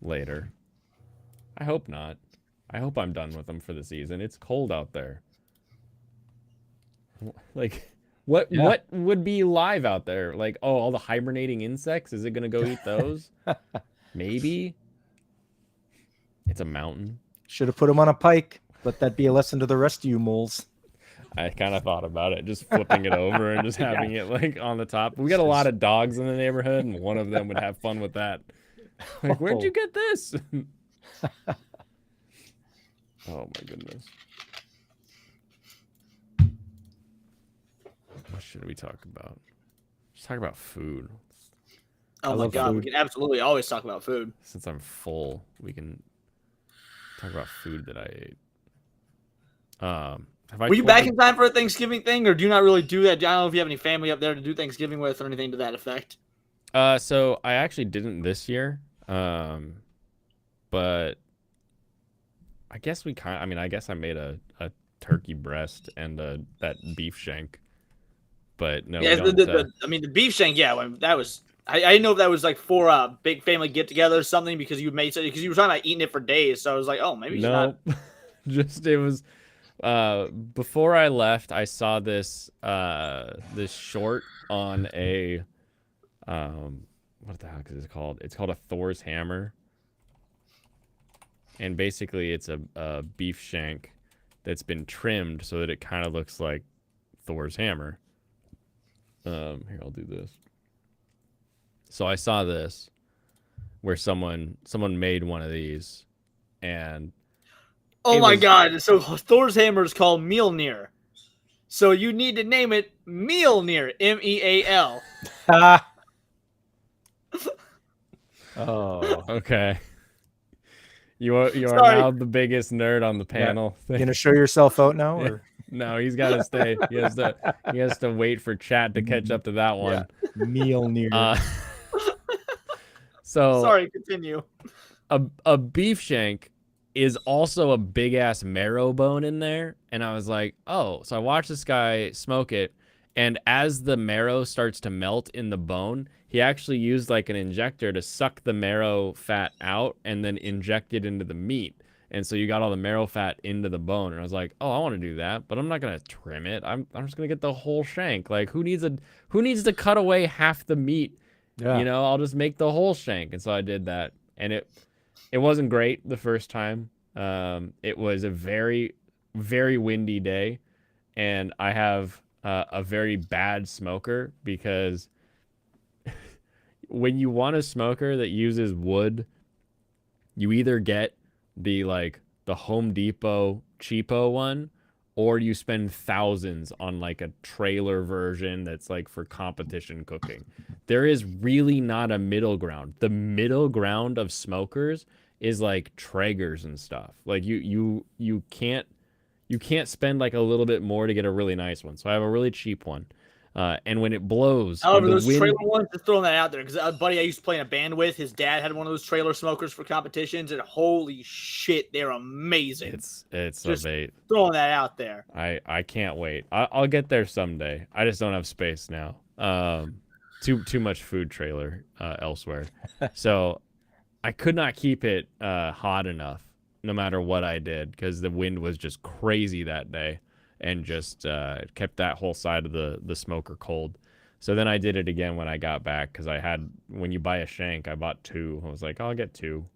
later. I hope not. I hope I'm done with them for the season. It's cold out there. Like, what would be live out there? Like, oh, all the hibernating insects? Is it gonna go eat those? Maybe. It's a mountain. Should have put him on a pike. Let that be a lesson to the rest of you moles. I kind of thought about it, just flipping it over and just having it like on the top. We got a lot of dogs in the neighborhood, and one of them would have fun with that. Like, where'd you get this? Oh my goodness. What should we talk about? Just talk about food. oh my god, we can absolutely always talk about food. Since I'm full, we can talk about food that I ate. Have I Were you told back in time for a Thanksgiving thing, or do you not really do that? I don't know if you have any family up there to do Thanksgiving with or anything to that effect. So I actually didn't this year. But I guess I guess I made a turkey breast and that beef shank. But no, Yeah, we don't, the beef shank. Yeah, that was. I didn't know if that was like for a big family get together or something because you were talking about eating it for days. So I was like, oh, maybe he's no, not. just it was. Before I left, I saw this short on a what the heck is it called? It's called a Thor's hammer. And basically it's a beef shank that's been trimmed so that it kind of looks like Thor's hammer. Here, I'll do this. So I saw this where someone made one of these, and oh my god! So Thor's hammer is called Mjolnir. So you need to name it Mjolnir, Meal. Oh, okay. You are Sorry. now the biggest nerd on the panel. you gonna show yourself out now, or No, he's got to stay. He has to wait for chat to catch up to that one. Mjolnir? So Sorry, continue. a beef shank is also a big ass marrow bone in there, and I was like, oh. So I watched this guy smoke it, and as the marrow starts to melt in the bone, he actually used like an injector to suck the marrow fat out and then inject it into the meat. And so you got all the marrow fat into the bone. And I was like, oh, I want to do that, but I'm not going to trim it. I'm just going to get the whole shank. Like, who needs to cut away half the meat? Yeah. You know, I'll just make the whole shank. And so I did that. And it wasn't great the first time. It was a very, very windy day. And I have a very bad smoker because when you want a smoker that uses wood, you either get the Home Depot cheapo one, or you spend thousands on like a trailer version that's like for competition cooking. There is really not a middle ground. The middle ground of smokers is like Traegers and stuff. Like you can't spend like a little bit more to get a really nice one. So I have a really cheap one. And when it blows, However, those trailer ones, just throwing that out there, because a buddy I used to play in a band with, his dad had one of those trailer smokers for competitions, and holy shit, they're amazing. It's just a bait. Throwing that out there. I can't wait. I'll get there someday. I just don't have space now. Too much food trailer elsewhere. So I could not keep it hot enough, no matter what I did, because the wind was just crazy that day. And just kept that whole side of the smoker cold. So then I did it again when I got back, because when you buy a shank, I bought 2. I was like, I'll get 2,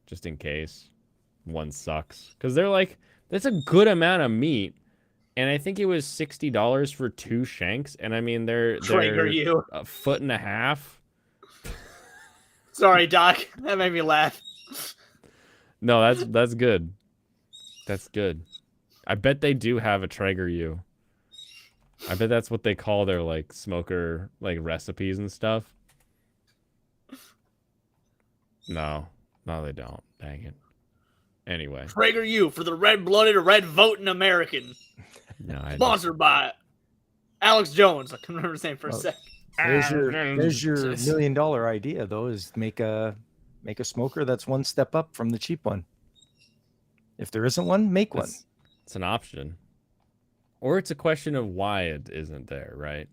just in case one sucks. Because they're like, that's a good amount of meat, and I think it was $60 for 2 shanks. And I mean, they're a foot and a half. Sorry, Doc, that made me laugh. No, that's good. That's good. I bet they do have a Traeger U. I bet that's what they call their like smoker like recipes and stuff. No, they don't. Dang it. Anyway. Traeger U for the red-blooded or red-voting American. No, Sponsored by Alex Jones. I couldn't remember his name for a sec. There's your $1 million idea, though, is make a smoker that's one step up from the cheap one. If there isn't one, make one. It's an option. Or it's a question of why it isn't there, right?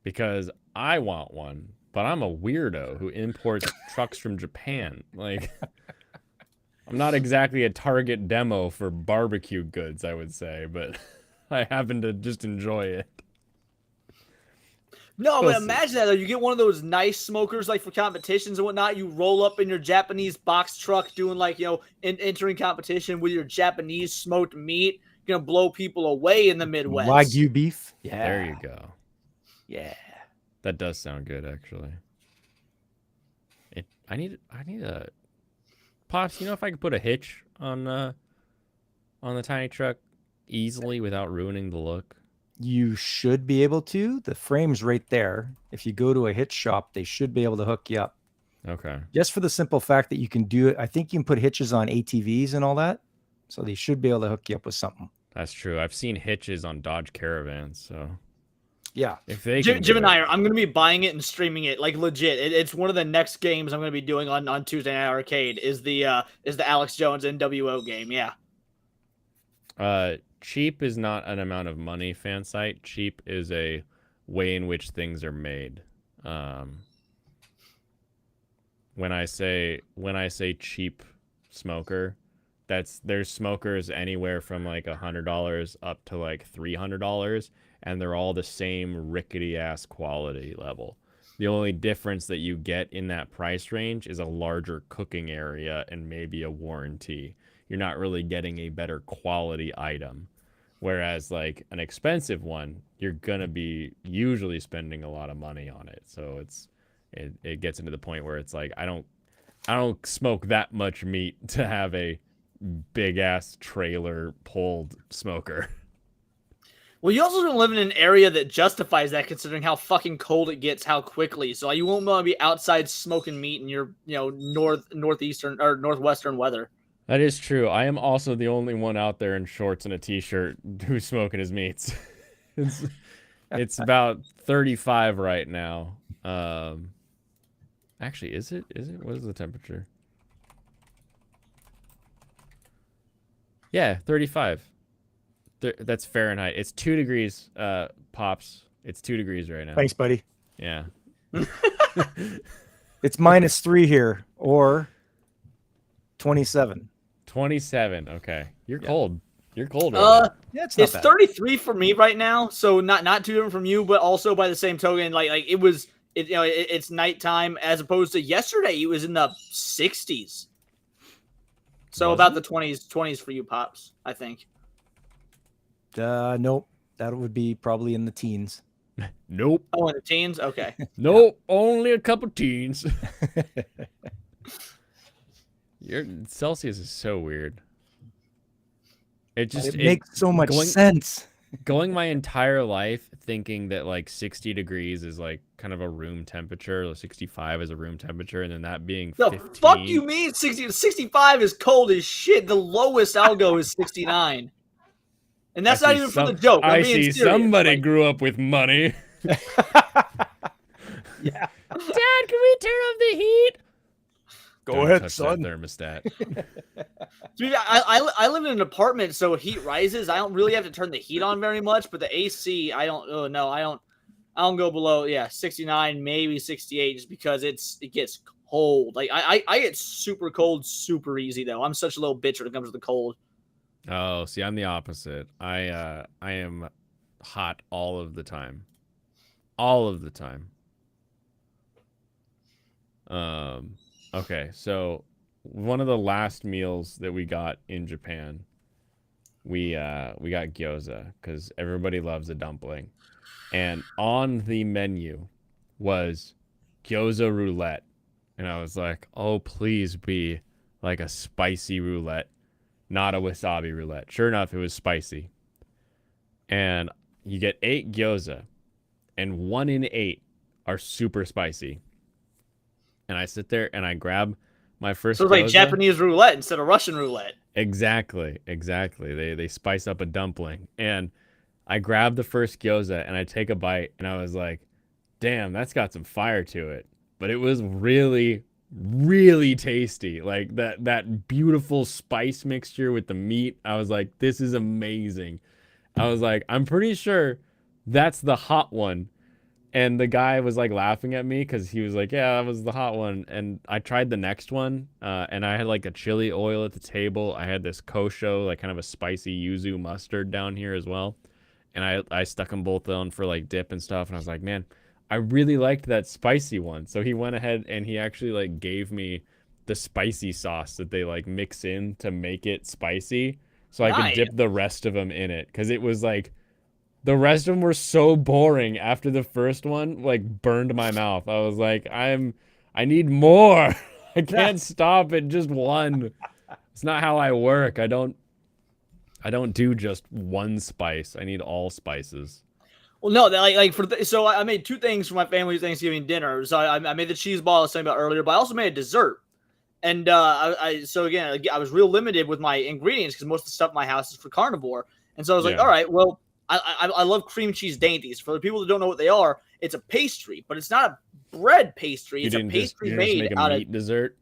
Because I want one, but I'm a weirdo who imports trucks from Japan. Like, I'm not exactly a target demo for barbecue goods, I would say, but I happen to just enjoy it. No, but imagine that though. You get one of those nice smokers like for competitions and whatnot. You roll up in your Japanese box truck doing like, entering competition with your Japanese smoked meat. You're going to blow people away in the Midwest. Wagyu beef. Yeah. There you go. Yeah. That does sound good, actually. I need a Pops, if I could put a hitch on the tiny truck easily without ruining the look. You should be able to. The frame's right there. If you go to a hitch shop, they should be able to hook you up. Okay. Just for the simple fact that you can do it. I think you can put hitches on ATVs and all that. So they should be able to hook you up with something. That's true. I've seen hitches on Dodge Caravans, so Yeah. if they Jim, can Jim do and it- I I'm going to be buying it and streaming it like legit. It's one of the next games I'm going to be doing on Tuesday Night Arcade is the Alex Jones NWO game. Yeah. Cheap is not an amount of money, fan site. Cheap is a way in which things are made. When I say cheap smoker, there's smokers anywhere from like $100 up to like $300, and they're all the same rickety ass quality level. The only difference that you get in that price range is a larger cooking area and maybe a warranty. You're not really getting a better quality item. Whereas like an expensive one, you're gonna be usually spending a lot of money on it. So it gets into the point where it's like I don't smoke that much meat to have a big ass trailer pulled smoker. Well, you also don't live in an area that justifies that, considering how fucking cold it gets, how quickly. So you won't want to be outside smoking meat in your, northeastern or northwestern weather. That is true. I am also the only one out there in shorts and a t-shirt who's smoking his meats. It's about 35 right now. Actually, is it? What is the temperature? Yeah, 35. That's Fahrenheit. It's 2 degrees, Pops. It's 2 degrees right now. Thanks, buddy. Yeah. It's -3 here, or 27. 27. Okay. You're Yeah. cold. You're cold right now. Yeah, it's not It's bad. 33 for me right now, so not too different from you, but also by the same token, it's nighttime as opposed to yesterday. It was in the 60s. So Was about it? the 20s for you, Pops, I think. Nope. That would be probably in the teens. Nope. Oh, in the teens? Okay. Nope. Only a couple teens. Your Celsius is so weird. It It makes so much going- sense. going my entire life thinking that like 60 degrees is like kind of a room temperature, or 65 is a room temperature, and then that being The 15. fuck you mean 60? 65 is cold as shit. The lowest I'll go is 69. And that's I not see even for the some- joke. I'm I being see serious. somebody Like, grew up with money. Yeah. Dad, can we turn off the heat? Go Don't ahead, touch son. that thermostat. dude, I live in an apartment, so heat rises. I don't really have to turn the heat on very much, but the AC, I don't go below 69, maybe 68, just because it gets cold. Like I get super cold super easy though. I'm such a little bitch when it comes to the cold. Oh, see, I'm the opposite. I am hot all of the time. All of the time. Okay, so one of the last meals that we got in Japan, we got gyoza because everybody loves a dumpling, and on the menu was gyoza roulette, and I was like, oh, please be like a spicy roulette, not a wasabi roulette. Sure enough, it was spicy, and you get 8 gyoza, and 1 in 8 are super spicy. And I sit there and I grab my first. So it's like gyoza. Japanese roulette instead of Russian roulette. Exactly. They spice up a dumpling, and I grab the first gyoza and I take a bite, and I was like, "Damn, that's got some fire to it." But it was really, really tasty. Like that beautiful spice mixture with the meat. I was like, "This is amazing." I was like, "I'm pretty sure that's the hot one." And the guy was like laughing at me because he was like, yeah, that was the hot one. And I tried the next one, and I had like a chili oil at the table. I had this kosho, like kind of a spicy yuzu mustard down here as well. And I stuck them both on for like dip and stuff. And I was like, man, I really liked that spicy one. So he went ahead and he actually like gave me the spicy sauce that they like mix in to make it spicy. So I could dip the rest of them in it. Because it was like, the rest of them were so boring after the first one, like burned my mouth. I was like, I need more. I can't stop at just one. It's not how I work. I don't do just one spice. I need all spices. Well, no, so I made 2 things for my family's Thanksgiving dinner. So I made the cheese ball I was talking about earlier, but I also made a dessert. And so again, I was real limited with my ingredients because most of the stuff in my house is for carnivore. And so I was like, Yeah. all right, well, I love cream cheese dainties. For the people that don't know what they are, it's a pastry, but it's not a bread pastry. It's a pastry made make a out meat dessert.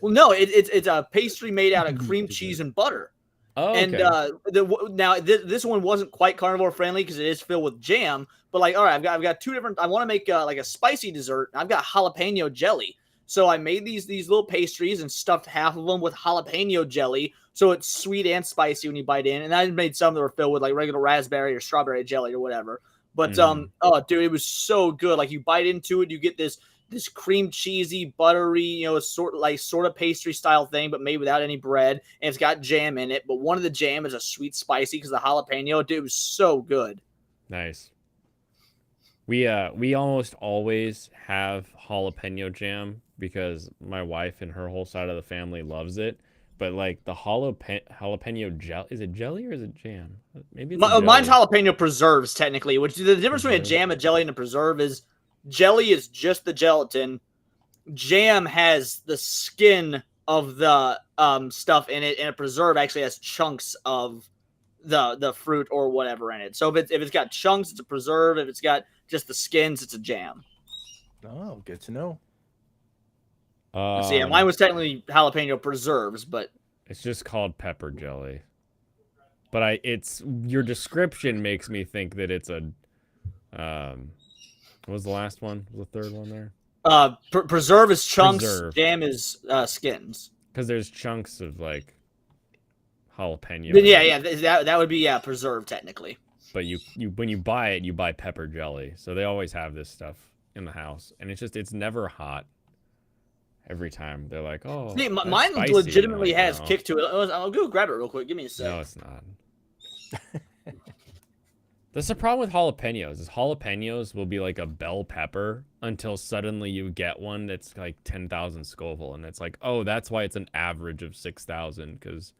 well, no, it's a pastry made out of cream cheese and butter. Oh, And okay. now this one wasn't quite carnivore friendly because it is filled with jam. But like, all right, I've got two different. I want to make like a spicy dessert. I've got jalapeno jelly, so I made these little pastries and stuffed half of them with jalapeno jelly, so it's sweet and spicy when you bite in. And I made some that were filled with like regular raspberry or strawberry jelly or whatever. But oh, dude, it was so good. Like you bite into it, you get this cream cheesy, buttery, sort of pastry style thing, but made without any bread, and it's got jam in it. But one of the jam is a sweet spicy because the jalapeno, dude, it was so good. Nice. We almost always have jalapeno jam because my wife and her whole side of the family loves it. But like the jalapeno jelly, is it jelly or is it jam? Maybe it's mine's jalapeno preserves technically. Which the difference between a jam, a jelly, and a preserve is jelly is just the gelatin. Jam has the skin of the stuff in it, and a preserve actually has chunks of the fruit or whatever in it. So if it's got chunks, it's a preserve. If it's got just the skins, it's a jam. Oh, good to know. So yeah, mine was technically jalapeno preserves, but it's just called pepper jelly. But it's your description makes me think that it's a what was the last one? What was the third one there? Preserve is chunks. Preserve. Jam is skins. Because there's chunks of like jalapeno. Yeah, that would be preserve technically. But you when you buy it, you buy pepper jelly. So they always have this stuff in the house, and it's never hot. Every time they're like, oh, see, that's mine spicy. legitimately Like, has no. kick to it. I'll go grab it real quick. Give me a sec. No, it's not. That's the problem with jalapenos. Is jalapenos will be like a bell pepper until suddenly you get one that's like 10,000 Scoville, and it's like, oh, that's why it's an average of 6,000 because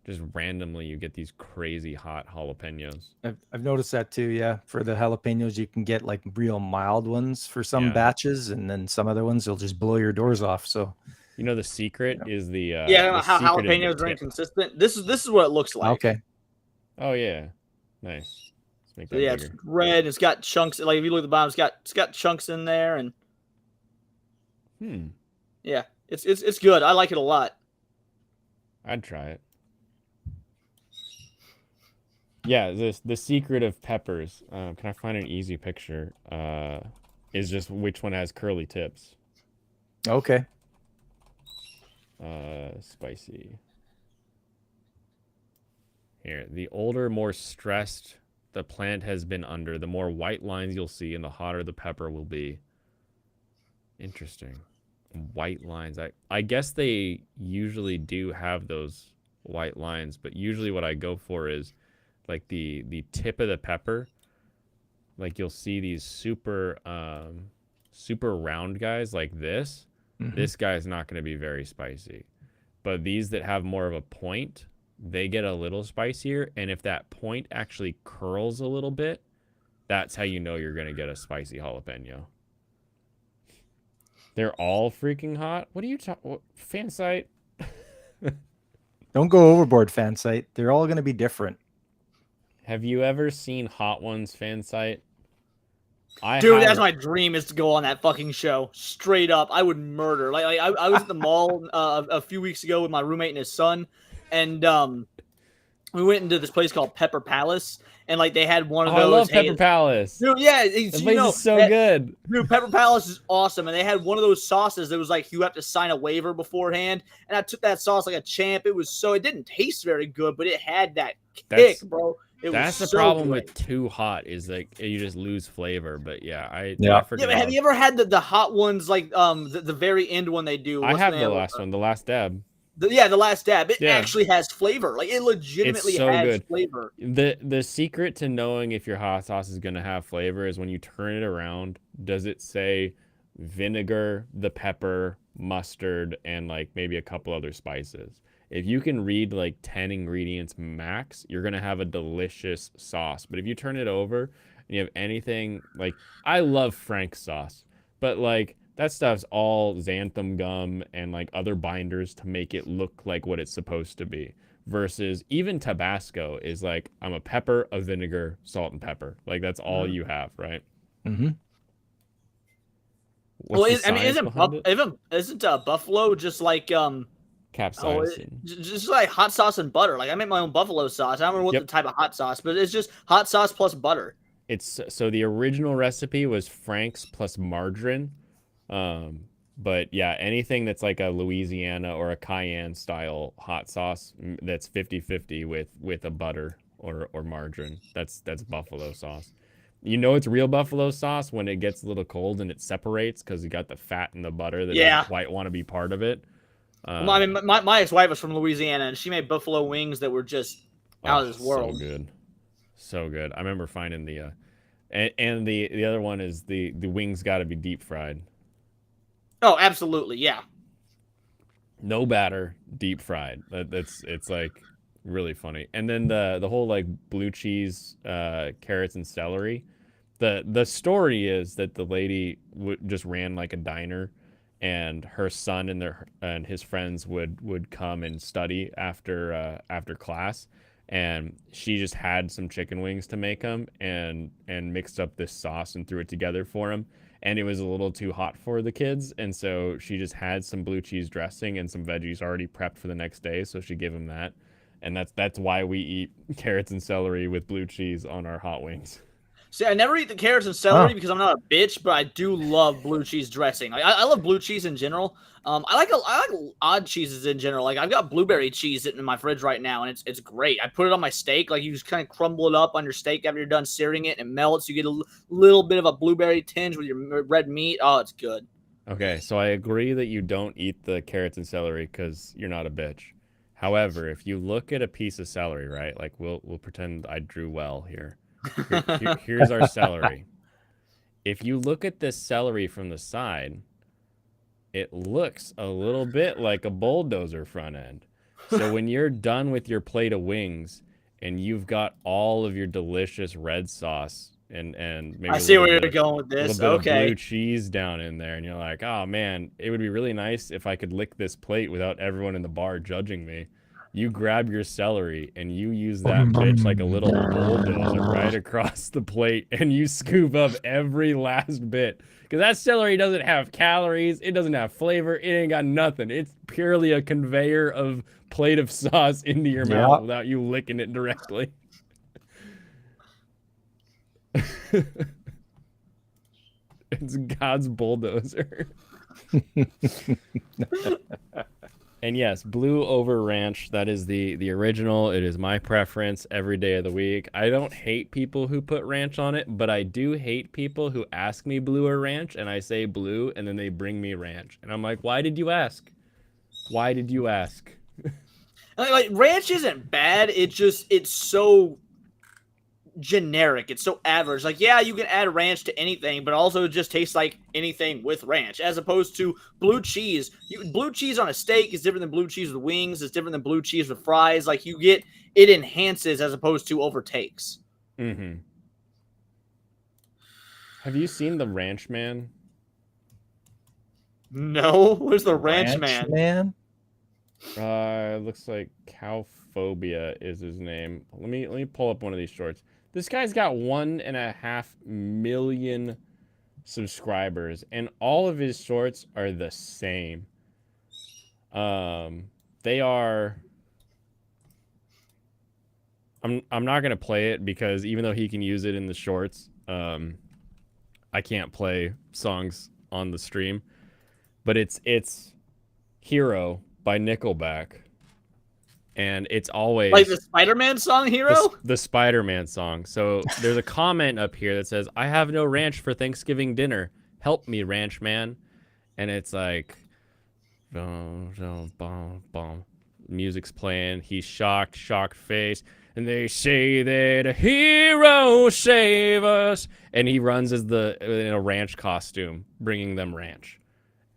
just randomly you get these crazy hot jalapenos. I've noticed that too. Yeah, for the jalapenos, you can get like real mild ones for some batches, and then some other ones will just blow your doors off. So, the secret is the how jalapenos are inconsistent. This is what it looks like. Okay. Oh yeah, nice. Let's make that Yeah, bigger. it's red. It's got chunks. Like if you look at the bottom, it's got chunks in there, and yeah, it's good. I like it a lot. I'd try it. Yeah, the secret of peppers. Can I find an easy picture? Is just which one has curly tips. Okay. Spicy. Here, the older, more stressed the plant has been under, the more white lines you'll see, and the hotter the pepper will be. Interesting. White lines. I guess they usually do have those white lines, but usually what I go for is like the tip of the pepper. Like you'll see these super round guys like this. Mm-hmm. This guy's not going to be very spicy. But these that have more of a point, they get a little spicier. And if that point actually curls a little bit, that's how you know you're going to get a spicy jalapeno. They're all freaking hot? What are you talking? Fansite? Don't go overboard, Fansite. They're all going to be different. Have you ever seen Hot Ones, Fansite? Dude, that's my dream is to go on that fucking show. Straight up, I would murder. Like I was at the mall a few weeks ago with my roommate and his son, and we went into this place called Pepper Palace, and like they had one of those. I love Pepper Palace. Dude, yeah, the place is so good. Dude, Pepper Palace is awesome, and they had one of those sauces that was like you have to sign a waiver beforehand, and I took that sauce like a champ. It didn't taste very good, but it had that kick, bro. That's the problem with too hot is like you just lose flavor. But yeah, I but have you ever had the hot ones like the very end one they do? I have the last one, the last dab. The last dab. It actually has flavor. Like it legitimately has flavor. The secret to knowing if your hot sauce is gonna have flavor is when you turn it around. Does it say vinegar, the pepper, mustard, and like maybe a couple other spices? If you can read like 10 ingredients max, you're going to have a delicious sauce. But if you turn it over and you have anything like, I love Frank's sauce, but like That stuff's all xanthan gum and like other binders to make it look like what it's supposed to be. Versus even Tabasco is like, I'm a pepper, a vinegar, salt, and pepper. Like that's all you have, right? Mm-hmm. Isn't buffalo just like capsaicin? Just like hot sauce and butter. Like I make my own buffalo sauce. I don't remember what the type of hot sauce, but it's just hot sauce plus butter. It's so the original recipe was Frank's plus margarine. But yeah, anything that's like a Louisiana or a Cayenne style hot sauce that's 50-50 with a butter or margarine. That's buffalo sauce. You know it's real buffalo sauce when it gets a little cold and it separates because you got the fat and the butter that doesn't quite want to be part of it. Well, I mean, my ex-wife was from Louisiana, and she made buffalo wings that were just out of this world. So good. I remember finding the and the other one is the wings got to be deep fried. Oh, absolutely, yeah. No batter, deep fried. It's like really funny. And then the whole like blue cheese, carrots and celery. The story is that the lady just ran like a diner, and her son and his friends would come and study after class, and she just had some chicken wings to make them and mixed up this sauce and threw it together for them. And it was a little too hot for the kids, and so she just had some blue cheese dressing and some veggies already prepped for the next day, so she gave them that. And that's why we eat carrots and celery with blue cheese on our hot wings. See, I never eat the carrots and celery because I'm not a bitch, but I do love blue cheese dressing. Like, I love blue cheese in general. I like odd cheeses in general. Like I've got blueberry cheese sitting in my fridge right now, and it's great. I put it on my steak. Like you just kind of crumble it up on your steak after you're done searing it, and it melts. You get a little bit of a blueberry tinge with your red meat. Oh, it's good. Okay, so I agree that you don't eat the carrots and celery because you're not a bitch. However, if you look at a piece of celery, right? Like we'll pretend I drew well here. Here's our celery. If you look at this celery from the side, it looks a little bit like a bulldozer front end. So when you're done with your plate of wings and you've got all of your delicious red sauce and maybe I see where you're going with this. A little bit of blue cheese down in there, and you're like, oh man, it would be really nice if I could lick this plate without everyone in the bar judging me. You grab your celery and you use that bitch like a little bulldozer right across the plate, and you scoop up every last bit. Because that celery doesn't have calories, it doesn't have flavor, it ain't got nothing. It's purely a conveyor of plate of sauce into your mouth without you licking it directly. It's God's bulldozer. And yes, blue over ranch. That is the original. It is my preference every day of the week. I don't hate people who put ranch on it, but I do hate people who ask me blue or ranch, and I say blue, and then they bring me ranch. And I'm like, why did you ask? Why did you ask? Like ranch isn't bad. It's so generic. It's so average. Like, yeah, you can add ranch to anything, but also it just tastes like anything with ranch, as opposed to blue cheese. Blue cheese on a steak is different than blue cheese with wings. It's different than blue cheese with fries. Like it enhances as opposed to overtakes. Mm-hmm. Have you seen The Ranch Man? No. Where's the Ranch Man? It looks like Cowphobia is his name. Let me pull up one of these shorts. This guy's got 1.5 million subscribers, and all of his shorts are the same. They are. I'm not gonna play it because even though he can use it in the shorts, I can't play songs on the stream. But it's Hero by Nickelback. And it's always like the Spider-Man song Hero? The Spider-Man song. So there's a comment up here that says, I have no ranch for Thanksgiving dinner. Help me, ranch man. And it's like, music's playing. He's shocked face. And they say that a hero save us. And he runs in a ranch costume, bringing them ranch.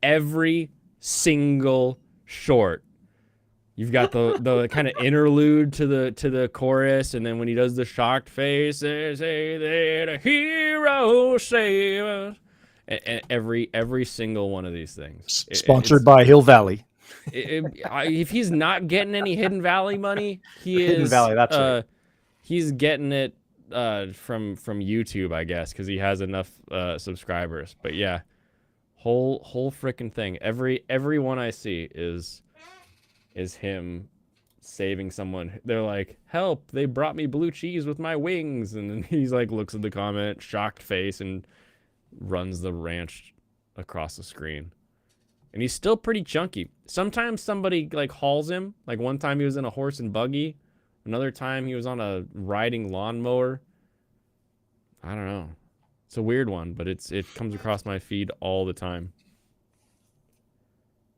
Every single short. You've got the kind of interlude to the chorus, and then when he does the shocked face, they say that a hero save us. Every single one of these things. Sponsored by Hill Valley. If he's not getting any Hidden Valley money, Hidden Valley, that's right. He's getting it from YouTube, I guess, because he has enough subscribers. But yeah, whole freaking thing. Every one I see is him saving someone. They're like, help, they brought me blue cheese with my wings, and then he's like looks at the comment, shocked face, and runs the ranch across the screen. And he's still pretty chunky. Sometimes somebody like hauls him. Like one time he was in a horse and buggy. Another time he was on a riding lawnmower. I don't know. It's a weird one, but it comes across my feed all the time.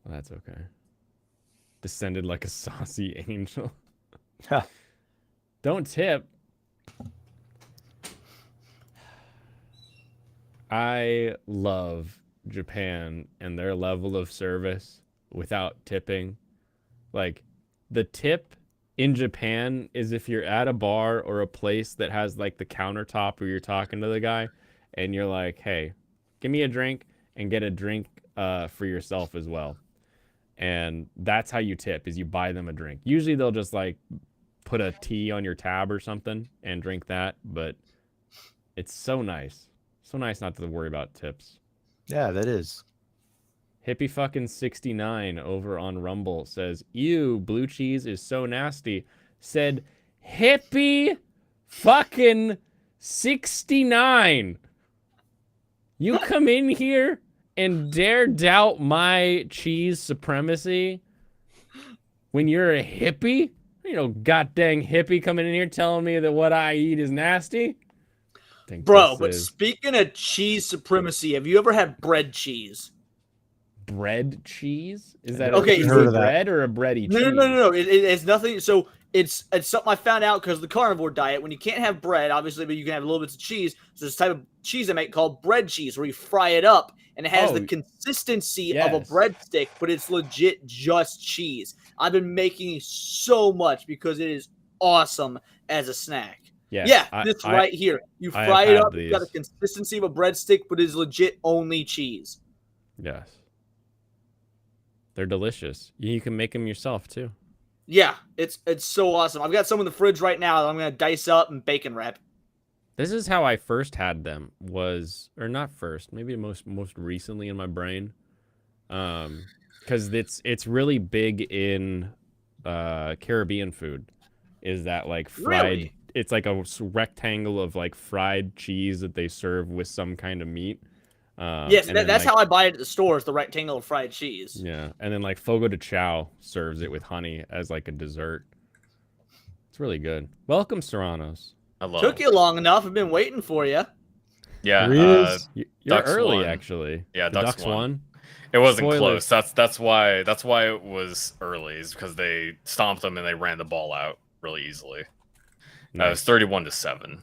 Well, that's okay. Descended like a saucy angel. Don't tip. I love Japan and their level of service without tipping. Like, the tip in Japan is if you're at a bar or a place that has like the countertop where you're talking to the guy and you're like, hey, give me a drink and get a drink for yourself as well. And that's how you tip, is you buy them a drink. Usually they'll just like put a tea on your tab or something and drink that, but it's so nice. So nice not to worry about tips. Yeah, that is. Hippie fucking 69 over on Rumble says, ew, blue cheese is so nasty. Said hippie fucking 69. You come in here and dare doubt my cheese supremacy when you're a hippie? You know, goddamn hippie coming in here telling me that what I eat is nasty. Bro, but speaking of cheese supremacy, have you ever had bread cheese? Bread cheese? Is that okay? Is it bread or a bready cheese? No. It's nothing. So it's something I found out because of the carnivore diet. When you can't have bread, obviously, but you can have little bits of cheese. So there's this type of cheese I make called bread cheese, where you fry it up and it has the consistency of a breadstick, but it's legit just cheese. I've been making so much because it is awesome as a snack. Yeah, right here. You fry it up. It's got the consistency of a breadstick, but it's legit only cheese. Yes. They're delicious. You can make them yourself too. Yeah, it's so awesome. I've got some in the fridge right now that I'm gonna dice up and bacon wrap. This is how I first had them. Or not first, maybe most recently in my brain, because it's really big in Caribbean food. Is that like fried? Really? It's like a rectangle of like fried cheese that they serve with some kind of meat. Yes, that's how I buy it at the store, is the rectangle of fried cheese. Yeah, and then like Fogo de Chao serves it with honey as like a dessert. It's really good. Welcome, Serranos. Hello. Took you long enough. I've been waiting for you. Yeah, you're Ducks early won. actually. Yeah, the Ducks won. won. It wasn't Spoilers. close. That's why it was early, is because they stomped them and they ran the ball out really easily. It was 31-7.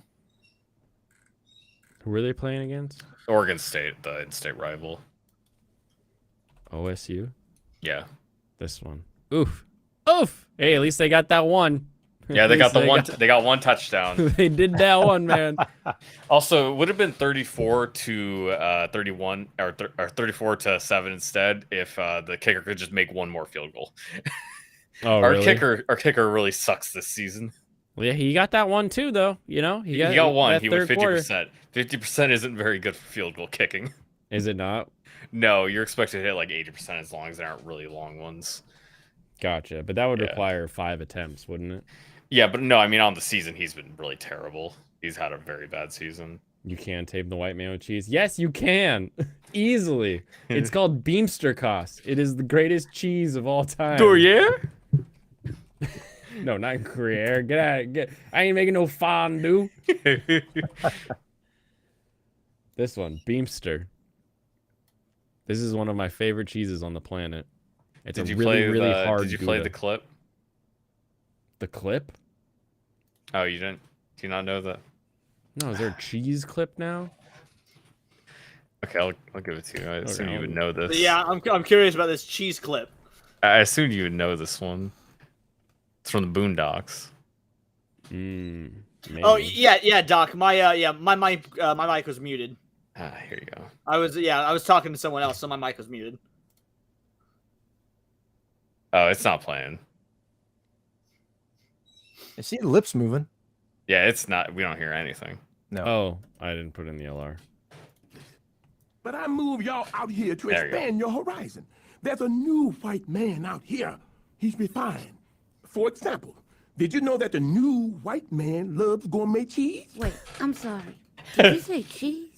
Who were they playing against? Oregon State, the in-state rival. OSU? Yeah. This one. Oof. Hey, at least they got that one. Yeah, they got they got one touchdown. They did that one, man. Also, it would have been 34-31 or 34-7 instead if the kicker could just make one more field goal. Oh, our really? kicker really sucks this season. Well, yeah, he got that one too, though. You know, He got one. that He went third quarter. 50%. 50% isn't very good for field goal kicking. Is it not? No, you're expected to hit like 80% as long as they aren't really long ones. Gotcha. But that would require 5 attempts, wouldn't it? Yeah, but no, I mean, on the season, he's been really terrible. He's had a very bad season. You can tape the white man with cheese. Yes, you can. Easily. It's called Beamsterkos. It is the greatest cheese of all time. Gruyere? No, not Gruyere. Get out. I ain't making no fondue. This one, Beamster. This is one of my favorite cheeses on the planet. It's Did a you really, really hard Did you play Gouda. the clip? The clip? Oh, you didn't? Do you not know that? No, is there a cheese clip now? Okay, I'll give it to you. I assume you would know this. Yeah, I'm curious about this cheese clip. I assume you would know this one. It's from the Boondocks. Oh yeah, Doc. My mic was muted. Here you go. I was talking to someone else, so my mic was muted. Oh, it's not playing. I see the lips moving. Yeah, it's not. We don't hear anything. No. Oh, I didn't put in the LR. But I move y'all out here to There you go. expand your horizon. There's a new white man out here. He's refined. For example, did you know that the new white man loves gourmet cheese? Wait, I'm sorry. Did you say cheese?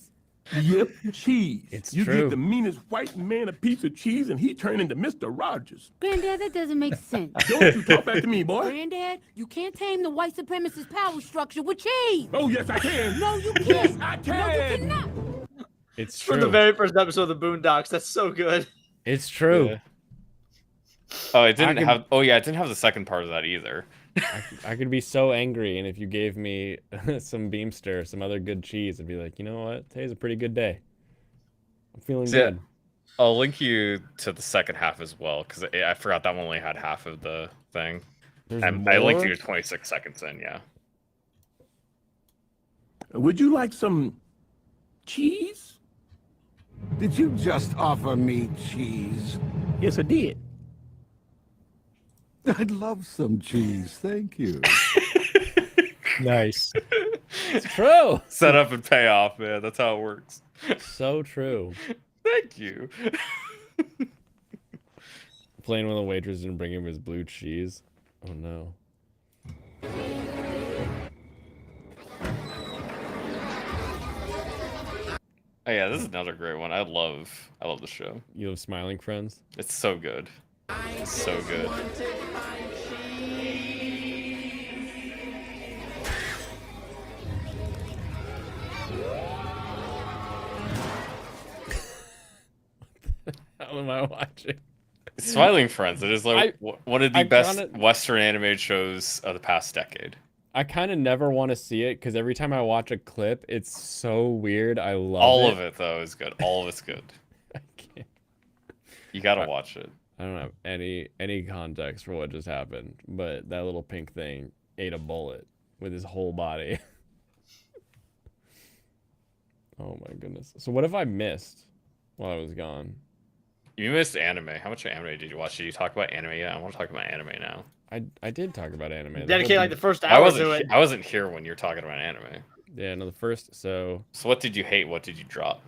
Yep, cheese. It's you true. give the meanest white man a piece of cheese and he turned into Mr. Rogers. Granddad, that doesn't make sense. Don't you talk back to me, boy. Granddad, you can't tame the white supremacist power structure with cheese. Oh, yes, I can. No, you can't. Yes, I No, can. you cannot. It's From the true. very first episode of the Boondocks. That's so good. It's true. Yeah. Oh, it didn't can- have. Oh yeah, it didn't have the second part of that either. I could be so angry, and if you gave me some Beamster, some other good cheese, I'd be like, you know what? Today's a pretty good day. I'm feeling So, yeah, good. I'll link you to the second half as well because I forgot that one only had half of the thing. There's And I linked more? you to 26 seconds in. Yeah. Would you like some cheese? Did you just offer me cheese? Yes, I did. I'd love some cheese, thank you. Nice. It's true. Set up and pay off, man. That's how it works. So true. Thank you. Playing with a waitress and bring him his blue cheese. Oh no. Oh yeah, this is another great one. I love the show. You have smiling friends? It's so good. It's so good. How am I watching? Smiling Friends. It is like one of the I best kinda- Western animated shows of the past decade. I kind of never want to see it because every time I watch a clip, it's so weird. I love All it. of it though is good. All of it's good. I can't. You gotta watch it. I don't have any context for what just happened, but that little pink thing ate a bullet with his whole body. Oh my goodness. So what have I missed while I was gone? You missed anime. How much anime did you watch? Did you talk about anime yet? I want to talk about anime now. I did talk about anime. The whole Dedicate like thing- the first I hour to wasn't. it. I wasn't here when you were talking about anime. Yeah, no, the first. So So what did you hate? What did you drop?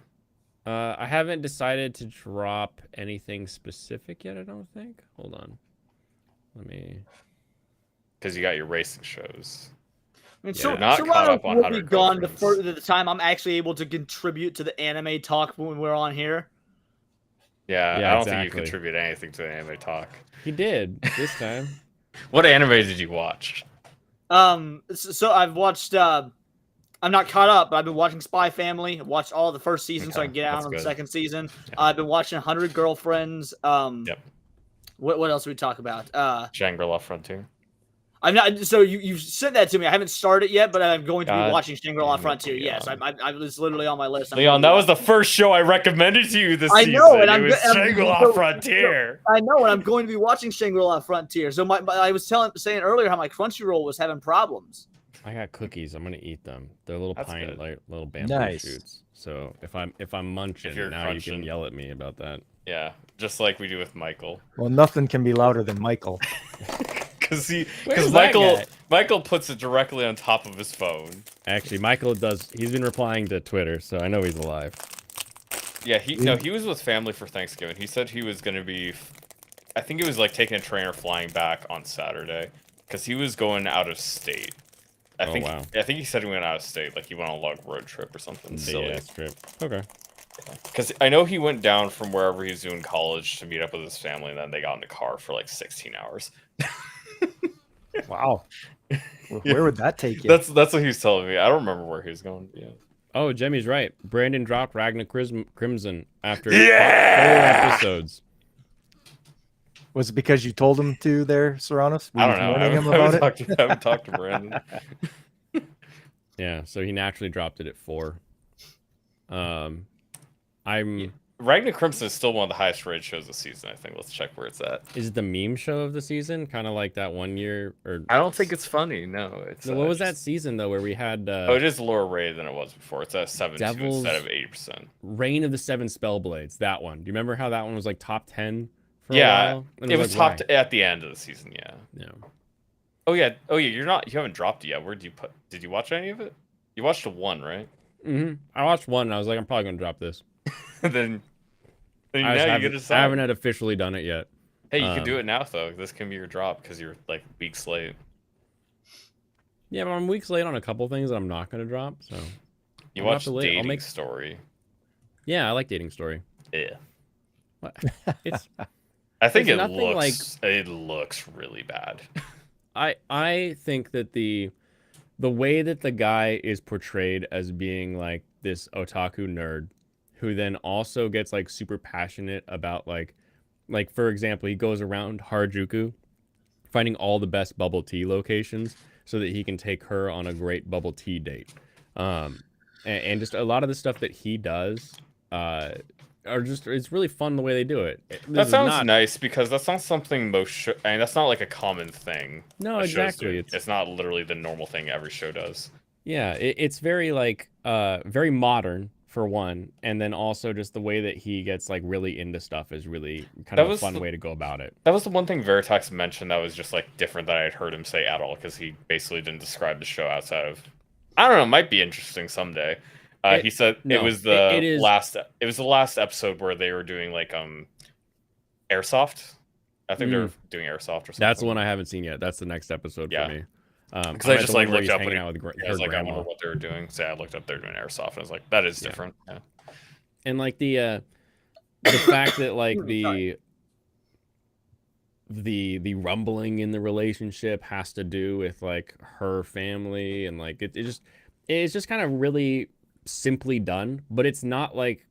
I haven't decided to drop anything specific yet. I don't think. Hold on. Let me. Because you got your racing shows. I mean, Yeah. so Not Toronto caught up on will be 100 gone the, Girlfriends. the time I'm actually able to contribute to the anime talk when we're on here. Yeah, Yeah, I don't think exactly. you contribute anything to the anime talk. He did this time. What anime did you watch? So I've watched. I'm not caught up, but I've been watching Spy Family. I watched all the first season so I Okay, can get out that's on the good. second season. Yeah. I've been watching 100 Girlfriends. Yep. What else did we talk about? Shangri-La Frontier. I'm not. So you sent that to me. I haven't started yet, but I'm going to be God watching Shangri-La damn it, Frontier. Yes, Leon. I was literally on my list. I'm Leon, gonna that be was the first show I recommended to you this I season. know, and I'm it was go- I'm- Shangri-La so- Frontier. I know, and I'm going to be watching Shangri-La Frontier. So I was saying earlier how my Crunchyroll was having problems. I got cookies. I'm gonna eat them. They're little That's pine, good. like little bamboo Nice. shoots. So if I'm munching, you're now you crunching. can yell at me about that. Yeah, just like we do with Michael. Well, nothing can be louder than Michael. Because Where's that guy? Michael puts it directly on top of his phone. Actually, Michael does. He's been replying to Twitter, so I know he's alive. Yeah, he was with family for Thanksgiving. He said he was gonna be, I think it was like taking a train or flying back on Saturday, because he was going out of state. I Oh, think wow. I think he said he went out of state, like he went on a long road trip or something Big silly. ass trip. Okay. Because I know he went down from wherever he was doing college to meet up with his family, and then they got in the car for like 16 hours. Wow. Where would that take you? That's what he was telling me. I don't remember where he was going. Yeah. Oh, Jemmy's right. Brandon dropped Ragnar Crimson after Yeah! 4 episodes. Was it because you told him to there, Serranos? Were I you don't know. I warning him haven't, about it? I haven't talked to Brandon. Yeah, so he naturally dropped it at 4. I'm Ragnar Crimson is still one of the highest rated shows this season. I think. Let's check where it's at. Is it the meme show of the season? Kind of like that one year, or I don't think it's funny. No, it's. what was that season though, where we had? Oh, it is lower rated than it was before. It's at 72 Devils- instead of 80%. Reign of the Seven Spellblades. That one. Do you remember how that one was like top 10? For Yeah, a while? And it was like, topped at the end of the season. Yeah. Yeah. Oh yeah. You haven't dropped it yet. Where did you put? Did you watch any of it? You watched the one, right? Mm-hmm. I watched one and I was like, I'm probably gonna drop this. then I now you get to decide. haven't had officially done it yet. Hey, you can do it now though. This can be your drop because you're like weeks late. Yeah, but I'm weeks late on a couple things that I'm not gonna drop. So You I'll have watched to wait. I'll Dating make- Story. yeah, I like Dating Story. Yeah. What? It's I think It's it nothing looks really bad. I think that the way that the guy is portrayed as being like this otaku nerd who then also gets like super passionate about like for example, he goes around Harajuku finding all the best bubble tea locations so that he can take her on a great bubble tea date. And just a lot of the stuff that he does are just, it's really fun the way they do it. That sounds nice because that's not something that's not like a common thing. No, that shows exactly. do. It's not literally the normal thing every show does. Yeah, it's very like very modern for one, and then also just the way that he gets like really into stuff is really kind of a fun way to go about it. That was the one thing Veritax mentioned that was just like different that I'd heard him say at all because he basically didn't describe the show outside of. I don't know, it might be interesting someday. He said it was the last episode where they were doing like airsoft. I think they're doing airsoft or something. That's the one I haven't seen yet. That's the next episode for me. Because I just like looked up out with I was like, I wonder what they were doing. So I looked up they're doing airsoft, and I was like, that is different. Yeah. And like the fact that like the rumbling in the relationship has to do with like her family, and like it's just kind of really simply done, but it's not like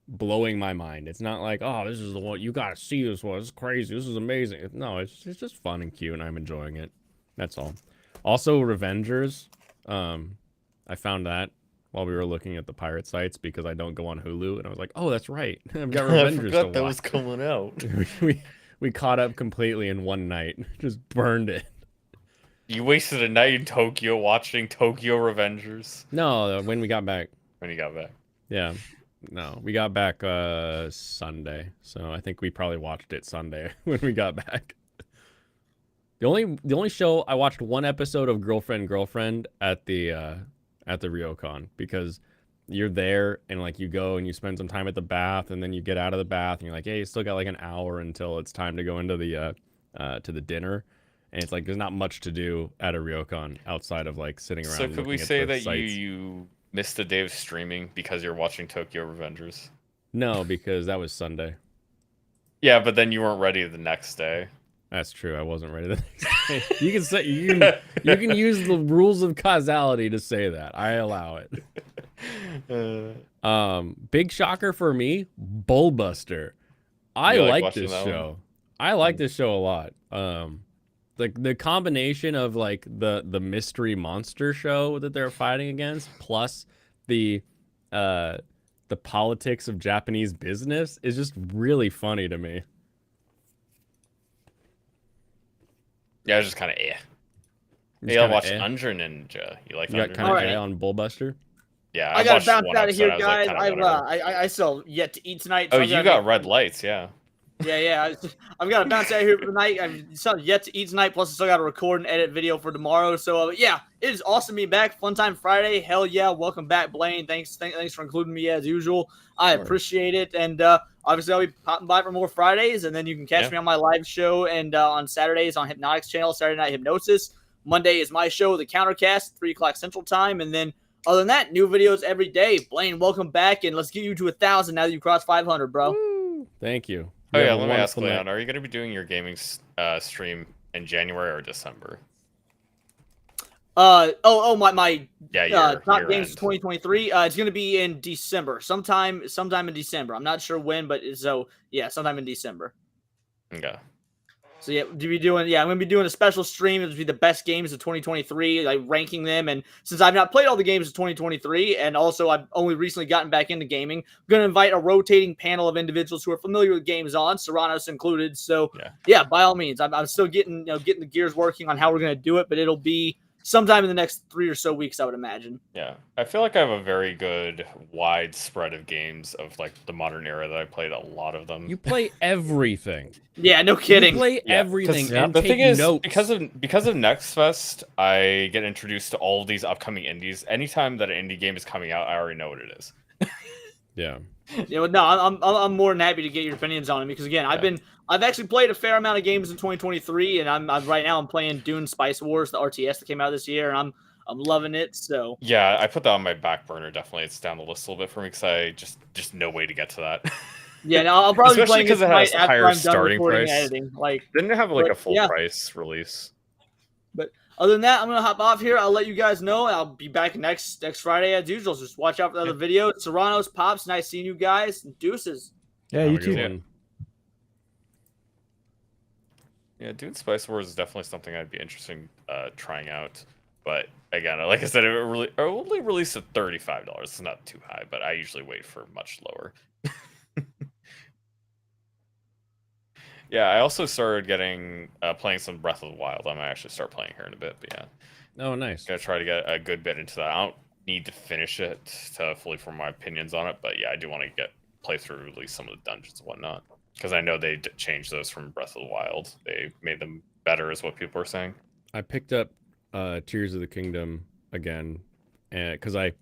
blowing my mind. It's not like, oh, this is the one, you gotta see this one, it's crazy, this is amazing. No, it's just fun and cute and I'm enjoying it. That's all. Also, Revengers, I found that while we were looking at the pirate sites because I don't go on Hulu, and I was like, oh, that's right, I've got Revengers I forgot to that watch. was coming out. we caught up completely in one night, just burned it. You wasted a night in Tokyo watching Tokyo Revengers. No, when we got back. When you got back. Yeah. No, we got back Sunday. So I think we probably watched it Sunday when we got back. The only show I watched one episode of Girlfriend at the Ryokon because you're there and like you go and you spend some time at the bath and then you get out of the bath and you're like, hey, you still got like an hour until it's time to go into the to the dinner. And it's like there's not much to do at a Ryokon outside of like sitting around. So could we say that sites. you missed a day of streaming because you're watching Tokyo Revengers? No, because that was Sunday. Yeah, but then you weren't ready the next day. That's true. I wasn't ready the next day. You can say you can use the rules of causality to say that. I allow it. Big shocker for me, Bullbuster. I like this show. I like this show a lot. Like the combination of like the mystery monster show that they're fighting against, plus the politics of Japanese business is just really funny to me. Yeah, it was just kind of Hey, I watched Unger Ninja. You like got kind of on Bullbuster? Yeah, I gotta bounce out of here, guys. I still yet to eat tonight. So you got red lights, yeah. Yeah. I've got to bounce out of here for the night. I've still yet to eat tonight. Plus, I still got to record and edit video for tomorrow. So, yeah, it is awesome being back. Fun time Friday. Hell yeah. Welcome back, Blaine. Thanks for including me as usual. I appreciate it. And obviously, I'll be popping by for more Fridays. And then you can catch me on my live show and on Saturdays on Hypnotics channel, Saturday Night Hypnosis. Monday is my show, The Countercast, 3 o'clock Central Time. And then other than that, new videos every day. Blaine, welcome back. And let's get you to 1,000 now that you crossed 500, bro. Woo. Thank you. Oh yeah, let me ask Leon, are you going to be doing your gaming stream in January or December? My your top games 2023. It's going to be in December, sometime in December. I'm not sure when, but sometime in December. Okay. So yeah, I'm gonna be doing a special stream. It'll be the best games of 2023, like ranking them. And since I've not played all the games of 2023, and also I've only recently gotten back into gaming, I'm gonna invite a rotating panel of individuals who are familiar with games on, Serranos included. So yeah, by all means, I'm still getting the gears working on how we're gonna do it, but it'll be sometime in the next 3 or so weeks, I would imagine. Yeah, I feel like I have a very good wide spread of games of like the modern era that I played a lot of them. You play everything. Yeah, no kidding. You play everything. And the thing is, notes. because of Next Fest, I get introduced to all of these upcoming indies. Anytime that an indie game is coming out, I already know what it is. Yeah. Yeah, no, I'm more than happy to get your opinions on it because again, I've actually played a fair amount of games in 2023, and I'm right now I'm playing Dune Spice Wars, the RTS that came out this year, and I'm loving it. So yeah, I put that on my back burner. Definitely, it's down the list a little bit for me because I just no way to get to the that. Yeah, no, I'll probably be playing because it has after higher I'm done starting recording price. and editing. Like, didn't it have like a full price release? But other than that, I'm gonna hop off here. I'll let you guys know. I'll be back next Friday as usual. So just watch out for the other video. Serranos, Pops, nice seeing you guys. Deuces. Yeah, you too. Yeah, Dune Spice Wars is definitely something I'd be interested in trying out. But again, like I said, it only released at $35. It's not too high, but I usually wait for much lower. Yeah, I also started playing some Breath of the Wild. I might actually start playing here in a bit, but yeah. Oh, nice. Gonna try to get a good bit into that. I don't need to finish it to fully form my opinions on it, but yeah, I do want to play through at least some of the dungeons and whatnot. Because I know they changed those from Breath of the Wild. They made them better, is what people are saying. I picked up Tears of the Kingdom again, because I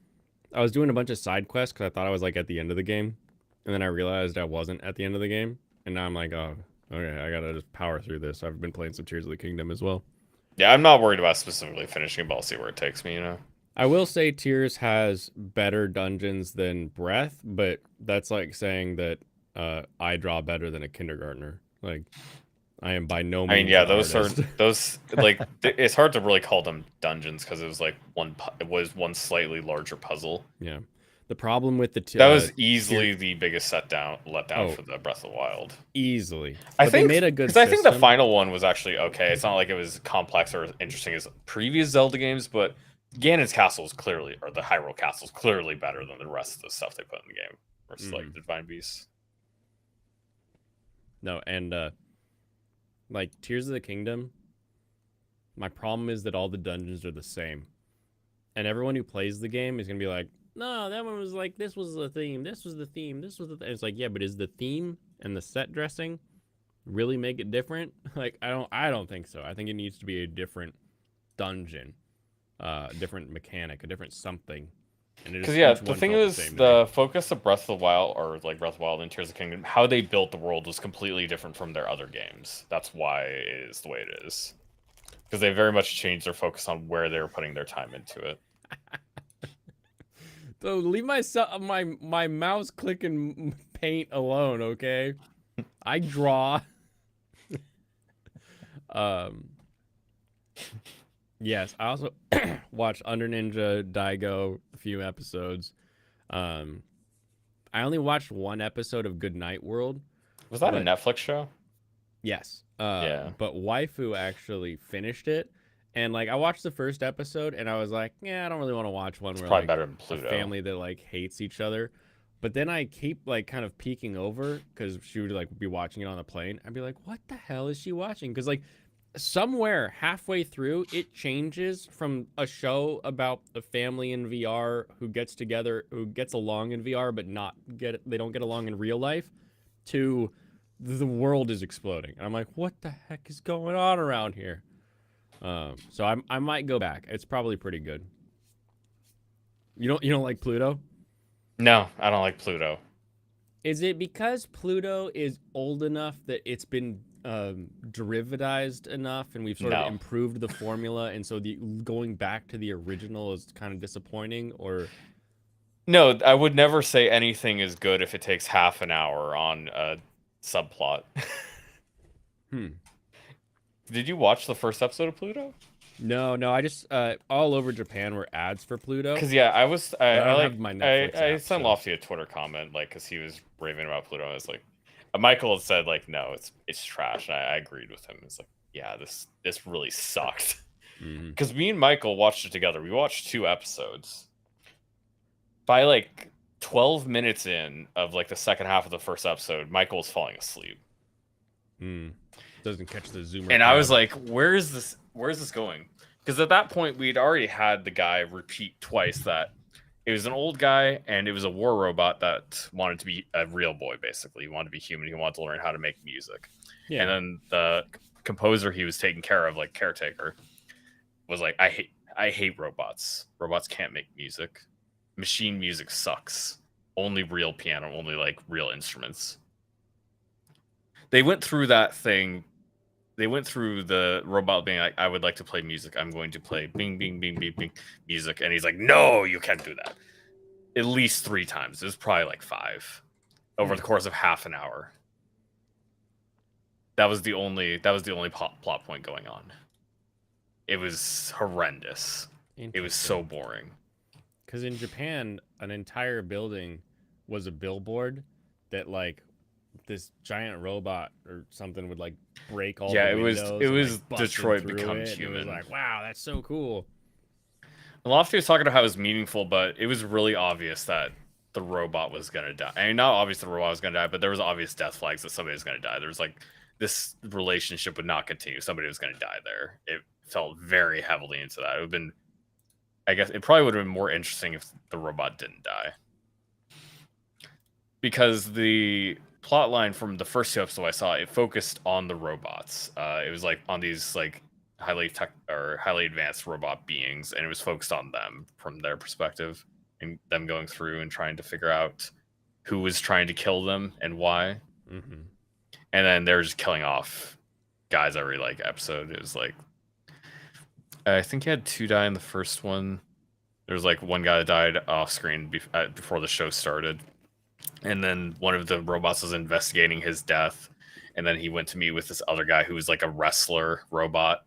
was doing a bunch of side quests because I thought I was like at the end of the game, and then I realized I wasn't at the end of the game, and now I'm like, oh, okay, I gotta just power through this. I've been playing some Tears of the Kingdom as well. Yeah, I'm not worried about specifically finishing, but I'll see where it takes me, you know? I will say Tears has better dungeons than Breath, but that's like saying that I draw better than a kindergartner. Like, I am by no means. I mean, yeah, those like it's hard to really call them dungeons because it was like one slightly larger puzzle. Yeah, the problem with that was easily the biggest letdown for the Breath of the Wild. Easily, I think they made a good. Because I think the final one was actually okay. It's not like it was complex or interesting as previous Zelda games, but Ganon's castle is clearly, or the Hyrule castle is clearly better than the rest of the stuff they put in the game versus like the Divine Beasts. No, and like Tears of the Kingdom, my problem is that all the dungeons are the same. And everyone who plays the game is going to be like, no, that one was like, this was the theme, this was the theme, this was the theme. It's like, yeah, but is the theme and the set dressing really make it different? Like, I don't think so. I think it needs to be a different dungeon, a different mechanic, a different something. Because yeah, the thing is, the focus of Breath of the Wild, or like Breath of the Wild and Tears of the Kingdom, how they built the world was completely different from their other games. That's why it is the way it is. Because they very much changed their focus on where they were putting their time into it. So leave my mouse clicking paint alone, okay? I draw. Yes, I also watched Under Ninja Daigo a few episodes. I only watched one episode of Good Night World. Was that a Netflix show? Yes. Yeah. But Waifu actually finished it. And like I watched the first episode and I was like, yeah, I don't really want to watch one where probably like better than Pluto. A family that like hates each other. But then I keep like kind of peeking over because she would like be watching it on the plane. I'd be like, what the hell is she watching? Because like somewhere halfway through it changes from a show about a family in VR who gets together, who gets along in VR but they don't get along in real life, to the world is exploding. And I'm like, what the heck is going on around here? So I might go back. It's probably pretty good. You don't like Pluto? No, I don't like Pluto. Is it because Pluto is old enough that it's been derivatized enough and we've sort of improved the formula, and so the going back to the original is kind of disappointing? Or no, I would never say anything is good if it takes half an hour on a subplot. Did you watch the first episode of Pluto? No, I just all over Japan were ads for Pluto. Because yeah, I have my Netflix I app, sent so. Lofty a Twitter comment, like, because he was raving about Pluto. I was like, Michael had said like, no, it's trash. And I agreed with him. It's like, yeah, this really sucked. Because me and Michael watched it together. We watched 2 episodes. By like 12 minutes in of like the second half of the first episode, Michael was falling asleep. Doesn't catch the zoomer. And I was like, where is this going? Because at that point we'd already had the guy repeat twice that it was an old guy and it was a war robot that wanted to be a real boy, basically. He wanted to be human. He wanted to learn how to make music. Yeah. And then the composer he was taking care of, like caretaker, was like, I hate robots. Robots can't make music. Machine music sucks. Only real piano, only like real instruments. They went through that thing. They went through the robot being like, I would like to play music. I'm going to play bing, bing, bing, bing, bing music. And he's like, no, you can't do that. At least 3 times. It was probably like 5 over the course of half an hour. That was the only plot point going on. It was horrendous. It was so boring. Because in Japan, an entire building was a billboard that like this giant robot or something would like break all the windows. It was like, Detroit Becomes Human. It was like, wow, that's so cool. Lofty was talking about how it was meaningful, but it was really obvious that the robot was gonna die. I mean, not obvious the robot was gonna die, but there was obvious death flags that somebody was gonna die. There was like, this relationship would not continue. Somebody was gonna die there. It felt very heavily into that. It would have been, I guess it probably would have been more interesting if the robot didn't die. Because the plot line from the first 2 episodes I saw, it focused on the robots. It was like on these like highly advanced robot beings, and it was focused on them from their perspective and them going through and trying to figure out who was trying to kill them and why. And then they're just killing off guys every like episode. It was like, I think he had 2 die in the first one. There was like 1 guy that died off screen before the show started. And then one of the robots was investigating his death. And then he went to meet with this other guy who was like a wrestler robot.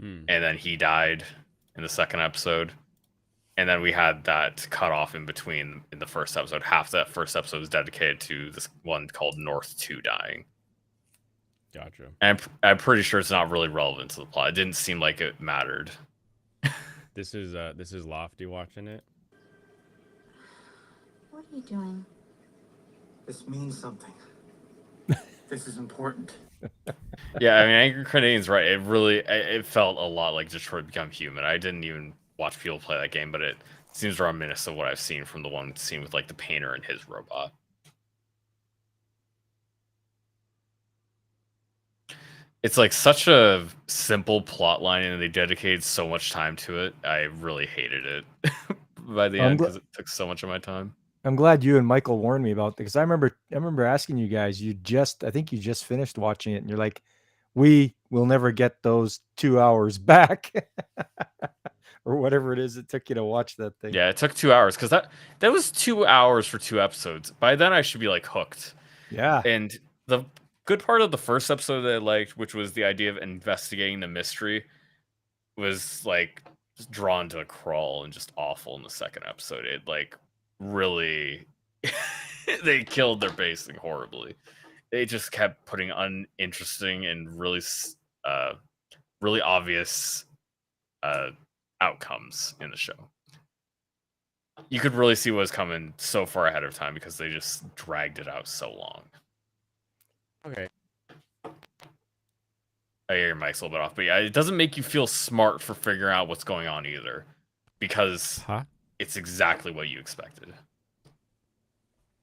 And then he died in the second episode. And then we had that cut off in between in the first episode. Half that first episode was dedicated to this one called North 2 dying. Gotcha. And I'm pretty sure it's not really relevant to the plot. It didn't seem like it mattered. This is Lofty watching it. What are you doing? This means something. This is important. Yeah, I mean, Angry Grenadian's right. It felt a lot like Detroit Become Human. I didn't even watch people play that game, but it seems reminiscent of what I've seen from the one scene with like the painter and his robot. It's like such a simple plot line, and they dedicated so much time to it. I really hated it by the end because it took so much of my time. I'm glad you and Michael warned me about this, because I remember asking you guys. I think you just finished watching it, and you're like, "We will never get those 2 hours back," or whatever it is it took you to watch that thing. Yeah, it took 2 hours because that was 2 hours for 2 episodes. By then, I should be like hooked. Yeah, and the good part of the first episode that I liked, which was the idea of investigating the mystery, was like just drawn to a crawl and just awful in the second episode. It like really they killed their pacing horribly. They just kept putting uninteresting and really obvious outcomes in the show. You could really see what was coming so far ahead of time because they just dragged it out so long. Okay. I hear your mic's a little bit off, but yeah, it doesn't make you feel smart for figuring out what's going on either, because it's exactly what you expected.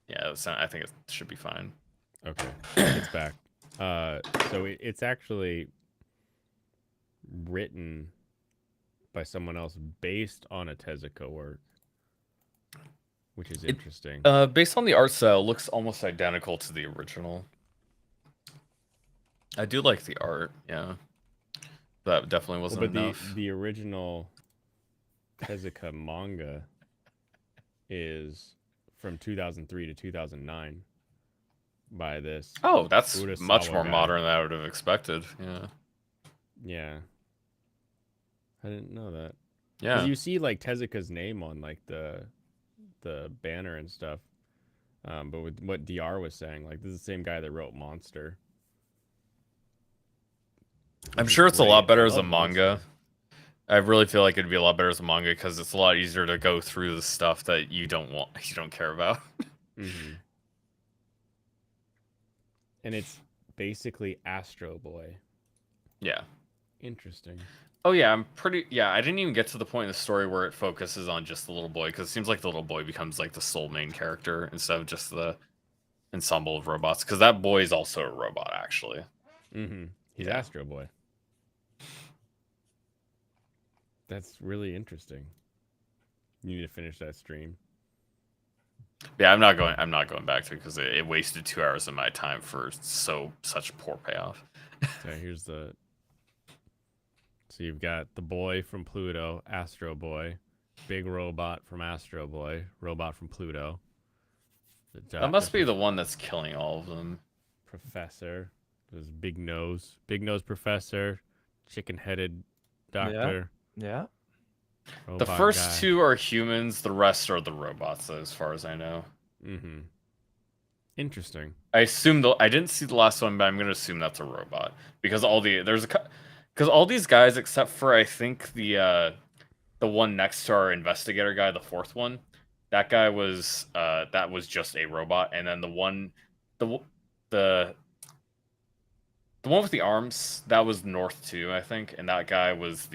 Yeah, I think it should be fine. Okay, it's back. So it's actually written by someone else based on a Tezuka work, which is interesting. Based on the art style, it looks almost identical to the original. I do like the art, yeah. That definitely wasn't enough. The original Tezuka manga is from 2003 to 2009 by this. Oh, that's Urasawa much more guy. modern than I would have expected. Yeah. Yeah. I didn't know that. Yeah. You see like Tezuka's name on like the banner and stuff. But with what DR was saying, like this is the same guy that wrote Monster. I'm sure it's a lot better as a manga. I really feel like it'd be a lot better as a manga because it's a lot easier to go through the stuff that you don't care about. And it's basically Astro Boy. Yeah. Interesting. Oh yeah, I didn't even get to the point in the story where it focuses on just the little boy because it seems like the little boy becomes like the sole main character instead of just the ensemble of robots because that boy is also a robot actually. He's Astro Boy. That's really interesting. You need to finish that stream. Yeah, I'm not going back to it because it wasted 2 hours of my time for such poor payoff. So so you've got the boy from Pluto, Astro Boy, big robot from Astro Boy, robot from Pluto. That must be the one that's killing all of them. Professor, there's big nose professor, chicken-headed doctor. Yeah. The first two are humans, the rest are the robots, as far as I know. Interesting. I didn't see the last one, but I'm gonna assume that's a robot because all these guys, except for I think the one next to our investigator guy, the fourth one, that guy was just a robot, and then the one with the arms, that was North 2, I think, and that guy was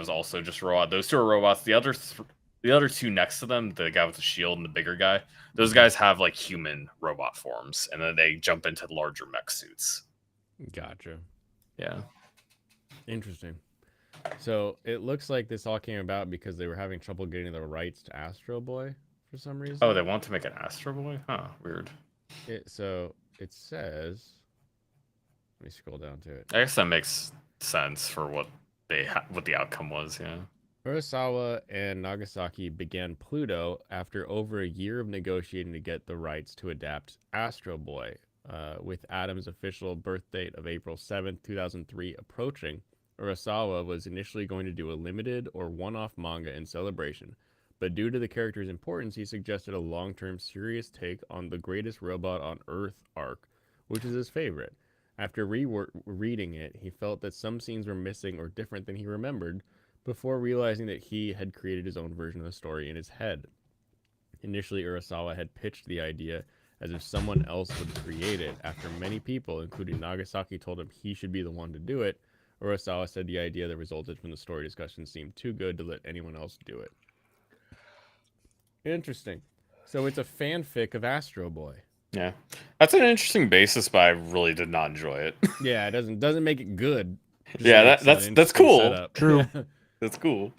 also just a robot. Those two are robots. The other two next to them, the guy with the shield and the bigger guy, those guys have like human robot forms, and then they jump into larger mech suits. Gotcha. Yeah. Interesting. So it looks like this all came about because they were having trouble getting the rights to Astro Boy for some reason. Oh, they want to make an Astro Boy? Huh, weird. So it says... Let me scroll down to it. I guess that makes sense for what the outcome was, yeah. Urasawa and Nagasaki began Pluto after over a year of negotiating to get the rights to adapt Astro Boy. With Adam's official birth date of April 7th, 2003 approaching, Urasawa was initially going to do a limited or one-off manga in celebration, but due to the character's importance, he suggested a long-term serious take on the greatest robot on Earth arc, which is his favorite. After reading it, he felt that some scenes were missing or different than he remembered, before realizing that he had created his own version of the story in his head. Initially, Urasawa had pitched the idea as if someone else would create it. After many people, including Nagasaki, told him he should be the one to do it, Urasawa said the idea that resulted from the story discussion seemed too good to let anyone else do it. Interesting. So it's a fanfic of Astro Boy. Yeah, that's an interesting basis, but I really did not enjoy it. Yeah, it doesn't make it good. Yeah, that's cool. Setup. True. That's cool.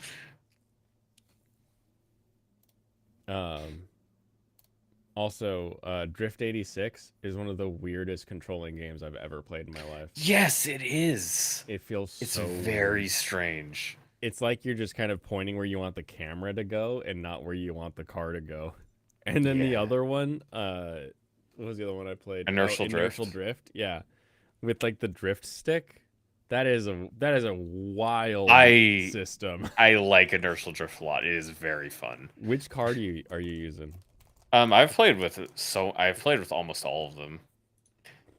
Also, Drift 86 is one of the weirdest controlling games I've ever played in my life. Yes, it is. It feels it's so very weird. Strange. It's like you're just kind of pointing where you want the camera to go and not where you want the car to go. And then the other one, what was the other one I played? Inertial Drift. Yeah, with like the drift stick. That is a wild system. I like Inertial Drift a lot. It is very fun. Which car are you using? I've played with almost all of them.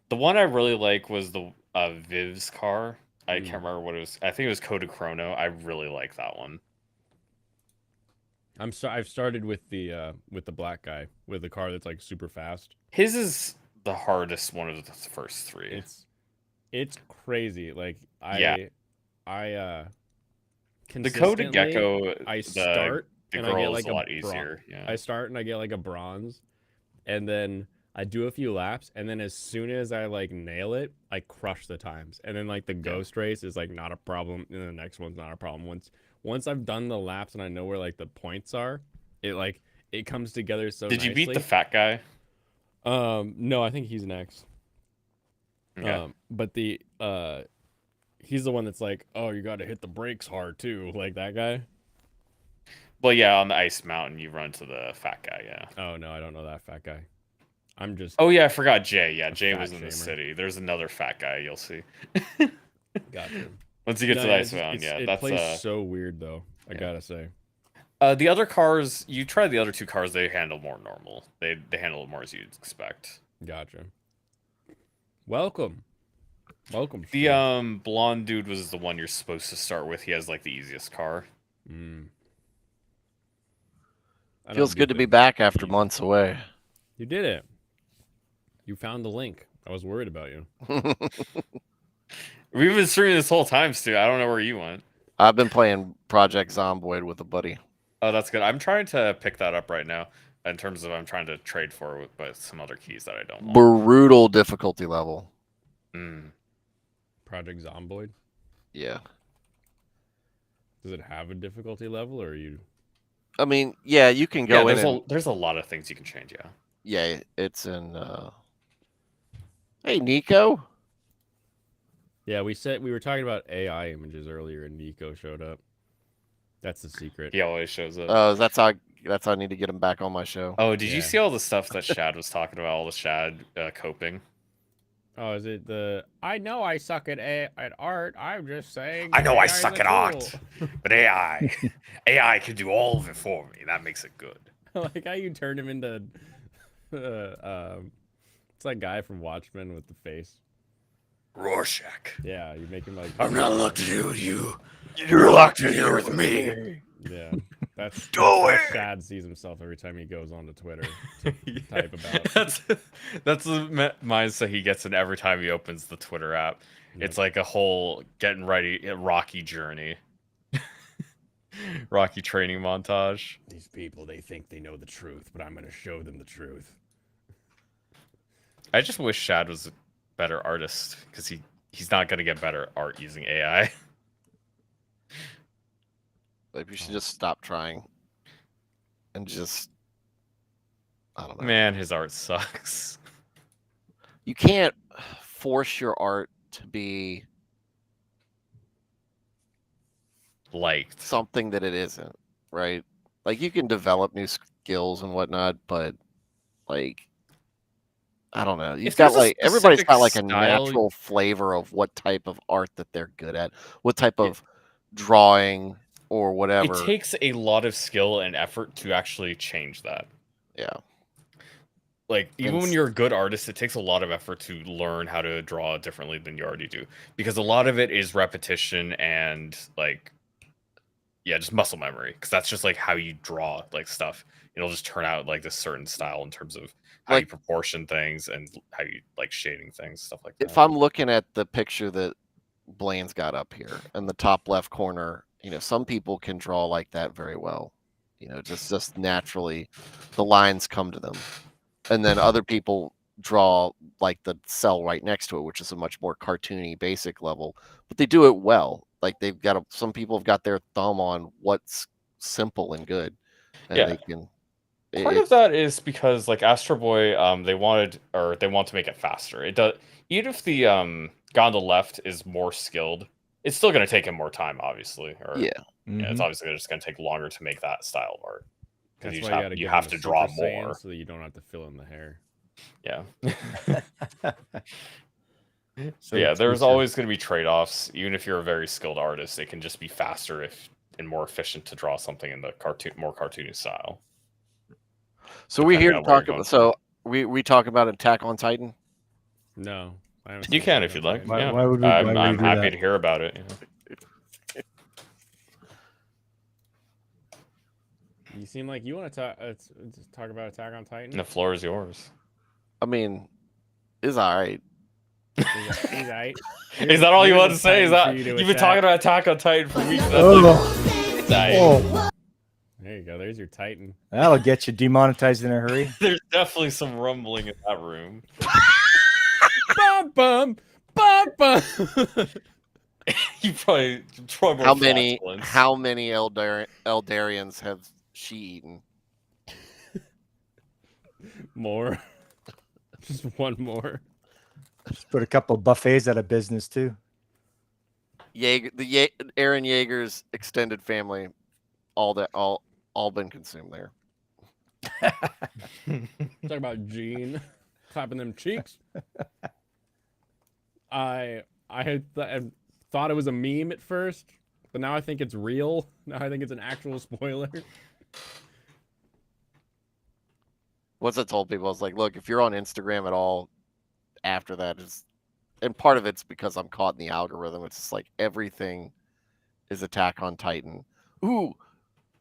The one I really like was the Viv's car. I can't remember what it was. I think it was Code Chrono. I really like that one. I've started with the black guy with the car that's like super fast. His is the hardest one of the first three. It's crazy. Like the Code Gecko. I start and I get like a lot easier. Yeah. I start and I get like a bronze, and then I do a few laps, and then as soon as I like nail it, I crush the times. And then like the ghost race is like not a problem, and the next one's not a problem. Once I've done the laps and I know where like the points are, it comes together so Did nicely. You beat the fat guy? No, I think he's next. Okay. But he's the one that's like, oh, you got to hit the brakes hard too, like that guy. Well, yeah, on the ice mountain, you run to the fat guy. Yeah. Oh no, I don't know that fat guy. I'm just. Oh yeah, I forgot Jay. Yeah, Jay was in the city. There's another fat guy you'll see. Gotcha. Once you get to the ice mountain, it that's plays so weird though. I gotta say. The other cars, you try the other two cars, they handle more normal. They handle it more as you'd expect. Gotcha. Welcome. The blonde dude was the one you're supposed to start with. He has like the easiest car. Feels good to be back after months away. You did it. You found the link. I was worried about you. We've been streaming this whole time, Stu. I don't know where you went. I've been playing Project Zomboid with a buddy. Oh, that's good. I'm trying to pick that up right now. In terms of I'm trying to trade for it with some other keys that I don't want. Brutal difficulty level. Project Zomboid? Yeah. Does it have a difficulty level, or are you... I mean, yeah, you can go in. There's a lot of things you can change, yeah. Yeah, it's in... Hey, Nico. Yeah, we were talking about AI images earlier, and Nico showed up. That's the secret. He always shows up. Oh, that's how I need to get him back on my show. Oh, did you see all the stuff that Shad was talking about? All the Shad coping. Oh, is it the? I know I suck at art. I'm just saying. I know I suck at art, but AI can do all of it for me. That makes it good. Like how you turned him into, it's that guy from Watchmen with the face. Rorschach. Yeah, you make him like. I'm not allowed to deal with you. You're locked in here with me. Yeah, that's how Shad sees himself every time he goes onto Twitter to type about. That's the mindset he gets in every time he opens the Twitter app. Yep. It's like a whole getting ready, Rocky journey. Rocky training montage. These people, they think they know the truth, but I'm going to show them the truth. I just wish Shad was a better artist, because he's not going to get better art using AI. Like, you should just stop trying. And just... I don't know. Man, his art sucks. You can't force your art to be... liked. Something that it isn't, right? Like, you can develop new skills and whatnot, but, like... I don't know. You've got like everybody's got like a natural flavor of what type of art that they're good at, what type of drawing or whatever. It takes a lot of skill and effort to actually change that. Yeah. Like even when you're a good artist, it takes a lot of effort to learn how to draw differently than you already do, because a lot of it is repetition and like, yeah, just muscle memory. Because that's just like how you draw like stuff. It'll just turn out like this certain style in terms of how you proportion things and how you like shading things, stuff like that. If I'm looking at the picture that Blaine's got up here in the top left corner, you know, some people can draw like that very well. You know, just naturally the lines come to them. And then other people draw like the cell right next to it, which is a much more cartoony basic level, but they do it well. Like they've got some people have got their thumb on what's simple and good. And they can Part of that is because like Astro Boy, they want to make it faster. It does, even if the guy on the left is more skilled, it's still going to take him more time, obviously. Or, yeah, it's obviously just going to take longer to make that style of art because you have to draw more, so that you don't have to fill in the hair. Yeah. So yeah, there's always going to be trade-offs. Even if you're a very skilled artist, it can just be faster and more efficient to draw something in the more cartoony style. So we're here to talk about. So we talk about Attack on Titan. No, you can if you'd like. Why yeah. would we, I'm happy to hear about it. You seem like you want to talk about Attack on Titan. The floor is yours. I mean, it's all right. He's right. Is that all you want to say? Is that you've been talking about Attack on Titan for weeks? There you go. There's your Titan. That'll get you demonetized in a hurry. There's definitely some rumbling in that room. Bum bum bum bum. You probably how many Eldarians have she eaten? More. Just one more. Just put a couple of buffets out of business too. Aaron Yeager's extended family, all been consumed there. Talk about Gene clapping them cheeks. I had thought it was a meme at first, but now I think it's real. Now I think it's an actual spoiler. Once I told people, I was like, look, if you're on Instagram at all after that, and part of it's because I'm caught in the algorithm. It's just like everything is Attack on Titan. Ooh,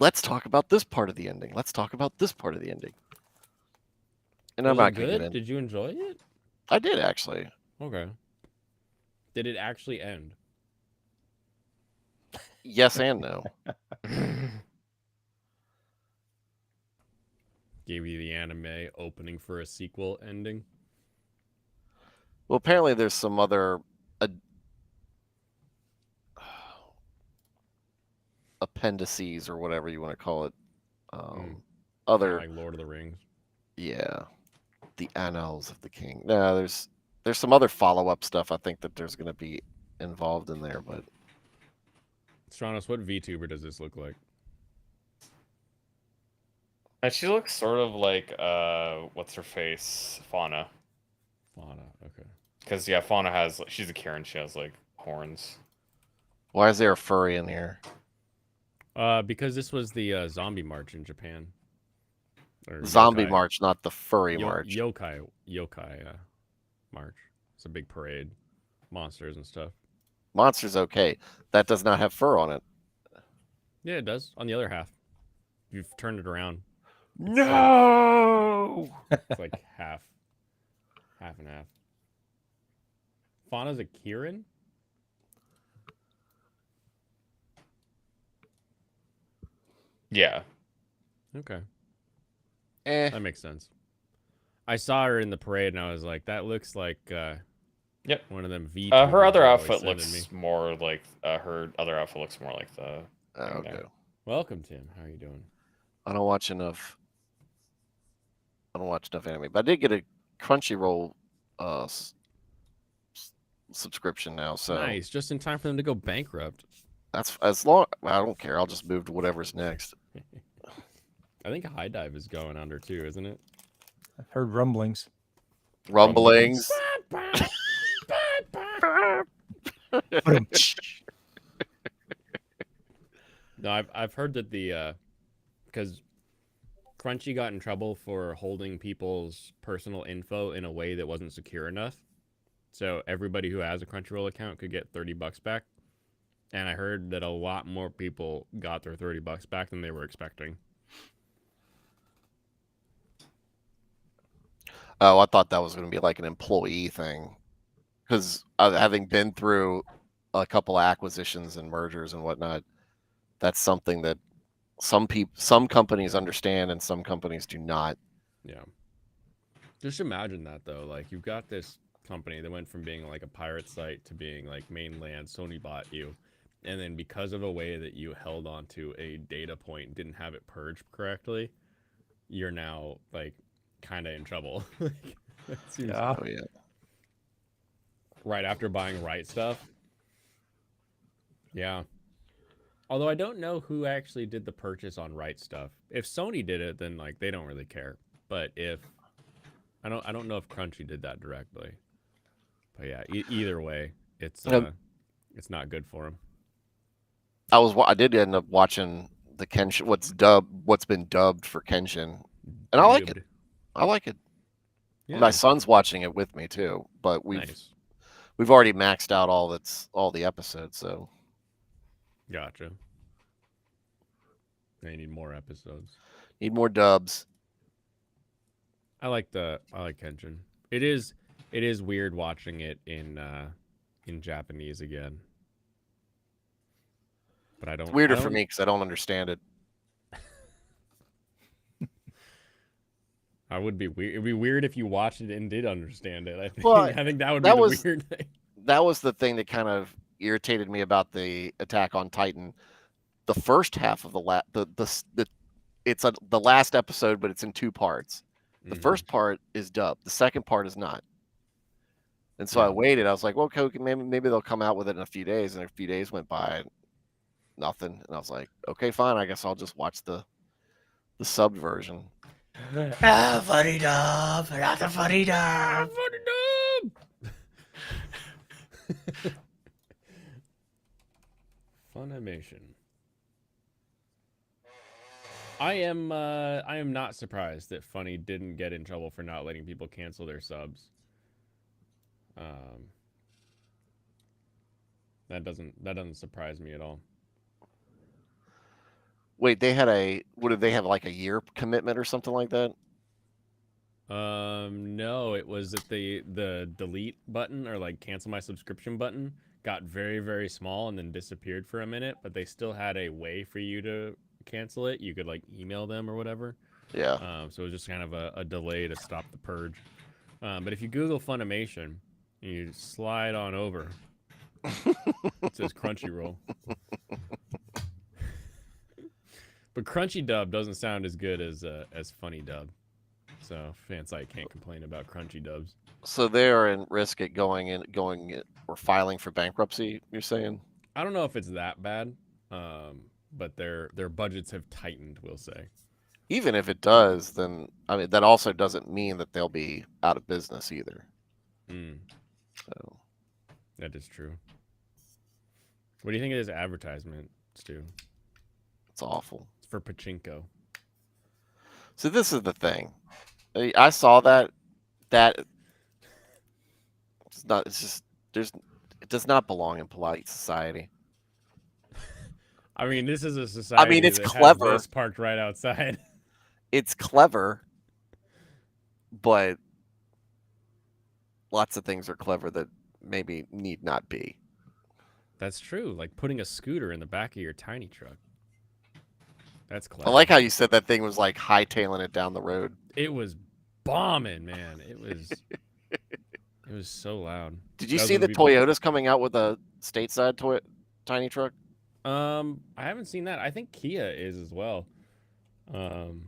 let's talk about this part of the ending. Let's talk about this part of the ending. And I'm not good. Did you enjoy it? I did, actually. Okay. Did it actually end? Yes and no. Gave you the anime opening for a sequel ending. Well, apparently there's some other appendices or whatever you want to call it. Other like Lord of the Rings. Yeah, the Annals of the King. No, there's some other follow-up stuff I think that there's going to be involved in there, but Stranos, what VTuber does this look like? And she looks sort of like what's her face? Fauna. Fauna, okay. Because Fauna she's a Karen, she has like horns. Why is there a furry in here? Because this was the zombie march in Japan. Or zombie march, not the furry march. Yokai march. It's a big parade. Monsters and stuff. Monsters, okay. That does not have fur on it. Yeah, it does. On the other half. You've turned it around. No! It's like half and half. Fauna's a Kirin? Yeah. Okay. That makes sense. I saw her in the parade and I was like, that looks like yep, one of them V. Her other outfit looks more like the okay. Welcome, Tim. How are you doing? I don't watch enough anime, but I did get a Crunchyroll subscription now, so nice, just in time for them to go bankrupt. That's as long. I don't care. I'll just move to whatever's next. I think High Dive is going under too, isn't it? I've heard rumblings. Rumblings. No, I've heard that because Crunchy got in trouble for holding people's personal info in a way that wasn't secure enough. So everybody who has a Crunchyroll account could get $30 back. And I heard that a lot more people got their $30 back than they were expecting. Oh, I thought that was going to be like an employee thing. Because having been through a couple acquisitions and mergers and whatnot, that's something that some companies understand and some companies do not. Yeah. Just imagine that, though. Like, you've got this company that went from being like a pirate site to being like mainland. Sony bought you. And then because of a way that you held onto a data point and didn't have it purged correctly, you're now like kind of in trouble. Yeah. Right after buying Right Stuff. Yeah. Although I don't know who actually did the purchase on Right Stuff. If Sony did it, then like they don't really care. But if I don't know if Crunchy did that directly. But yeah, either way, it's not good for him. I did end up watching the Kenshin, what's been dubbed for Kenshin, and I like it. I like it. Yeah. My son's watching it with me too, but we've already maxed out all the episodes, so. Gotcha. They need more episodes. Need more dubs. I like Kenshin. It is weird watching it in Japanese again. But I don't. It's weirder for me because I don't understand it. I would be weird. It'd be weird if you watched it and did understand it. I think. Well, I think that would be the weird thing. That was the thing that kind of irritated me about the Attack on Titan. The first half of the last episode, but it's in two parts. The first part is dubbed. The second part is not. And so I waited. I was like, well, okay, maybe they'll come out with it in a few days. And a few days went by, nothing. And I was like, okay, fine. I guess I'll just watch the subbed version. Funny dub, not the funny dub. Funimation. I am not surprised that Funny didn't get in trouble for not letting people cancel their subs. That doesn't surprise me at all. Wait, what did they have, like a year commitment or something like that? No, it was that the delete button or like cancel my subscription button got very, very small and then disappeared for a minute, but they still had a way for you to cancel it. You could like email them or whatever. Yeah. So it was just kind of a delay to stop the purge. But if you Google Funimation, you slide on over. It says Crunchyroll. But Crunchy Dub doesn't sound as good as Funny Dub. So Fansite can't complain about Crunchy Dubs. So they are in risk at going or filing for bankruptcy, you're saying? I don't know if it's that bad, but their budgets have tightened, we'll say. Even if it does, then I mean that also doesn't mean that they'll be out of business either. So that is true. What do you think of this advertisement, Stu? It's awful. It's for pachinko. So this is the thing. I saw that it does not belong in polite society. I mean, this is a society. I mean, it's that clever. Has this parked right outside. It's clever, but lots of things are clever that maybe need not be. That's true. Like putting a scooter in the back of your tiny truck. That's clever. I like how you said that thing was like hightailing it down the road. It was bombing, man. It was so loud. Did you see that Toyota's coming out with a stateside tiny truck? I haven't seen that. I think Kia is as well. Hope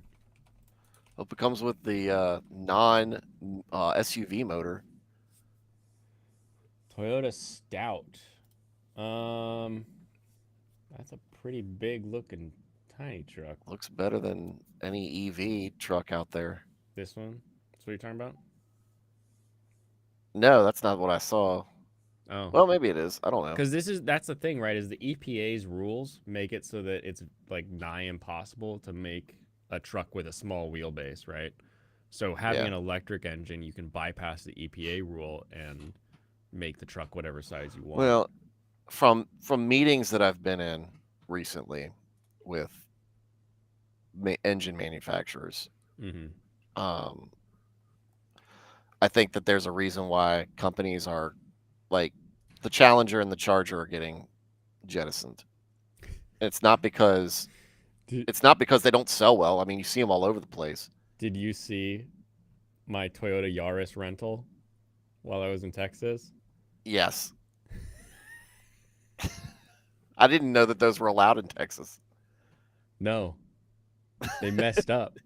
it comes with the non SUV motor. Toyota Stout. That's a pretty big looking tiny truck. Looks better than any EV truck out there. This one? That's what you're talking about? No, that's not what I saw. Oh. Well, maybe it is. I don't know. Because that's the thing, right? Is the EPA's rules make it so that it's like nigh impossible to make a truck with a small wheelbase, right? So having an electric engine, you can bypass the EPA rule and make the truck whatever size you want. Well, from meetings that I've been in recently with engine manufacturers, I think that there's a reason why companies are like the Challenger and the Charger are getting jettisoned. It's not because they don't sell well. I mean, you see them all over the place. Did you see my Toyota Yaris rental while I was in Texas? Yes. I didn't know that those were allowed in Texas. No. They messed up.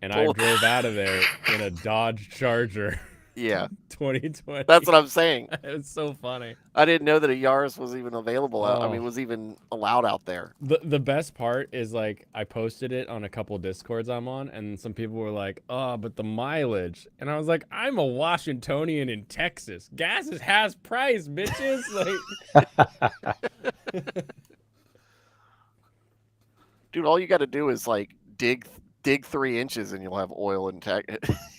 And I drove out of there in a Dodge Charger. Yeah. 2020. That's what I'm saying. It was so funny. I didn't know that a Yaris was even available. I mean, was even allowed out there. The best part is like I posted it on a couple Discords I'm on, and some people were like, "Oh, but the mileage," and I was like, "I'm a Washingtonian in Texas. Gas has price, bitches." Like, dude, all you got to do is like dig 3 inches, and you'll have oil in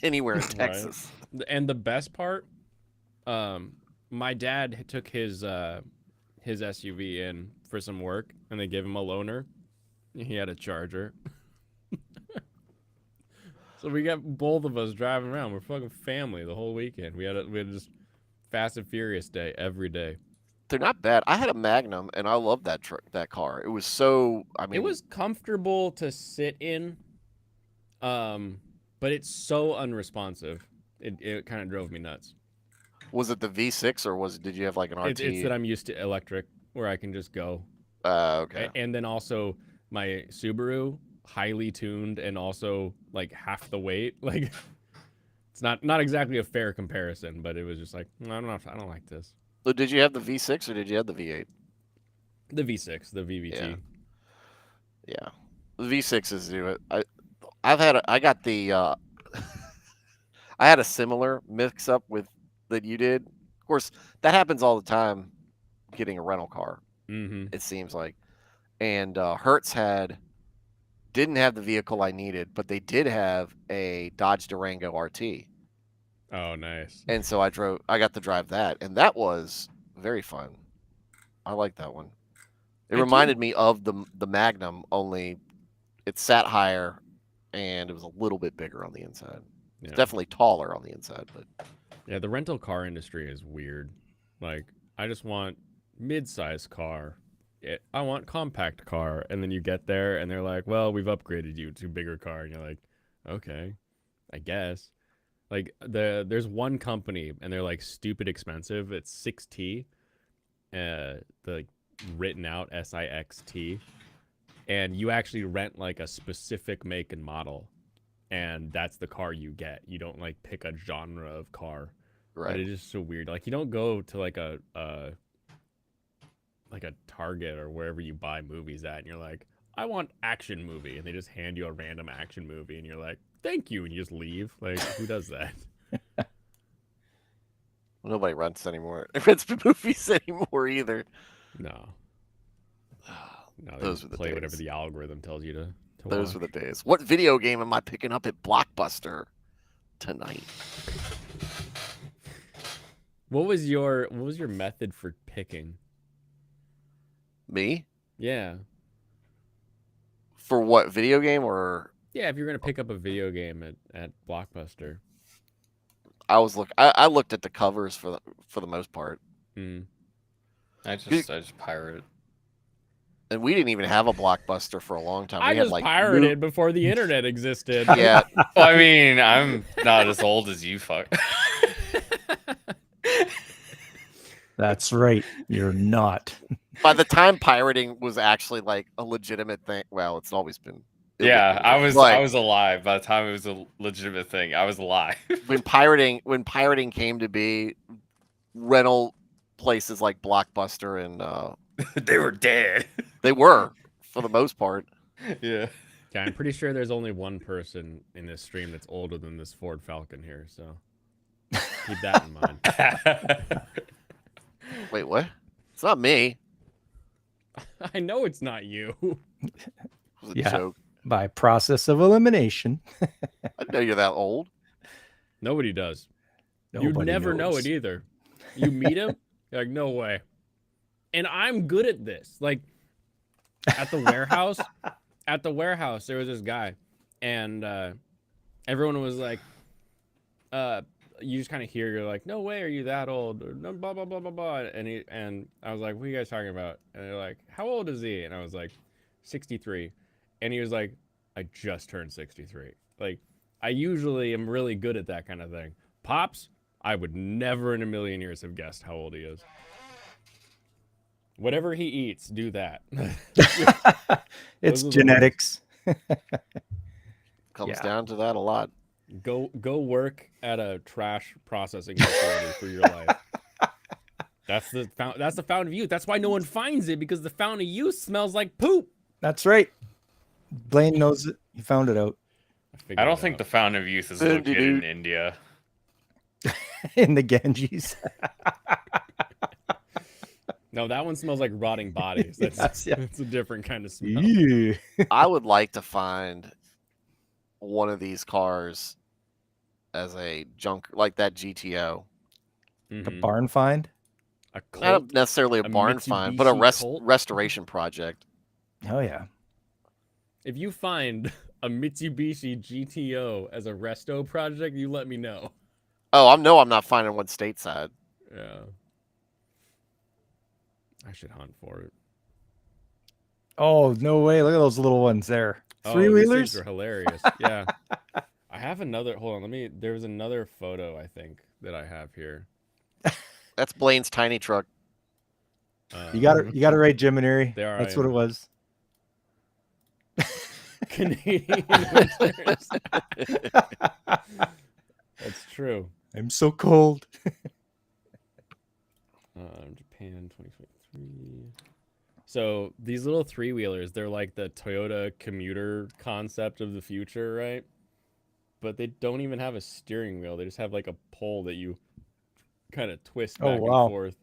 anywhere in Texas. Right. And the best part, my dad took his SUV in for some work, and they gave him a loaner. He had a Charger. So we got both of us driving around. We're fucking family the whole weekend. We had just Fast and Furious day every day. They're not bad. I had a Magnum, and I loved that that car. It was so. I mean, it was comfortable to sit in, but it's so unresponsive. It kind of drove me nuts. Was it the V6 or did you have like an RT? It's that I'm used to electric where I can just go. Okay. And then also my Subaru, highly tuned and also like half the weight. Like it's not exactly a fair comparison, but it was just like, I don't like this. So did you have the V6 or did you have the V8? The V6, the VVT. Yeah. The V6s do it. I got the I had a similar mix-up with that you did. Of course, that happens all the time getting a rental car, it seems like. And Hertz had didn't have the vehicle I needed, but they did have a Dodge Durango RT. Oh, nice. And so I got to drive that, and that was very fun. I like that one. It reminded me of the Magnum, only it sat higher and it was a little bit bigger on the inside. It's definitely taller on the inside, but yeah, the rental car industry is weird. Like, I just want mid-sized car. I want compact car, and then you get there and they're like, well, we've upgraded you to bigger car, and you're like, okay, I guess. Like, there's one company and they're like stupid expensive. It's 6T, the written out SIXT, and you actually rent like a specific make and model, and that's the car you get. You don't like pick a genre of car. Right. But it is so weird. Like, you don't go to like a Target or wherever you buy movies at, and you're like, I want action movie, and they just hand you a random action movie, and you're like, thank you, and you just leave. Like, who does that? Nobody rents anymore. Rents movies anymore either. No. No, they Those just were the play days. whatever the algorithm tells you to Those watch. were the days. What video game am I picking up at Blockbuster tonight? What was your method for picking? Me? Yeah. For what, video game or? Yeah, if you're gonna pick up a video game at Blockbuster. I looked at the covers for the most part. Mm. I just pirate it. And we didn't even have a Blockbuster for a long time. I We had, just like, pirated before the internet existed. Yeah. Well, I mean, I'm not as old as you, fuck. That's right. You're not. By the time pirating was actually like a legitimate thing, well, it's always been. Yeah, I was Like, I was alive by the time it was a legitimate thing. I was alive. when pirating came to be, rental places like Blockbuster and They were dead. they were for the most part. Yeah. Yeah, I'm pretty sure there's only one person in this stream that's older than this Ford Falcon here, so keep that in mind. Wait, what? It's not me. I know it's not you. It was a Yeah. joke. By process of elimination. I know you're that old. Nobody does. You Nobody never know knows. it either. You meet him, you're like, no way. And I'm good at this. Like, at the warehouse, there was this guy, and everyone was like, you just kind of hear, you're like, no way, are you that old? Or, no, blah blah blah blah blah. And I was like, what are you guys talking about? And they're like, how old is he? And I was like, 63. And he was like, I just turned 63. Like, I usually am really good at that kind of thing. Pops, I would never in a million years have guessed how old he is. Whatever he eats, do that. It's Those are the genetics. Comes Yeah. down to that a lot. Go work at a trash processing facility for your life. That's the fountain of youth. That's why no one finds it, because the fountain of youth smells like poop. That's right. Blaine knows it. He found it out. I don't think the Fountain of Youth is located in India. In the Ganges. No, that one smells like rotting bodies. That's, Yes, yeah. that's a different kind of smell. Ew. I would like to find one of these cars as a junk, like that GTO. The barn find. A Not necessarily a barn find, but a Mitsubishi Colt? restoration project. Oh yeah. If you find a Mitsubishi GTO as a resto project, you let me know. Oh, I'm not finding one stateside. Yeah. I should hunt for it. Oh no way! Look at those little ones there. Oh, Three these wheelers. things are hilarious. Yeah. I have another. Hold on. There was another photo I think that I have here. That's Blaine's tiny truck. You got it right, Geminary. There I That's what am. it was. Canadian winters. That's true. I'm so cold. Japan 2023. So these little three-wheelers, they're like the Toyota commuter concept of the future, right? But they don't even have a steering wheel. They just have like a pole that you kind of twist back and forth.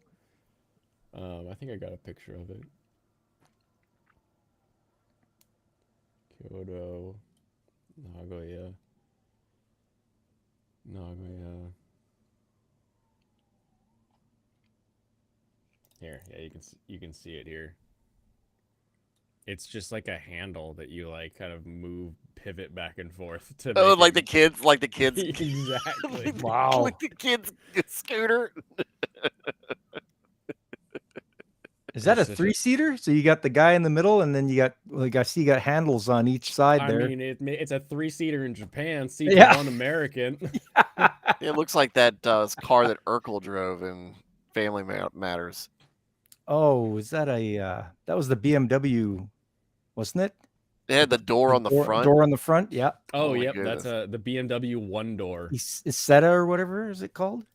I think I got a picture of it. Kyoto. Nagoya. Here, yeah, you can see it here. It's just like a handle that you like kind of pivot back and forth to. Oh, like the kids, Exactly. Wow. Like the kids' scooter. Is that a 3-seater? So you got the guy in the middle, and then you got, like, I see you got handles on each side there. I mean, it's a 3-seater in Japan. Seat one American. It looks like that car that Urkel drove in Family Matters. Oh, is that that was the BMW, wasn't it? It had the door on the front. Door on the front, yeah. Oh, yep, that's the BMW one door. Isetta or whatever is it called?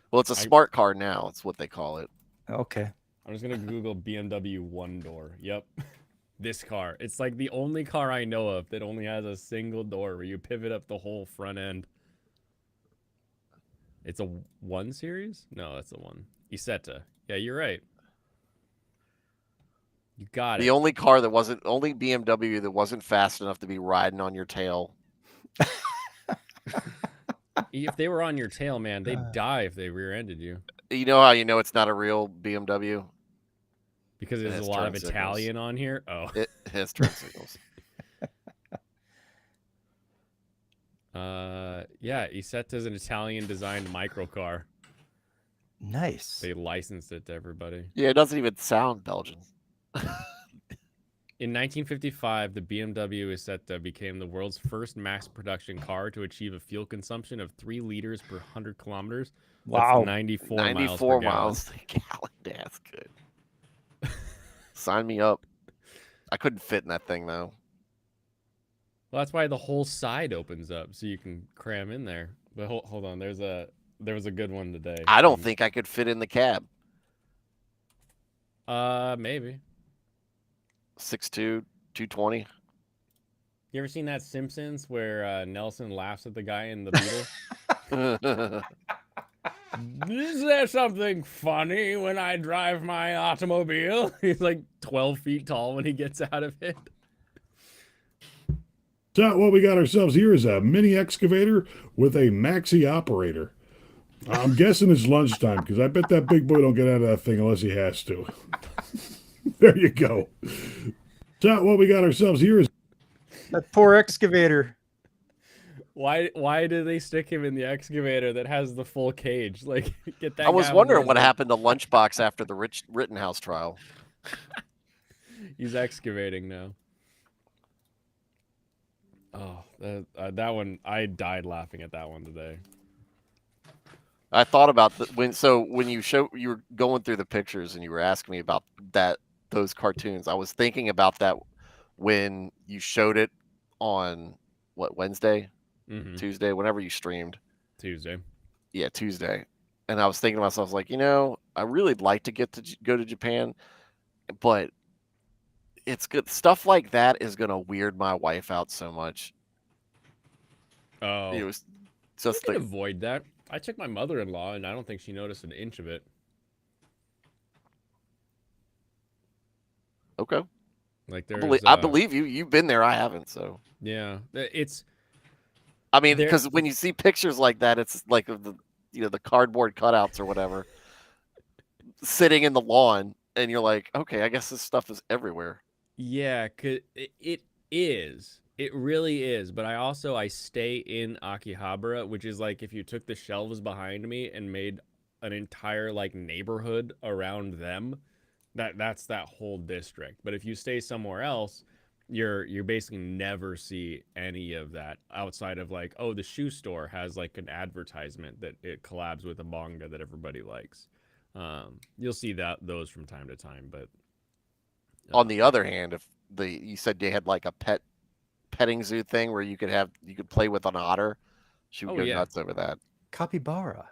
Well, it's a smart car now. It's what they call it. Okay. I'm just gonna Google BMW one door. Yep, this car. It's like the only car I know of that only has a single door where you pivot up the whole front end. It's a 1 Series? No, that's the one. Isetta. Yeah, you're right. You got it. The only BMW that wasn't fast enough to be riding on your tail. If they were on your tail, man, they'd die if they rear-ended you. You know how you know it's not a real BMW? Because there's a lot of Italian on here? Oh. It has turn signals. Yeah, Isetta's an Italian-designed microcar. Nice. They licensed it to everybody. Yeah, it doesn't even sound Belgian. In 1955, the BMW Isetta became the world's first mass production car to achieve a fuel consumption of 3 liters per 100 kilometers. Wow. That's 94 miles per gallon. That's good. Sign me up. I couldn't fit in that thing, though. Well, that's why the whole side opens up, so you can cram in there. But hold on, there was a good one today. I don't think I could fit in the cab. Maybe. 6'2", 220. You ever seen that Simpsons where Nelson laughs at the guy in the Beetle? Is there something funny when I drive my automobile? He's like 12 feet tall when he gets out of it. So what we got ourselves here is a mini excavator with a maxi operator. I'm guessing it's lunchtime because I bet that big boy don't get out of that thing unless he has to. There you go. So what we got ourselves here is that poor excavator. Why do they stick him in the excavator that has the full cage? Like, get that. I was wondering what happened to Lunchbox after the Rittenhouse trial. He's excavating now. Oh, that one! I died laughing at that one today. I thought about when you were going through the pictures and you were asking me about those cartoons. I was thinking about that when you showed it on Wednesday, Tuesday, whenever you streamed. Tuesday. Yeah, Tuesday. And I was thinking to myself, like, I really like to go to Japan, but it's good stuff like that is gonna weird my wife out so much. Oh, it was just you can avoid that. I took my mother-in-law, and I don't think she noticed an inch of it. Okay. Like I believe you. You've been there. I haven't. So yeah, it's. I mean, because when you see pictures like that, it's like the cardboard cutouts or whatever sitting in the lawn, and you're like, okay, I guess this stuff is everywhere. Yeah, 'cause it is. It really is. But I stay in Akihabara, which is like if you took the shelves behind me and made an entire like neighborhood around them, that's that whole district. But if you stay somewhere else, you basically never see any of that outside of like, oh, the shoe store has like an advertisement that it collabs with a manga that everybody likes. You'll see those from time to time, but on the other hand, if you said they had like a petting zoo thing where you could play with an otter, she would go nuts over that. Capybara.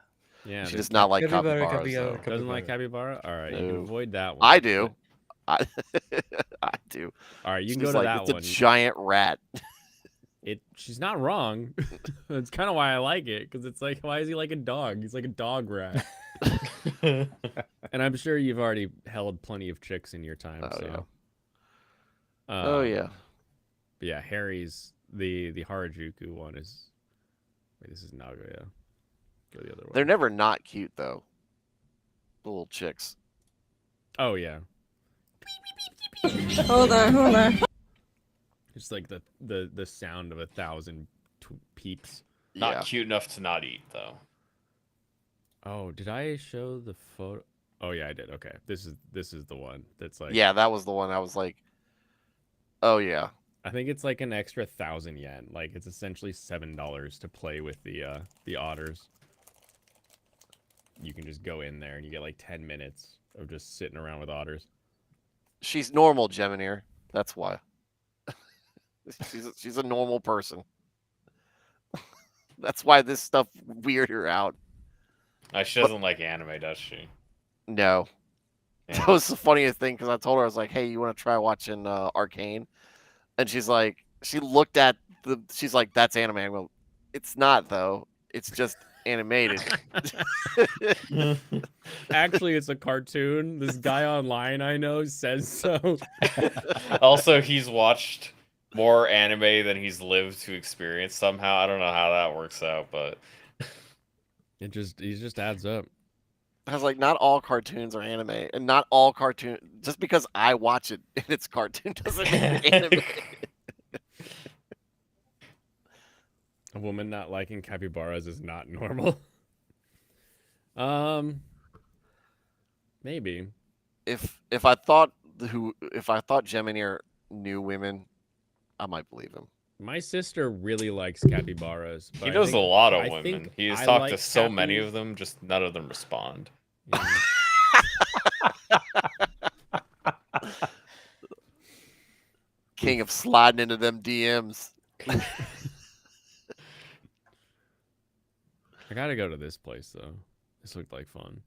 Yeah, she does not like capybaras. Doesn't like capybara. All right, you can avoid that one. I do. I do. All right, you can go to that one. It's a giant rat. She's not wrong. That's kind of why I like it, because it's like, why is he like a dog? He's like a dog rat. And I'm sure you've already held plenty of chicks in your time. Oh, so. yeah. Oh yeah. But yeah, Harry's the Harajuku one is. Wait, this is Nagoya. Go the other way. They're never not cute though. The little chicks. Oh yeah. Hold on. Just like the sound of 1,000 peeps. Not cute enough to not eat though. Oh, did I show the photo? Oh yeah, I did. Okay, this is the one that's like. Yeah, that was the one. I was like, oh yeah. I think it's like an extra 1,000 yen. Like it's essentially $7 to play with the otters. You can just go in there and you get like 10 minutes of just sitting around with otters. She's normal, Geminir. That's why. she's a normal person. That's why this stuff weird her out. She doesn't like anime, does she? No. Yeah. That was the funniest thing because I told her, I was like, hey, you want to try watching Arcane? And she's like, she looked at she's like, that's anime. I go, it's not though. It's just animated. Actually, it's a cartoon. This guy online I know says so. Also, he's watched more anime than he's lived to experience somehow. I don't know how that works out, but he just adds up. I was like, not all cartoons are anime, and not all cartoon. Just because I watch it and it's cartoon doesn't mean it's anime. A woman not liking capybaras is not normal. Maybe. If I thought Geminir knew women, I might believe him. My sister really likes capybaras. He knows a lot of women. He's talked to so many of them, just none of them respond. King of sliding into them DMs. I gotta go to this place though. This looked like fun.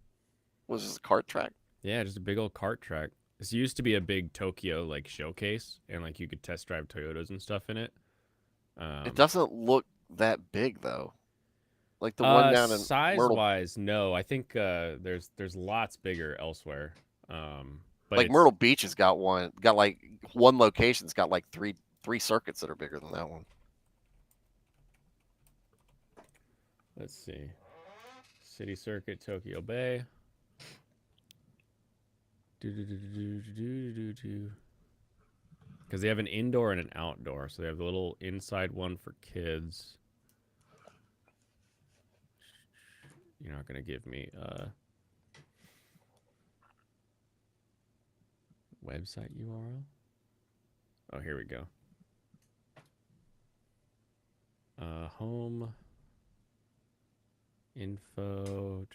Was this a kart track? Yeah, just a big old kart track. This used to be a big Tokyo like showcase, and like you could test drive Toyotas and stuff in it. It doesn't look that big though. Like the one down in size-wise, no. I think there's lots bigger elsewhere. But like Myrtle Beach has got one. Got like one location's got like three circuits that are bigger than that one. Let's see. City Circuit, Tokyo Bay. Because they have an indoor and an outdoor. So they have the little inside one for kids. You're not going to give me a website URL? Oh, here we go. Home. Info.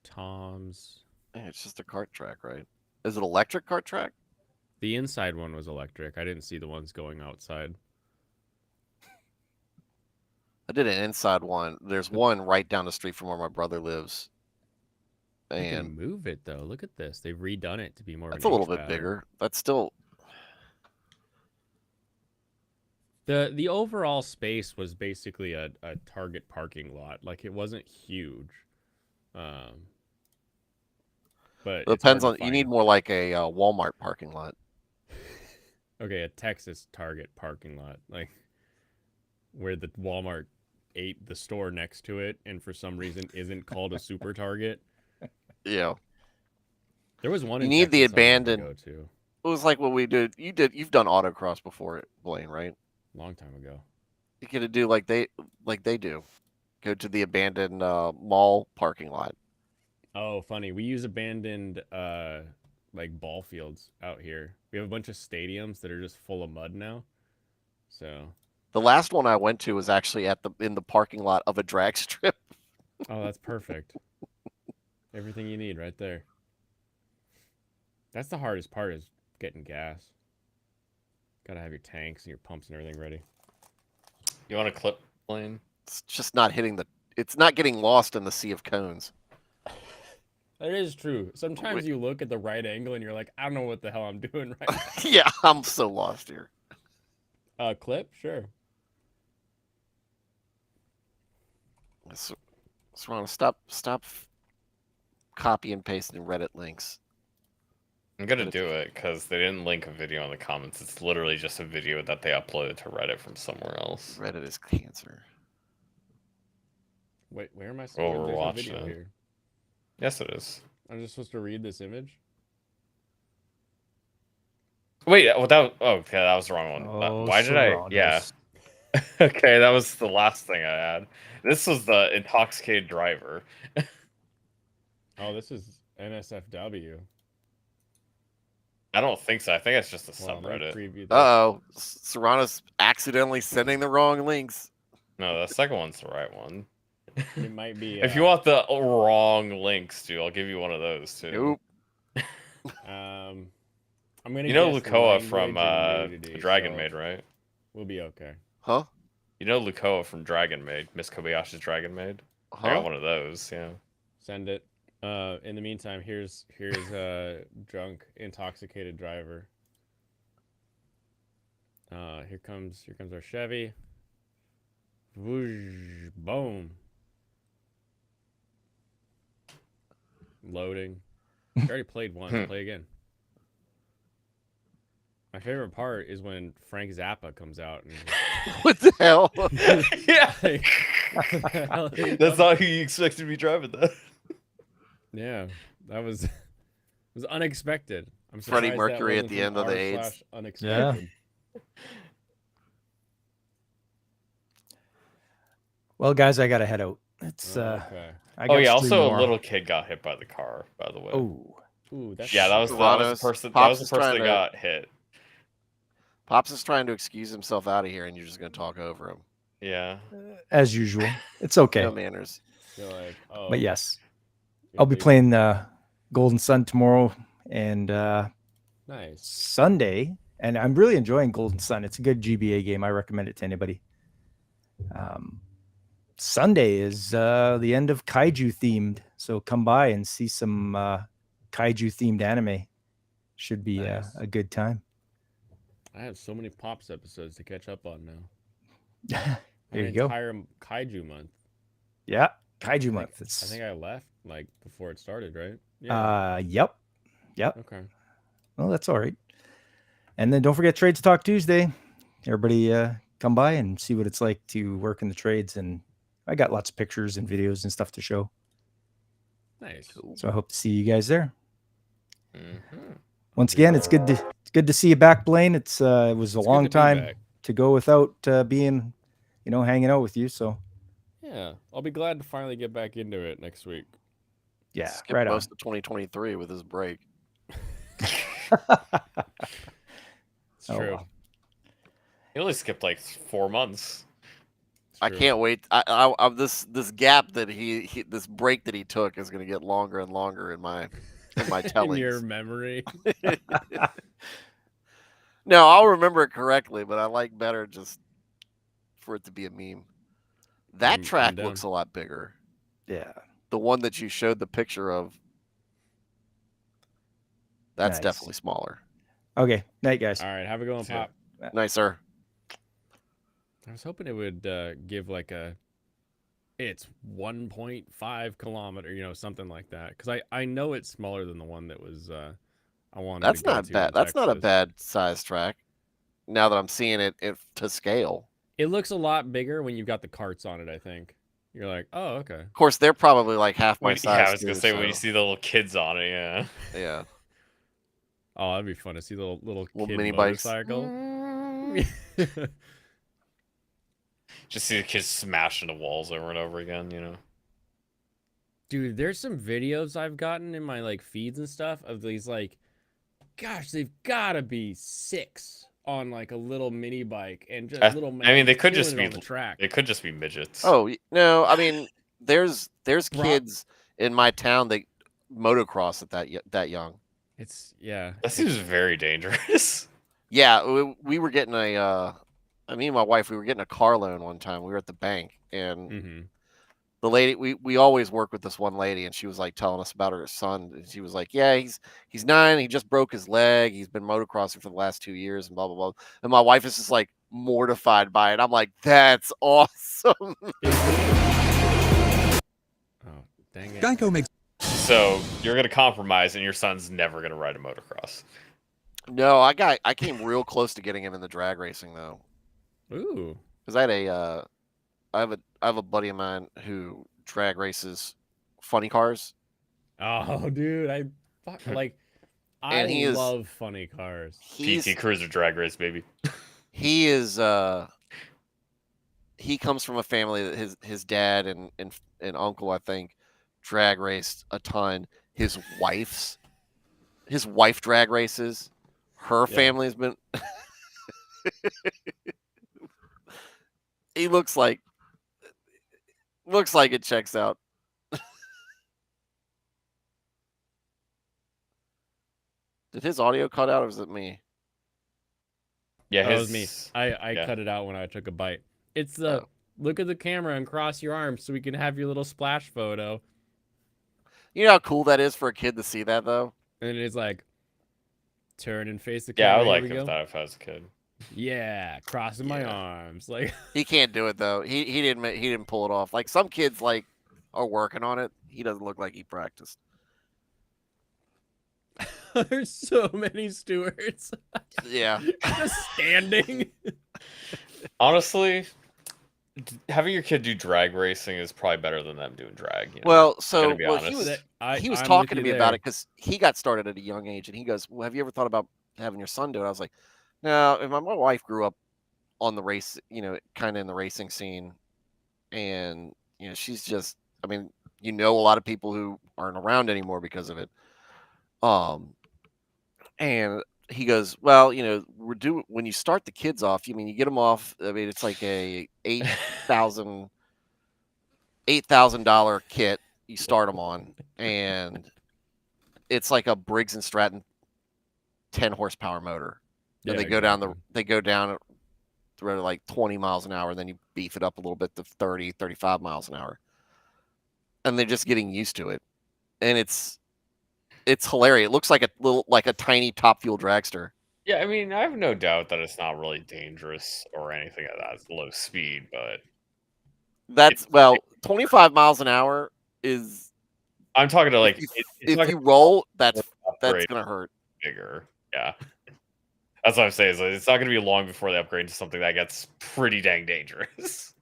Tom's. Yeah, it's just a kart track, right? Is it electric kart track? The inside one was electric. I didn't see the ones going outside. I did an inside one. There's one right down the street from where my brother lives. And you can move it though. Look at this. They've redone it to be more. That's a little bit bigger. That's still. The overall space was basically a Target parking lot. Like it wasn't huge. But it depends on. You need more like a Walmart parking lot. Okay, a Texas Target parking lot, like where the Walmart ate the store next to it, and for some reason isn't called a Super Target. Yeah. There was one. You need the abandoned. It was like what we did. You've done autocross before, Blaine, right? Long time ago. You could do like they do. Go to the abandoned mall parking lot. Oh, funny. We use abandoned like ball fields out here. We have a bunch of stadiums that are just full of mud now. So the last one I went to was actually in the parking lot of a drag strip. Oh, that's perfect. Everything you need right there. That's the hardest part, is getting gas. Gotta have your tanks and your pumps and everything ready. You want a clip, Blaine? It's just not hitting it's not getting lost in the sea of cones. That is true. Sometimes you look at the right angle and you're like, I don't know what the hell I'm doing right now. Yeah, I'm so lost here. Clip? Sure. So Ron, stop copy and pasting Reddit links. I'm gonna do it because they didn't link a video in the comments. It's literally just a video that they uploaded to Reddit from somewhere else. Reddit is cancer. Wait, where am I? Oh, we're watching watching it. Here. Yes, it is. I'm just supposed to read this image. Wait, well, okay, that was the wrong one. Oh, Why did I? Yeah. Okay, that was the last thing I had. This was the intoxicated driver. Oh, this is NSFW. I don't think so. I think it's just a subreddit. Uh-oh. Serrano's accidentally sending the wrong links. No, the second one's the right one. It might be. If you want the wrong links, dude, I'll give you one of those too. Nope. I'm gonna. You know Lukoa from Dragon Maid, right? We'll be okay. Huh? You know Lukoa from Dragon Maid, Miss Kobayashi's Dragon Maid? Huh? I got one of those, yeah. Send it. In the meantime, here's drunk, intoxicated driver. Here comes our Chevy. Whoosh, boom. Loading. I already played once. Play again. My favorite part is when Frank Zappa comes out. And... What the hell? Yeah. That's not who you expected to be driving that. Yeah, that was unexpected. I'm Freddie Mercury at the end of the AIDS. Unexpected. Yeah. Well, guys, I gotta head out. It's okay. Oh yeah, also a little kid got hit by the car, by the way. Oh. Ooh, that's yeah, that was the person that got hit. Pops is trying to excuse himself out of here, and you're just going to talk over him. Yeah. As usual. It's okay. No manners. Like, oh, but yes, I'll be playing Golden Sun tomorrow and nice Sunday, and I'm really enjoying Golden Sun. It's a good GBA game. I recommend it to anybody. Sunday is the end of kaiju themed, so come by and see some kaiju themed anime. Should be a good time. I have so many Pops episodes to catch up on now. There you go. Entire kaiju month. Yeah, kaiju month. I think I left like before it started, right? Yep. Okay. Well, that's all right. And then don't forget Trades Talk Tuesday. Everybody come by and see what it's like to work in the trades, and I got lots of pictures and videos and stuff to show. Nice. So I hope to see you guys there. Mm-hmm. Once again, it's good to see you back, Blaine. It was a long time to go without being, hanging out with you. So yeah, I'll be glad to finally get back into it next week. Yeah, skip right most on. of 2023 with his break. It's true. Well. He only skipped like 4 months. I can't wait. This gap that this break that he took is going to get longer and longer in my tellings. In your memory. No, I'll remember it correctly, but I like better just for it to be a meme. That track looks a lot bigger. Yeah. The one that you showed the picture of, that's Nice. definitely smaller. Okay. Night, guys. All right. Have a good one, Pop. Nice, sir. I was hoping it would give like it's 1.5 kilometer, something like that. Because I know it's smaller than the one that was I wanted. That's to go not to bad. in That's not a Texas. bad size track. Now that I'm seeing it to scale. It looks a lot bigger when you've got the carts on it. I think you're like, oh, okay. Of course, they're probably like half my size. Yeah, I was gonna too, say so- when you see the little kids on it, yeah. Yeah. Oh, that'd be fun to see the little Little kid mini bikes. motorcycle. Just see the kids smash into walls over and over again, Dude, there's some videos I've gotten in my like feeds and stuff of these like, gosh, they've gotta be 6 on like a little mini bike and just little. I mean, they could just killing be it on the track. They could just be midgets. Oh no, I mean, there's kids in my town that motocross at that young. It's yeah. That seems very dangerous. Yeah, we were getting me and my wife, we were getting a car loan one time. We were at the bank, and the lady, we always work with this one lady, and she was like telling us about her son, and she was like, yeah, he's 9, he just broke his leg, he's been motocrossing for the last 2 years, and blah blah blah. And my wife is just like mortified by it. I'm like, that's awesome. Oh, dang it. Geico makes So you're gonna compromise, and your son's never gonna ride a motocross. No, I came real close to getting him in the drag racing though. Ooh. Because I have a buddy of mine who drag races funny cars. Oh, dude, I love funny cars. PT Cruiser drag race, baby. He is he comes from a family that his dad and uncle, I think, drag raced a ton. His wife drag races. Her family has been he looks like it checks out. Did his audio cut out, or was it me? Yeah, it was me. I cut it out when I took a bite. It's the look at the camera and cross your arms so we can have your little splash photo. You know how cool that is for a kid to see that, though? And it's like, turn and face the camera. Yeah, I would like that if I was a kid. Yeah, crossing my arms. Like he can't do it though. He didn't pull it off. Like some kids like are working on it. He doesn't look like he practiced. There's so many stewards. Yeah. Just standing. Honestly, having your kid do drag racing is probably better than them doing drag. You know? Well, he was talking to me about it because he got started at a young age, and he goes, "Well, have you ever thought about having your son do it?" I was like, "No." My wife grew up on the race, kind of in the racing scene, and she's just, I mean, a lot of people who aren't around anymore because of it. And he goes, "Well, when you start the kids off, you get them off. I mean, it's like a $8,000 kit you start them on, and it's like a Briggs and Stratton 10 horsepower motor. And they go down to like 20 miles an hour, and then you beef it up a little bit to 30, 35 miles an hour, and they're just getting used to it, and it's hilarious. It looks like a tiny Top Fuel dragster. Yeah, I mean, I have no doubt that it's not really dangerous or anything at that low speed, but 25 miles an hour is. I'm talking to like if you roll, that's gonna hurt. Bigger, yeah. That's what I'm saying. It's not gonna be long before they upgrade to something that gets pretty dang dangerous.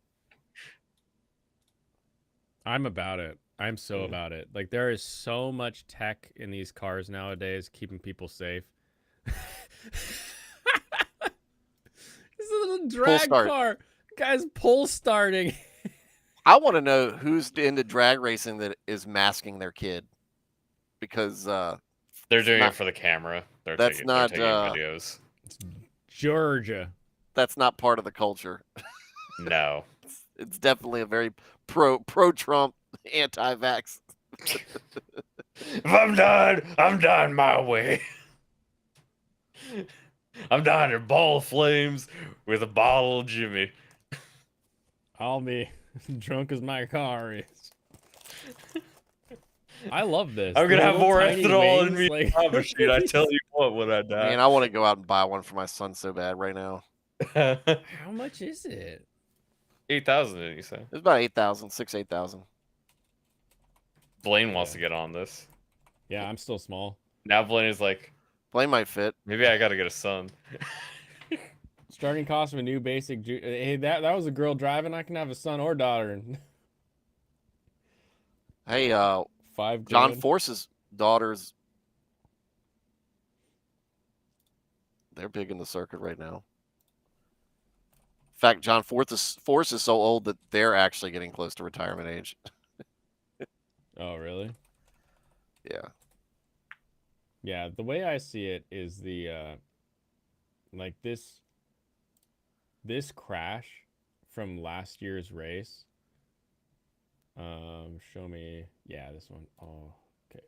I'm about it. I'm so about it. Like, there is so much tech in these cars nowadays keeping people safe. This little drag car. Guy's pull starting. I want to know who's into drag racing that is masking their kid. Because they're doing it for the camera. They're taking videos. It's Georgia. That's not part of the culture. No. It's definitely a very pro-Trump, anti-vax. If I'm dying my way. I'm dying in a ball of flames with a bottle of Jimmy. I'll be drunk as my car is. I love this. I'm gonna have more ethanol in me. Like... machine. I tell you what, when I die. Man, I want to go out and buy one for my son so bad right now. How much is it? 8,000, didn't you say? It's about 8,000, 8,000. Blaine wants to get on this. Yeah, I'm still small. Now Blaine is like, Blaine might fit. Maybe I gotta get a son. Starting cost of a new basic. Hey, that was a girl driving. I can have a son or daughter. Hey, $5 John Force's daughters. They're big in the circuit right now. In fact, John Force is so old that they're actually getting close to retirement age. Oh, really? Yeah. Yeah, the way I see it is the like this crash from last year's race. Show me, yeah, this one. Oh, okay,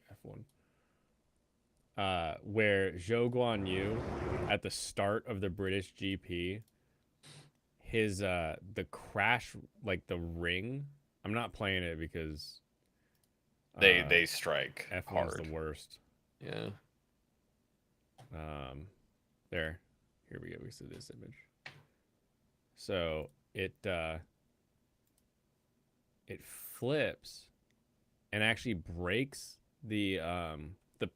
F1. Where Zhou Guan Yu at the start of the British GP, his the crash, like the ring. I'm not playing it because they strike F1's hard. The worst. Yeah. There. Here we go. We see this image. So it flips and actually breaks the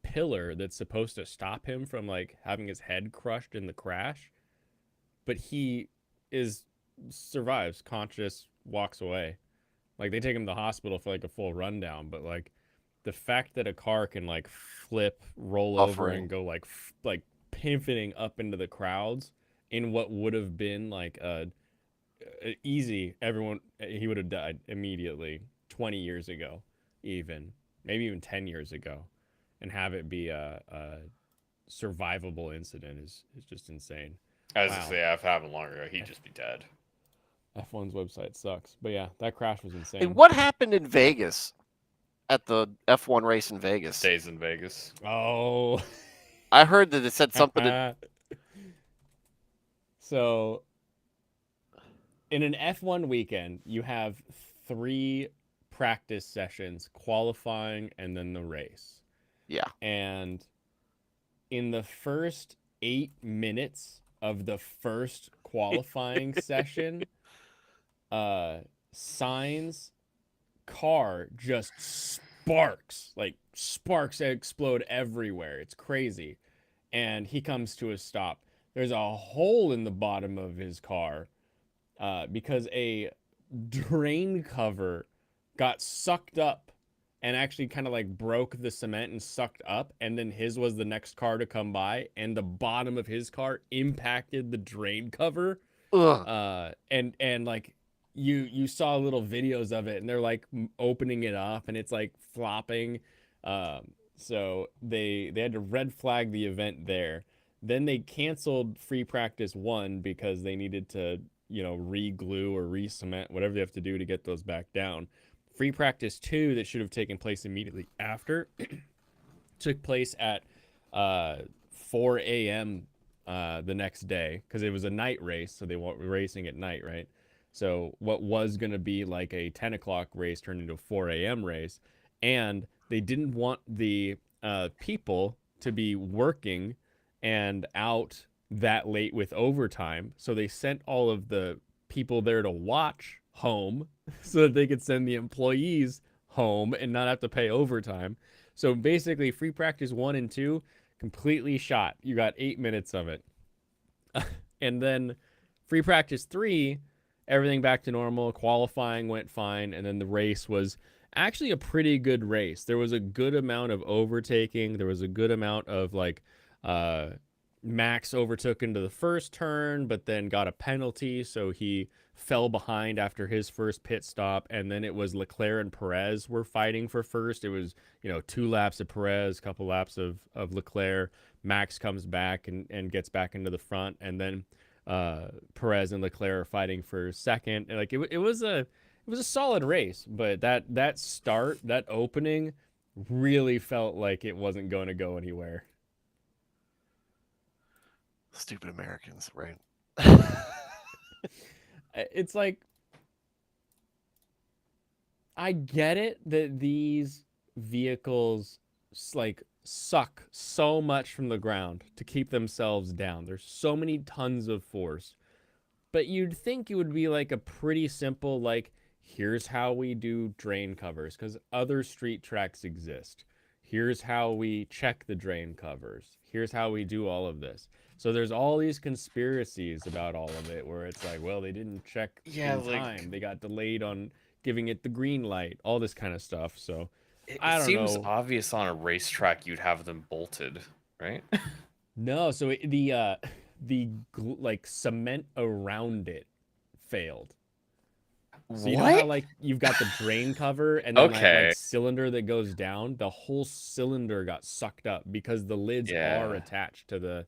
pillar that's supposed to stop him from like having his head crushed in the crash, but he survives, conscious, walks away. Like they take him to the hospital for like a full rundown, but like the fact that a car can like flip, roll over, and go like pivoting up into the crowds in what would have been like a easy, he would have died immediately 20 years ago, maybe even 10 years ago, and have it be a survivable incident is just insane. As I say, if it happened longer ago, he'd just be dead. F1's website sucks, but yeah, that crash was insane. And what happened in Vegas at the F1 race in Vegas? Stays in Vegas. Oh, I heard that it said something. So, in an F1 weekend, you have 3 practice sessions, qualifying, and then the race. Yeah. And in the first 8 minutes of the first qualifying session, Sainz's car just sparks explode everywhere. It's crazy. And he comes to a stop. There's a hole in the bottom of his car because a drain cover got sucked up and actually kind of like broke the cement and sucked up, and then his was the next car to come by, and the bottom of his car impacted the drain cover. And like you saw little videos of it, and they're like opening it up and it's like flopping. So they had to red flag the event there. Then they canceled free practice 1 because they needed to, re-glue or re-cement, whatever they have to do to get those back down. Free practice 2, that should have taken place immediately after, took place at 4 a.m. The next day, because it was a night race, so they were racing at night, right? So what was going to be like a 10 o'clock race turned into a 4 a.m. race, and they didn't want the people to be working and out that late with overtime, so they sent all of the people there to watch home so that they could send the employees home and not have to pay overtime. So basically, free practice 1 and 2 completely shot. You got 8 minutes of it. And then free practice 3, everything back to normal. Qualifying went fine, and then the race was actually a pretty good race. There was a good amount of overtaking. There was a good amount of like Max overtook into the first turn, but then got a penalty, so he fell behind after his first pit stop, and then it was Leclerc and Perez were fighting for first. It was 2 laps of Perez, a couple laps of Leclerc. Max comes back and gets back into the front, and then Perez and Leclerc are fighting for second. And like it was a solid race, but that start, that opening, really felt like it wasn't going to go anywhere. Stupid Americans, right? It's like, I get it that these vehicles like suck so much from the ground to keep themselves down. There's so many tons of force, but you'd think it would be like a pretty simple, like, here's how we do drain covers, because other street tracks exist. Here's how we check the drain covers. Here's how we do all of this. So there's all these conspiracies about all of it where it's like, well, they didn't check in time. They got delayed on giving it the green light, all this kind of stuff. So I don't know. It seems obvious on a racetrack you'd have them bolted, right? No, so the like cement around it failed. So you know how like you've got the drain cover and then like cylinder that goes down, the whole cylinder got sucked up because the lids are attached to the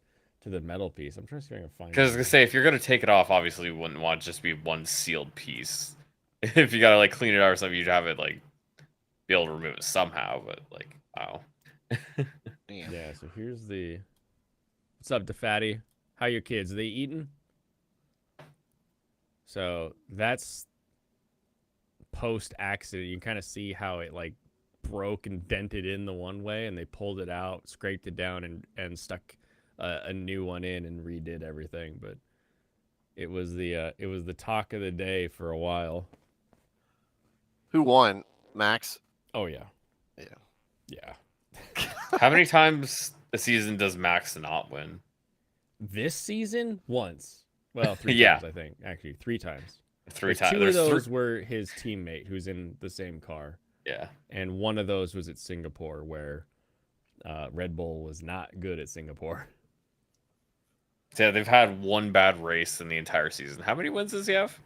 metal piece. I'm trying to see if I can find it. Because I was gonna say, if you're gonna take it off, obviously you wouldn't want it just be one sealed piece. If you gotta like clean it out or something, you'd have it like be able to remove it somehow. But like, wow. Yeah. So here's the. What's up, DeFatty? How your kids? Are they eating? So that's post accident. You can kind of see how it like broke and dented in the one way, and they pulled it out, scraped it down, and stuck a new one in and redid everything. But it was the talk of the day for a while. Who won? Max? Oh yeah. Yeah. Yeah. How many times a season does Max not win? This season, once. Well, 3 times, I think. Actually, 3 times. 3 times. 2 of those were his teammate who's in the same car. Yeah. And one of those was at Singapore, where Red Bull was not good at Singapore. So yeah, they've had 1 bad race in the entire season. How many wins does he have?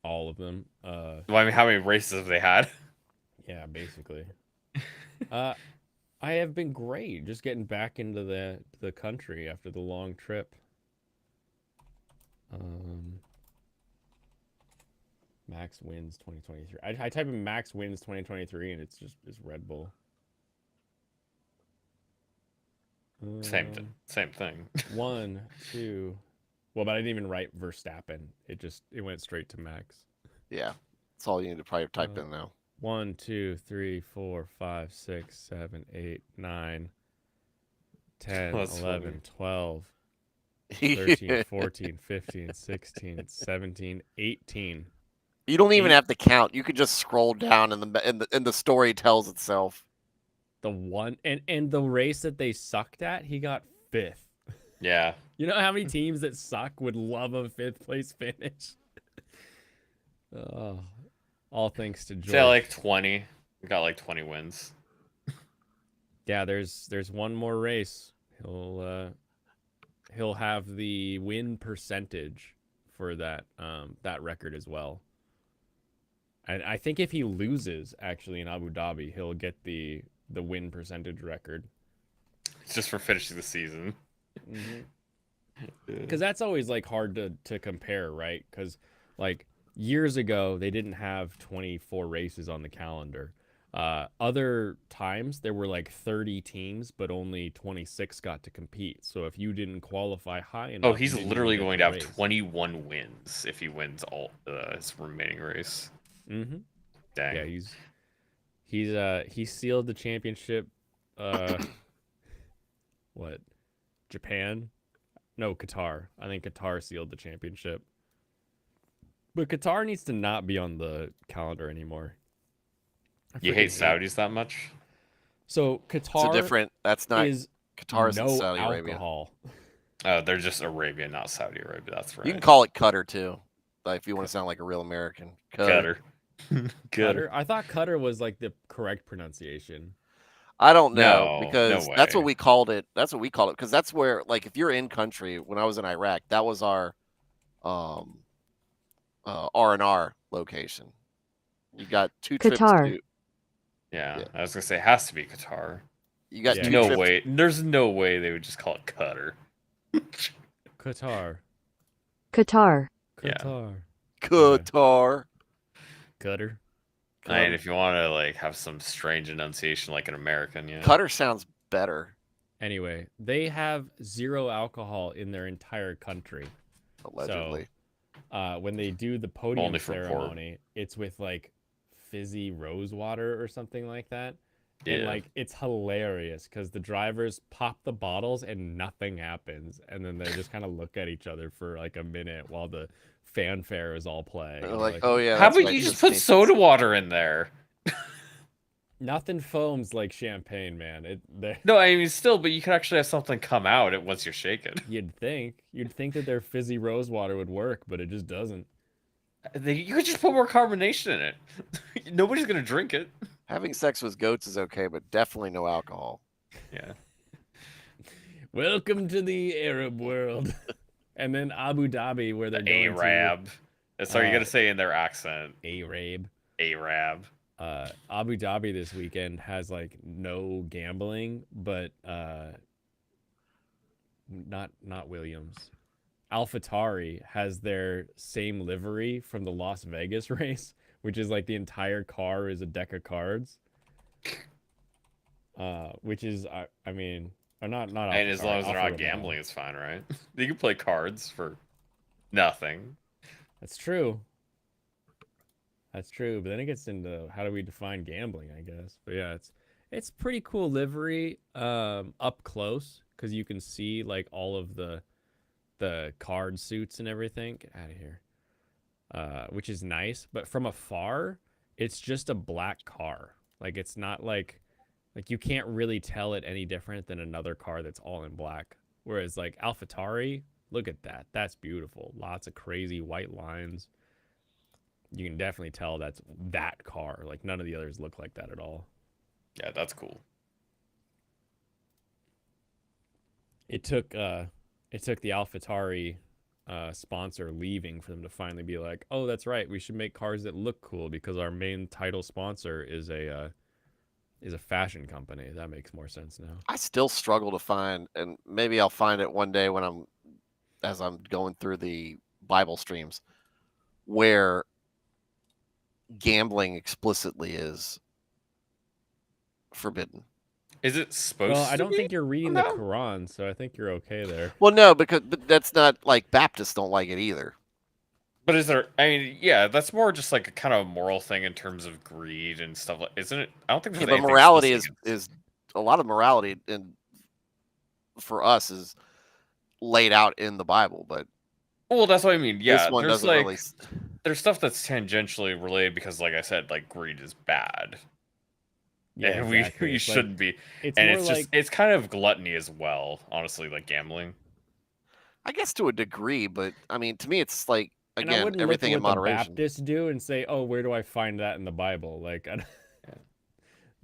All of them. Well, I mean, how many races have they had? Yeah, basically. I have been great, just getting back into the country after the long trip. Max wins 2023. I type in Max wins 2023 and it's Red Bull. Same thing. 1, 2. Well, but I didn't even write Verstappen. It went straight to Max. Yeah, that's all you need to probably type in now. 1, 2, 3, 4, 5, 6, 7, 8, 9, 10, That's 11, funny. 12, 13, 14, 15, 16, 17, 18. You don't even have to count. You could just scroll down and the story tells itself. The one and the race that they sucked at, he got 5th. Yeah. You know how many teams that suck would love a 5th place finish? Oh, all thanks to George. Say like 20. We got like 20 wins. Yeah, there's one more race. He'll have the win percentage for that record as well. And I think if he loses actually in Abu Dhabi, he'll get the win percentage record. It's just for finishing the season. Because that's always like hard to compare, right? Because like years ago they didn't have 24 races on the calendar. Other times there were like 30 teams, but only 26 got to compete. So if you didn't qualify high enough, he's literally going to have 21 wins if he wins all his remaining race. Mm-hmm. Dang. Yeah, he sealed the championship. What? Japan? No, Qatar. I think Qatar sealed the championship. But Qatar needs to not be on the calendar anymore. You hate Saudis that much? So Qatar it's a different. That's not is Qatar's no in Saudi alcohol. Arabia. They're just Arabia, not Saudi Arabia. That's right. You can call it Qatar too, like if you want to sound like a real American. Qatar. Qatar. I thought Qatar was like the correct pronunciation. I don't know No, because no that's way. what we called it. That's what we called it because that's where, like, if you're in country. When I was in Iraq, that was our R&R location. You got 2 trips Qatar. to. Yeah, I was gonna say it has to be Qatar. You got 2 no trips. way. There's no way they would just call it Qatar. Qatar. Qatar. Yeah. Qatar. Qatar. I mean, if you want to like have some strange enunciation like an American, yeah. Qatar sounds better. Anyway, they have 0 alcohol in their entire country. Allegedly. So, when they do the podium Only for ceremony, it's with like fizzy rose water or something like that. Yeah. And like it's hilarious because the drivers pop the bottles and nothing happens, and then they just kind of look at each other for like a minute while the fanfare is all playing. They're like, oh yeah. How that's about you just put soda water in there? Nothing foams like champagne, man. No, I mean still, but you could actually have something come out once you're shaking. You'd think that their fizzy rose water would work, but it just doesn't. You could just put more carbonation in it. Nobody's gonna drink it. Having sex with goats is okay, but definitely no alcohol. Yeah. Welcome to the Arab world. And then Abu Dhabi, where they're going Arab. That's what you gotta say in their accent. Arab. Arab. Abu Dhabi this weekend has like no gambling, but not Williams. AlphaTauri has their same livery from the Las Vegas race, which is like the entire car is a deck of cards. Which is I mean, or not. And as long as they're not gambling, it's fine, right? You can play cards for nothing. That's true. That's true, but then it gets into how do we define gambling, I guess. But yeah, it's pretty cool livery up close because you can see like all of the card suits and everything. Get out of here. Which is nice, but from afar, it's just a black car. Like it's not like Like, you can't really tell it any different than another car that's all in black. Whereas, like, AlphaTauri, look at that. That's beautiful. Lots of crazy white lines. You can definitely tell that's that car. Like, none of the others look like that at all. Yeah, that's cool. It took the AlphaTauri sponsor leaving for them to finally be like, oh, that's right, we should make cars that look cool because our main title sponsor is a fashion company. That makes more sense now. I still struggle to find, and maybe I'll find it one day as I'm going through the Bible streams, where gambling explicitly is forbidden. Is it supposed to be? Well, I don't think you're reading the Quran, so I think you're okay there. Well, no, but that's not like Baptists don't like it either. But is there? I mean, yeah, that's more just like a kind of moral thing in terms of greed and stuff. Like, isn't it? I don't think there's but morality is a lot of morality, and for us is laid out in the Bible. But well, that's what I mean. Yeah, this one there's doesn't like really... there's stuff that's tangentially related because, like I said, like greed is bad. Yeah, and exactly. we shouldn't be. And it's just like, it's kind of gluttony as well, honestly, like gambling. I guess to a degree, but I mean, to me, it's like, again, everything in moderation. The Baptists do and say, "Oh, where do I find that in the Bible?" Like,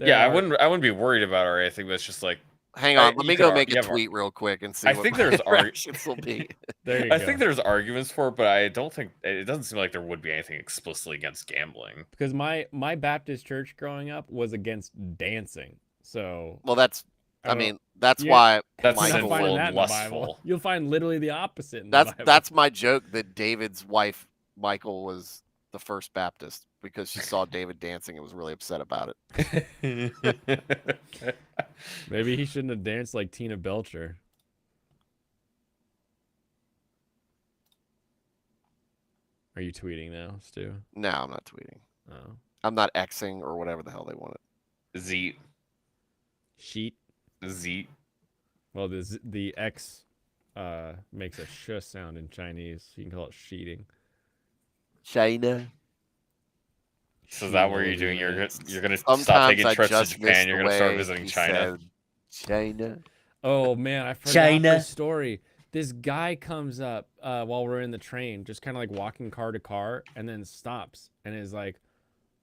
I wouldn't be worried about it or anything. But it's just like, hang on, let me go make a tweet real quick and see. I think there's arguments will be. I think there's arguments for it, but I don't think it doesn't seem like there would be anything explicitly against gambling. Because my Baptist church growing up was against dancing. So well, that's. I mean, that's why that's Michael sinful and lustful. You'll find literally the opposite. In that's the Bible. That's my joke that David's wife Michael was the first Baptist because she saw David dancing and was really upset about it. Maybe he shouldn't have danced like Tina Belcher. Are you tweeting now, Stu? No, I'm not tweeting. Oh. I'm not Xing or whatever the hell they want it. Zeet. Sheet. Zeet. Well, the X makes a sh sound in Chinese. You can call it sheeting. China. So is that where you're doing? You're gonna stop taking trips to Japan. You're gonna start visiting China. China. Oh man, I forgot the story. This guy comes up while we're in the train, just kind of like walking car to car, and then stops and is like,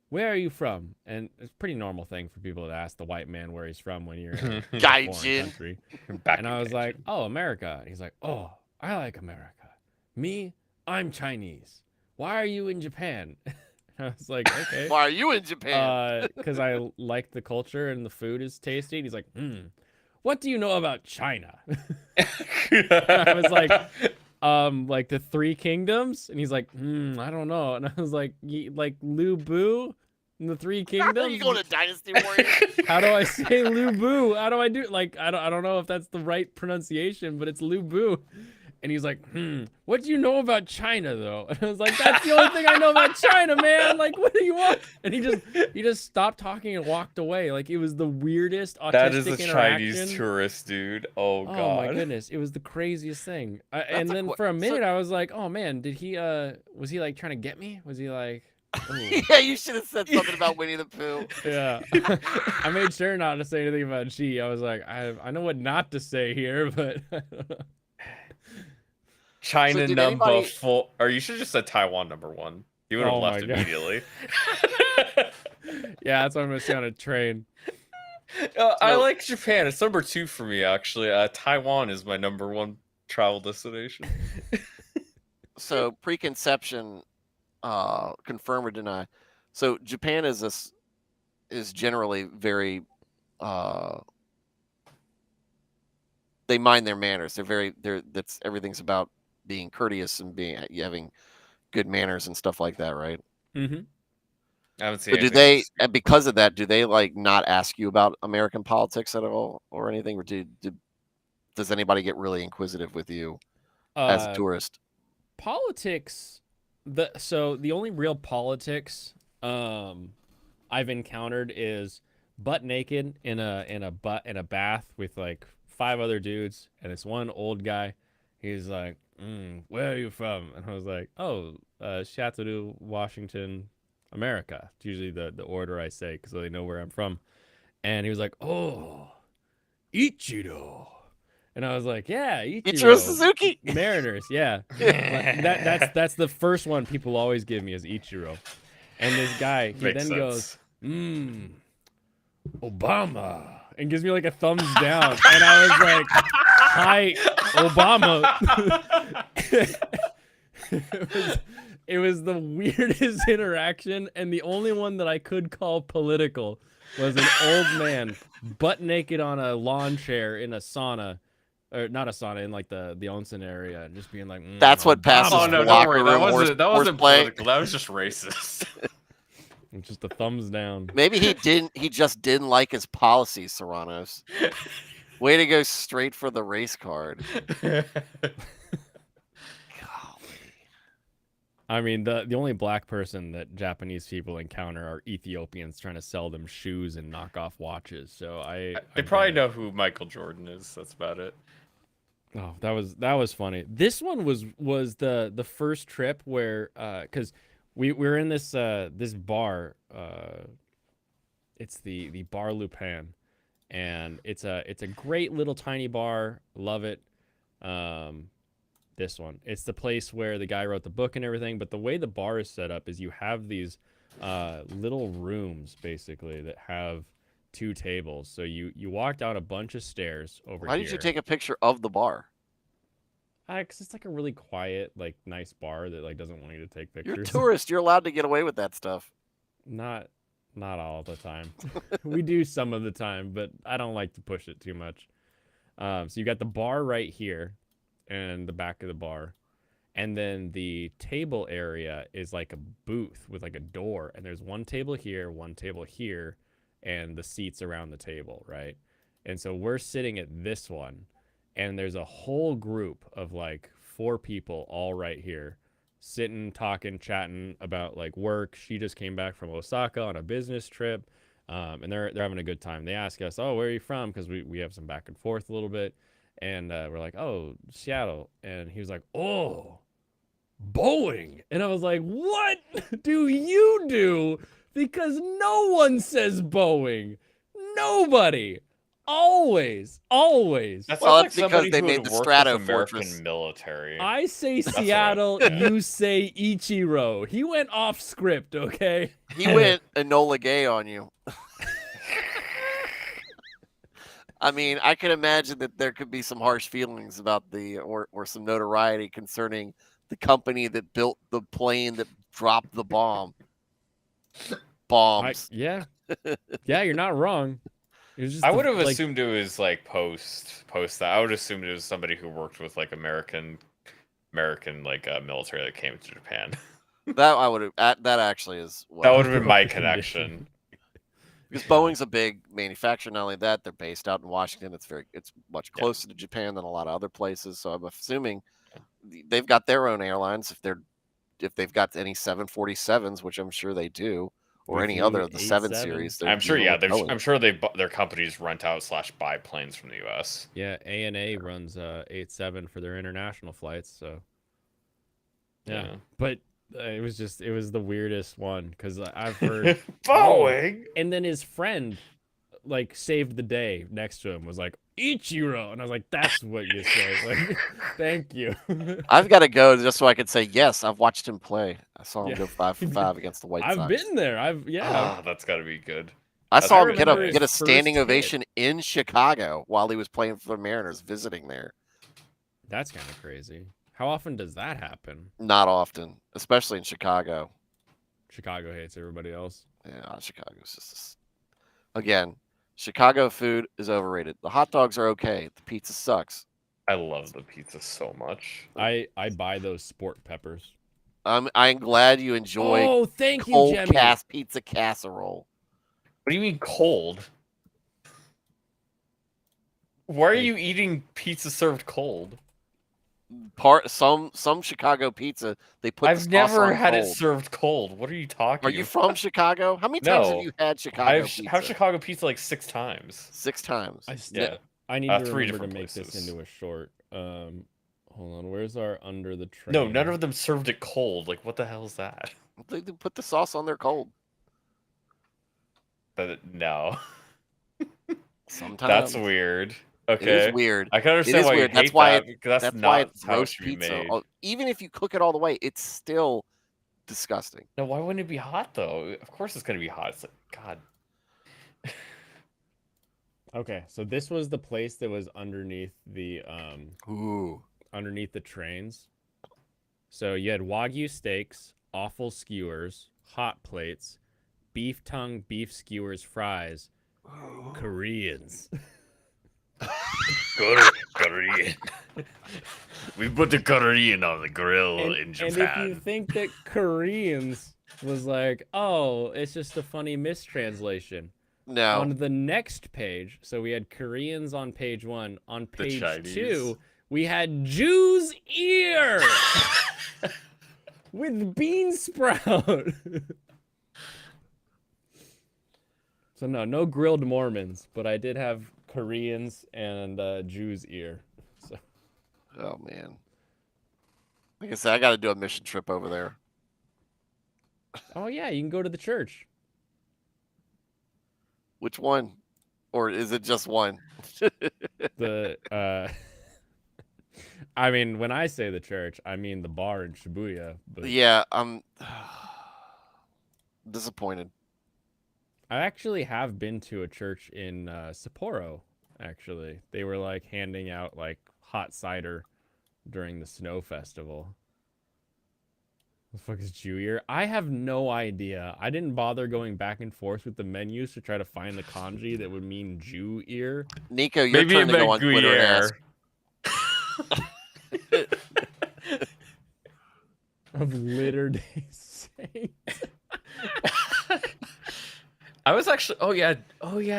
"Where are you from?" And it's a pretty normal thing for people to ask the white man where he's from when you're in a foreign country. And I was like, "Oh, America." And he's like, "Oh, I like America. Me, I'm Chinese. Why are you in Japan?" I was like, "Okay." Why are you in Japan? Because I like the culture and the food is tasty. And he's like, "What do you know about China?" I was like the Three Kingdoms, and he's like, I don't know. And I was like Lu Bu in the Three Kingdoms. Are you going to Dynasty Warriors? How do I say Lu Bu? How do I do? Like, I don't know if that's the right pronunciation, but it's Lu Bu. And he's like, what do you know about China, though? And I was like, that's the only thing I know about China, man. Like, what do you want? And he just stopped talking and walked away. Like, it was the weirdest autistic That is a interaction. Chinese tourist, dude. Oh, God. Oh, my goodness. It was the craziest thing. And then for a minute, I was like, oh, man, did he, was he, like, trying to get me? Was he, like... Yeah, you should have said something about Winnie the Pooh. Yeah. I made sure not to say anything about Xi. I was like, I know what not to say here, but... I don't know. China number 4, or you should just said Taiwan number 1. You would have left immediately. Yeah, that's what I'm gonna say on a train. I like Japan. It's number 2 for me, actually. Taiwan is my number 1 travel destination. So preconception, confirm or deny. So Japan is generally very. They mind their manners. That's everything's about being courteous and having good manners and stuff like that, right? Mm-hmm. I haven't seen. But do they, and because of that, do they like not ask you about American politics at all or anything, or does anybody get really inquisitive with you as a tourist? Politics. So the only real politics I've encountered is butt naked in a bath with like 5 other dudes, and this one old guy. He's like, where are you from? And I was like, oh, Chateau, Washington, America. It's usually the order I say because they know where I'm from. And he was like, "Oh, Ichiro." And I was like, "Yeah, Ichiro Suzuki, Mariners, yeah." That's the first one people always give me is Ichiro. And this guy, he then goes, Obama, and gives me like a thumbs down. And I was like, "Hi, Obama." It was the weirdest interaction, and the only one that I could call political was an old man butt naked on a lawn chair in a sauna, or not a sauna, in like the onsen area, and just being like, "That's what passes." Oh no, don't worry, that wasn't political. That was just racist. It's just a thumbs down. Maybe he just didn't like his policies, Serranos. Way to go straight for the race card. I mean, the only black person that Japanese people encounter are Ethiopians trying to sell them shoes and knockoff watches. So they probably know who Michael Jordan is. That's about it. Oh, that was funny. This one was the first trip where because we were in this this bar. It's the Bar Lupin, and it's a great little tiny bar. Love it. This one, it's the place where the guy wrote the book and everything, but the way the bar is set up is you have these little rooms basically that have 2 tables. So you walk down a bunch of stairs over Why here. did you take a picture of the bar? Because it's like a really quiet, like nice bar that like doesn't want you to take pictures. You're a tourist. You're allowed to get away with that stuff. Not all the time. We do some of the time, but I don't like to push it too much. So you got the bar right here and the back of the bar, and then the table area is like a booth with like a door, and there's one table here, and the seats around the table, right? And so we're sitting at this one, and there's a whole group of like 4 people all right here, sitting, talking, chatting about like work. She just came back from Osaka on a business trip, and they're having a good time. They ask us, "Oh, where are you from?" Because we have some back and forth a little bit. And we're like, "Oh, Seattle." And he was like, "Oh, Boeing." And I was like, "What do you do?" Because no one says Boeing. Nobody. Always. That's like because they made the Strato Fortress military. I say Seattle, you say Ichiro. He went off script, okay? He went Enola Gay on you. I mean, I can imagine that there could be some harsh feelings about or some notoriety concerning the company that built the plane that dropped the bombs. Yeah, you're not wrong. It was just I would have assumed it was like post that. I would assume it was somebody who worked with like American like military that came to Japan. That actually is. That would have been my connection. Because Boeing's a big manufacturer. Not only that, they're based out in Washington. It's much closer to Japan than a lot of other places. So I'm assuming they've got their own airlines. If they've got any 747s, which I'm sure they do, or any other of the 7 series. I'm sure. Yeah, I'm sure their companies rent out / buy planes from the U.S. Yeah, ANA runs 87 for their international flights. So yeah. But it was the weirdest one because I've heard Boeing, and then his friend like saved the day next to him was like Ichiro, and I was like, "That's what you say." Like, thank you. I've got to go just so I can say yes. I've watched him play. I saw him go 5 for 5 against the White Sox. I've been there. That's got to be good. I saw him get a standing ovation in Chicago while he was playing for the Mariners, visiting there. That's kind of crazy. How often does that happen? Not often, especially in Chicago. Chicago hates everybody else. Yeah, Chicago's just again. Chicago food is overrated. The hot dogs are okay. The pizza sucks. I love the pizza so much. I buy those sport peppers. I'm glad you enjoy. Oh, thank you, cold Jemmy. Pizza casserole. What do you mean cold? Why are you eating pizza served cold? Some Chicago pizza they put. I've never had it served cold. What are you talking? Are you from Chicago? How many times have you had Chicago pizza? I've had Chicago pizza like 6 times. 6 times. I need to remember to make this into a short. Hold on, where's our under the train? No, none of them served it cold. Like, what the hell is that? They put the sauce on there cold. But no. Sometimes that's weird. Okay, it is weird. I can understand why you hate that's why that, because that's why not it's how it roast should be pizza. made. Even if you cook it all the way, it's still disgusting. No, why wouldn't it be hot though? Of course it's gonna be hot. It's like God. Okay, so this was the place that was underneath the underneath the trains. So you had Wagyu steaks, awful skewers, hot plates, beef tongue, beef skewers, fries, Koreans. Korean. We put the Korean on the grill in Japan. And if you think that Koreans was like, oh, it's just a funny mistranslation. No. On the next page, so we had Koreans on page 1. On page 2, we had Jew's ear with bean sprout. So no grilled Mormons, but I did have Koreans and Jew's ear. So. Oh man. Like I said, I got to do a mission trip over there. Oh yeah, you can go to the church. Which one? Or is it just one? I mean, when I say the church, I mean the bar in Shibuya. But yeah, I'm disappointed. I actually have been to a church in Sapporo, actually. They were like handing out like hot cider during the snow festival. What the fuck is Jew ear? I have no idea. I didn't bother going back and forth with the menus to try to find the kanji that would mean Jew ear. Nico, you're turn to go on Twitter and ask. Of Latter-day Saints. I was actually, oh yeah,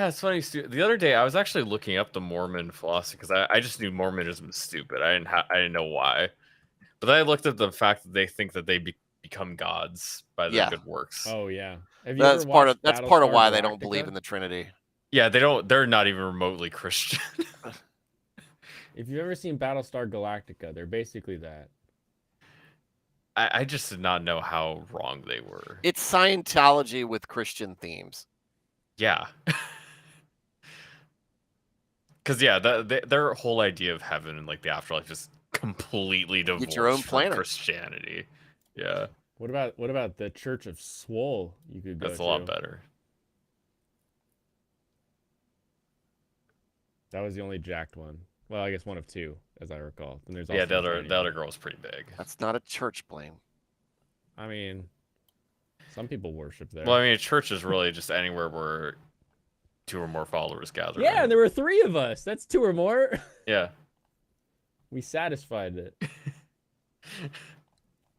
it's funny. The other day, I was actually looking up the Mormon philosophy because I just knew Mormonism was stupid. I didn't know why, but then I looked at the fact that they think that they become gods by their good works. Oh yeah, that's part of why they don't believe in the Trinity. Yeah, they don't. They're not even remotely Christian. If you've ever seen Battlestar Galactica, they're basically that. I just did not know how wrong they were. It's Scientology with Christian themes. Yeah. Because yeah, their whole idea of heaven and like the afterlife is completely divorced Get your own from planet. Christianity. Yeah. What about the Church of Swole? You could go. That's a lot better. That was the only jacked one. Well, I guess one of two, as I recall. And there's also yeah, the other girl was pretty big. That's not a church, Blaine. I mean, some people worship there. Well, I mean, a church is really just anywhere where 2 or more followers gather. Yeah, and there were 3 of us. That's 2 or more. Yeah. We satisfied it.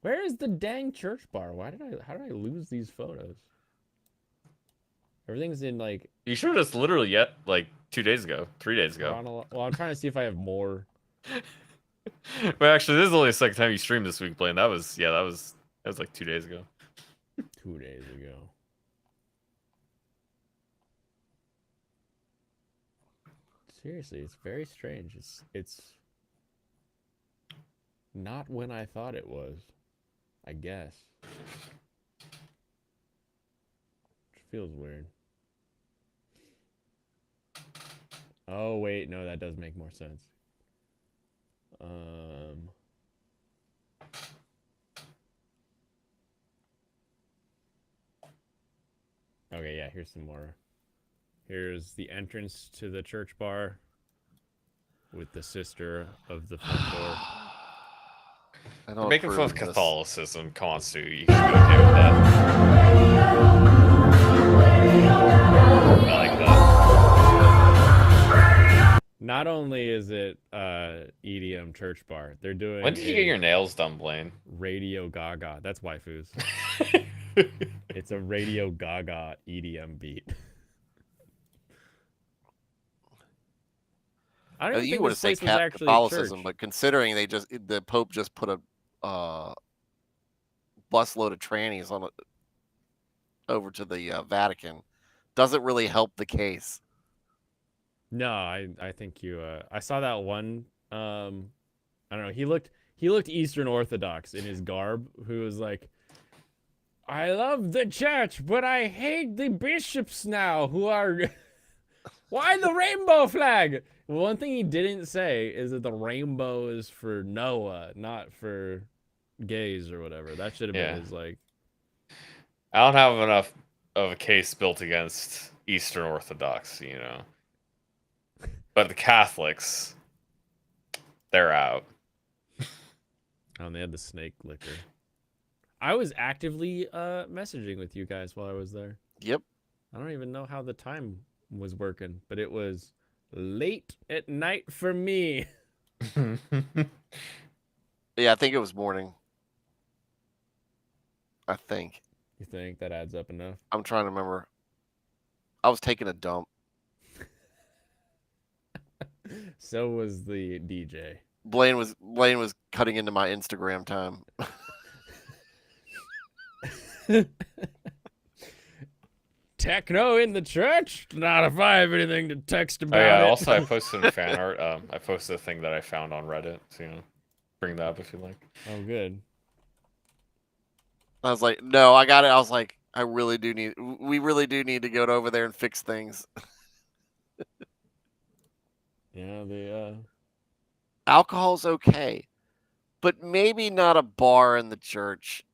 Where is the dang church bar? How did I lose these photos? Everything's in like. You showed us literally like 2 days ago, 3 days ago. Well, I'm trying to see if I have more. Well, actually, this is only the second time you streamed this week, Blaine. That was like 2 days ago. 2 days ago. Seriously, it's very strange. It's not when I thought it was, I guess. Which feels weird. Oh wait, no, that does make more sense. Okay, yeah, here's some more. Here's the entrance to the church bar with the sister of the front door. We're making fun of Catholicism, come on, Stu. You should be okay with that. I like that. Not only is it EDM church bar, they're doing. When did you get your nails done, Blaine? Radio Gaga. That's waifus. It's a Radio Gaga EDM beat. I don't you would have said Catholicism, but considering the Pope just put a busload of trannies on over to the Vatican, doesn't really help the case. No, I think you. I saw that one. I don't know. He looked Eastern Orthodox in his garb. Who was like, I love the church, but I hate the bishops now who are Why the rainbow flag? One thing he didn't say is that the rainbow is for Noah, not for gays or whatever. That should have been his like. I don't have enough of a case built against Eastern Orthodox, you know. But the Catholics, they're out. Oh, and they had the snake liquor. I was actively messaging with you guys while I was there. Yep. I don't even know how the time was working, but it was late at night for me. Yeah, I think it was morning. I think. You think that adds up enough? I'm trying to remember. I was taking a dump. So was the DJ. Blaine was cutting into my Instagram time. Techno in the church? Not if I have anything to text about. Oh yeah, it. also I posted a fan art. I posted a thing that I found on Reddit. So bring that up if you like. Oh, good. I was like, no, I got it. I was like, we really do need to go over there and fix things. Yeah, the alcohol's okay, but maybe not a bar in the church.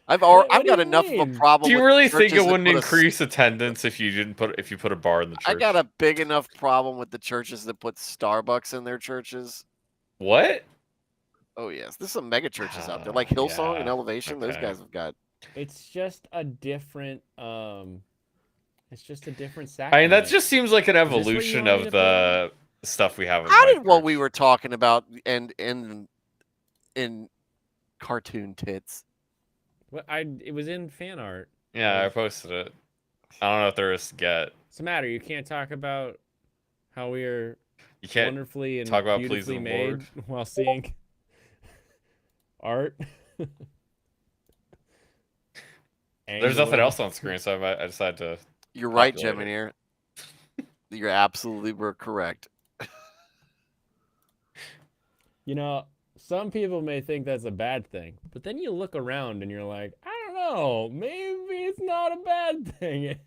I've got enough of a problem. Do you really think it wouldn't increase attendance if you put a bar in the church? I got a big enough problem with the churches that put Starbucks in their churches. What? Oh yes, there's some mega churches out there like Hillsong and Elevation. Okay. Those guys have got. It's just a different. It's just a different sacrament. I mean, that just seems like an evolution of the stuff we have. How did what we were talking about and in cartoon tits? What it was in fan art. Yeah, I posted it. I don't know if there is to get. What's the matter? You can't talk about how we are wonderfully and talk about beautifully pleasing made Lord while seeing art. There's nothing else on screen, so I decided to. You're right, Gemini. You're absolutely correct. You know, some people may think that's a bad thing, but then you look around and you're like, I don't know, maybe it's not a bad thing.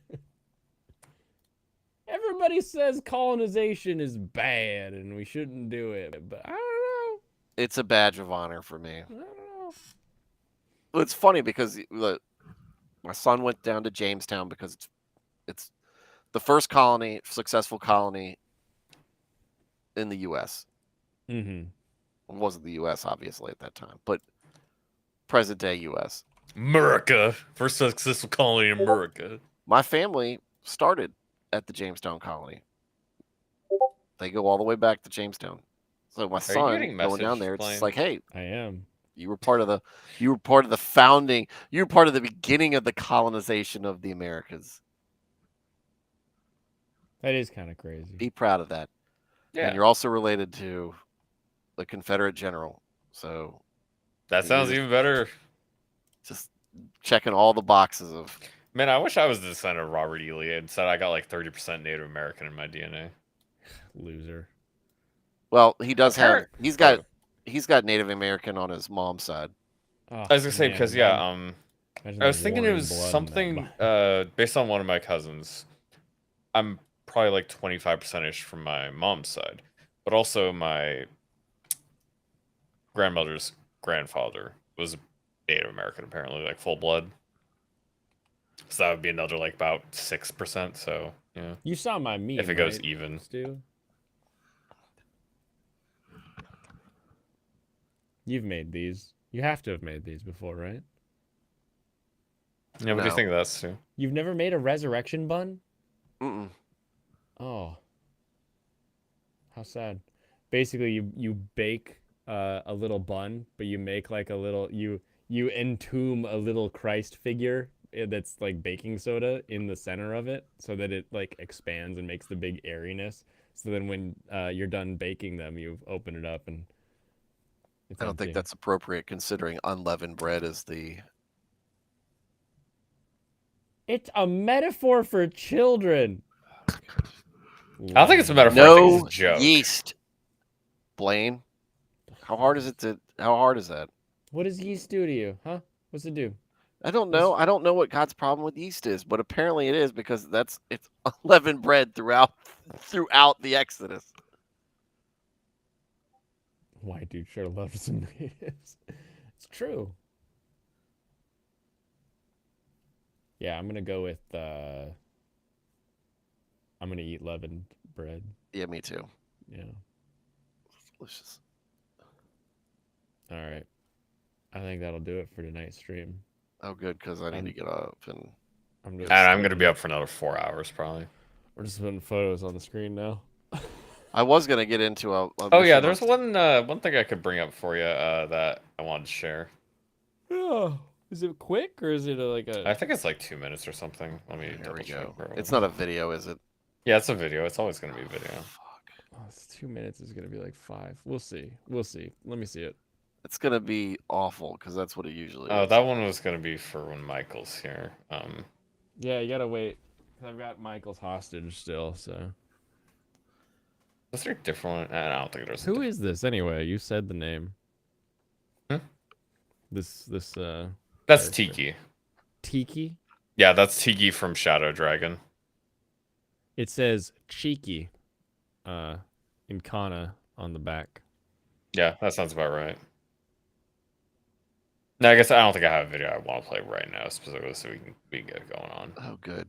Everybody says colonization is bad and we shouldn't do it, but I don't know. It's a badge of honor for me. I don't know. Well, it's funny because my son went down to Jamestown because it's the first successful colony in the U.S. Mm-hmm. It wasn't the U.S. obviously at that time, but present day U.S. America, first successful colony in America. My family started at the Jamestown colony. They go all the way back to Jamestown. So my son going down there, it's like, hey, I am. You were part of the founding. You were part of the beginning of the colonization of the Americas. That is kind of crazy. Be proud of that. Yeah. And you're also related to the Confederate general. So that sounds even better. Just checking all the boxes of. Man, I wish I was the descendant of Robert E. Lee. Instead, I got like 30% Native American in my DNA. Loser. Well, he does have. He's got Native American on his mom's side. Oh, I was gonna say because I was thinking it was something based on one of my cousins. I'm probably like 25%ish from my mom's side, but also my grandmother's grandfather was Native American, apparently, like full blood. So that would be another like about 6%. So yeah, you saw my meme. If it goes even, Stu? You've made these. You have to have made these before, right? Yeah, what do you think of that, Stu? You've never made a resurrection bun? Mm-mm. Oh. How sad. Basically, you bake a little bun, but you make like a little... You entomb a little Christ figure that's like baking soda in the center of it so that it like expands and makes the big airiness. So then when you're done baking them, you open it up and... I don't think that's appropriate considering unleavened bread is the... It's a metaphor for children. I don't think it's a metaphor. No it's a joke. Yeast. Blaine, how hard is that? What does yeast do to you? Huh? What's it do? I don't know. I don't know what God's problem with yeast is, but apparently it is because it's unleavened bread throughout the Exodus. White dude sure loves some natives. It's true. Yeah, I'm gonna go with. I'm gonna eat leavened bread. Yeah, me too. Yeah. Delicious. All right. I think that'll do it for tonight's stream. Oh, good, because I need to get up and. I'm gonna be up for another 4 hours probably. We're just putting photos on the screen now. I was gonna get into a oh yeah, there's one thing I could bring up for you that I wanted to share. Yeah. Is it quick or is it like a? I think it's like 2 minutes or something. Let me double check. It's not a video, is it? Yeah, it's a video. It's always gonna be a video. Fuck. Oh, it's 2 minutes. Is gonna be like 5. We'll see. We'll see. Let me see it. It's gonna be awful because that's what it usually is. Oh, that one was gonna be for when Michael's here. Yeah, you gotta wait. I've got Michael's hostage still, so. Is there a different one? I don't think there's. Who is this anyway? You said the name. Hmm? This. That's Tiki. Tiki? Yeah, that's Tiki from Shadow Dragon. It says Cheeky, in Kana on the back. Yeah, that sounds about right. No, I guess I don't think I have a video I want to play right now specifically, so we can get it going on. Oh, good.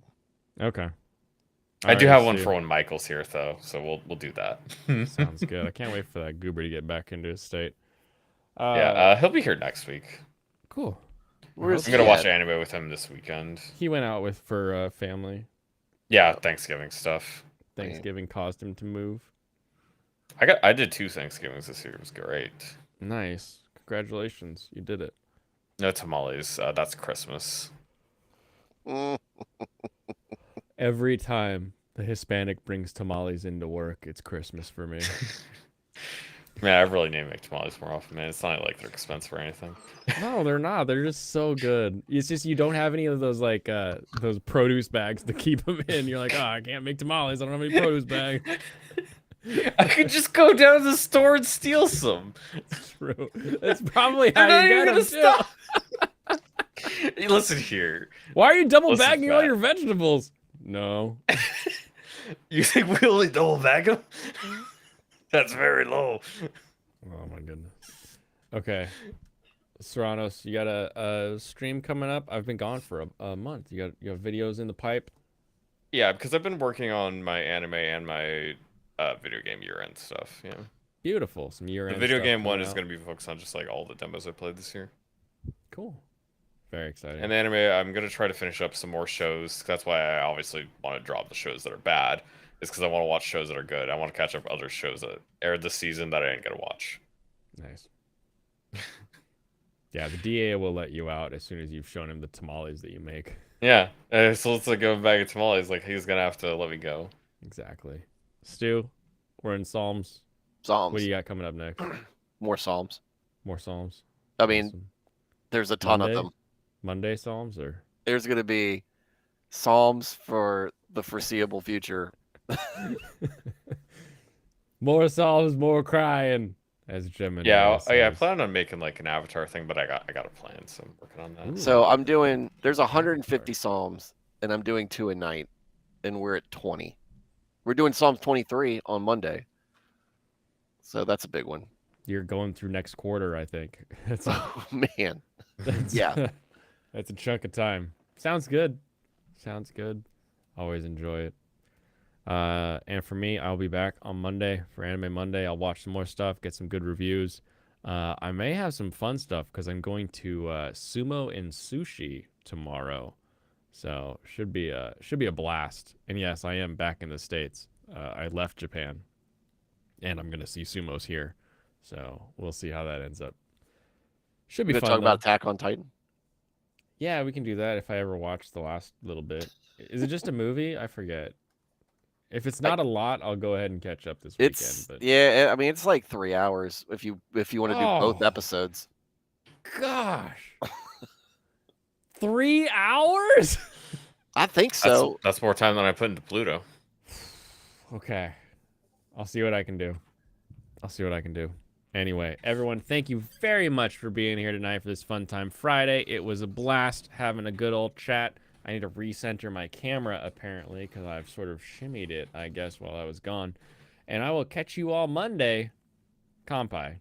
Okay. I do have one for when Michael's here, though, so we'll do that. Sounds good. I can't wait for that goober to get back into his state. He'll be here next week. Cool. I'm gonna watch anime with him this weekend. He went out for family. Yeah, Thanksgiving stuff. Thanksgiving caused him to move. I did 2 Thanksgivings this year. It was great. Nice. Congratulations. You did it. No tamales. That's Christmas. Every time the Hispanic brings tamales into work, it's Christmas for me. Man, I really need to make tamales more often, man. It's not like they're expensive or anything. No, they're not. They're just so good. It's just you don't have any of those like those produce bags to keep them in. You're like, oh, I can't make tamales. I don't have any produce bags. I could just go down to the store and steal some. It's true. That's probably how you get them stop. Hey, listen here. Why are you double bagging all your vegetables? No. You think we only double bag them? That's very low. Oh my goodness. Okay. Serranos, you got a stream coming up? I've been gone for a month. You have videos in the pipe? Yeah, because I've been working on my anime and my video game year-end stuff. Yeah. Beautiful. Some year-end. The video game one is going to be focused on just like all the demos I played this year. Cool. Very exciting. And the anime, I'm going to try to finish up some more shows. That's why I obviously want to drop the shows that are bad. Is because I want to watch shows that are good. I want to catch up other shows that aired this season that I didn't get to watch. Nice. Yeah, the DA will let you out as soon as you've shown him the tamales that you make. Yeah, so let's like go back at tamales. Like he's gonna have to let me go. Exactly. Stu, we're in Psalms. Psalms. What do you got coming up next? More Psalms. More Psalms. I mean, there's a ton of them. Monday Psalms, or there's gonna be Psalms for the foreseeable future. More Psalms, more crying. As Gemini. Yeah, I plan on making like an avatar thing, but I got a plan, so I'm working on that. So I'm doing. There's 150 Psalms, and I'm doing 2 a night, and we're at 20. We're doing Psalms 23 on Monday, so that's a big one. You're going through next quarter, I think. Oh man, yeah, that's a chunk of time. Sounds good. Sounds good. Always enjoy it. And for me, I'll be back on Monday for Anime Monday. I'll watch some more stuff, get some good reviews. I may have some fun stuff because I'm going to Sumo and Sushi tomorrow, so should be a blast. And yes, I am back in the States. I left Japan, and I'm gonna see sumos here, so we'll see how that ends up. Should be fun. Talk about Attack on Titan. Yeah, we can do that if I ever watch the last little bit. Is it just a movie? I forget. If it's not a lot, I'll go ahead and catch up this weekend. But yeah, I mean it's like 3 hours if you want to do both episodes. Gosh, 3 hours? I think so. That's more time than I put into Pluto. Okay, I'll see what I can do. Anyway, everyone, thank you very much for being here tonight for this Fun Time Friday. It was a blast having a good old chat. I need to recenter my camera, apparently, because I've sort of shimmied it, I guess, while I was gone. And I will catch you all Monday. Kampai.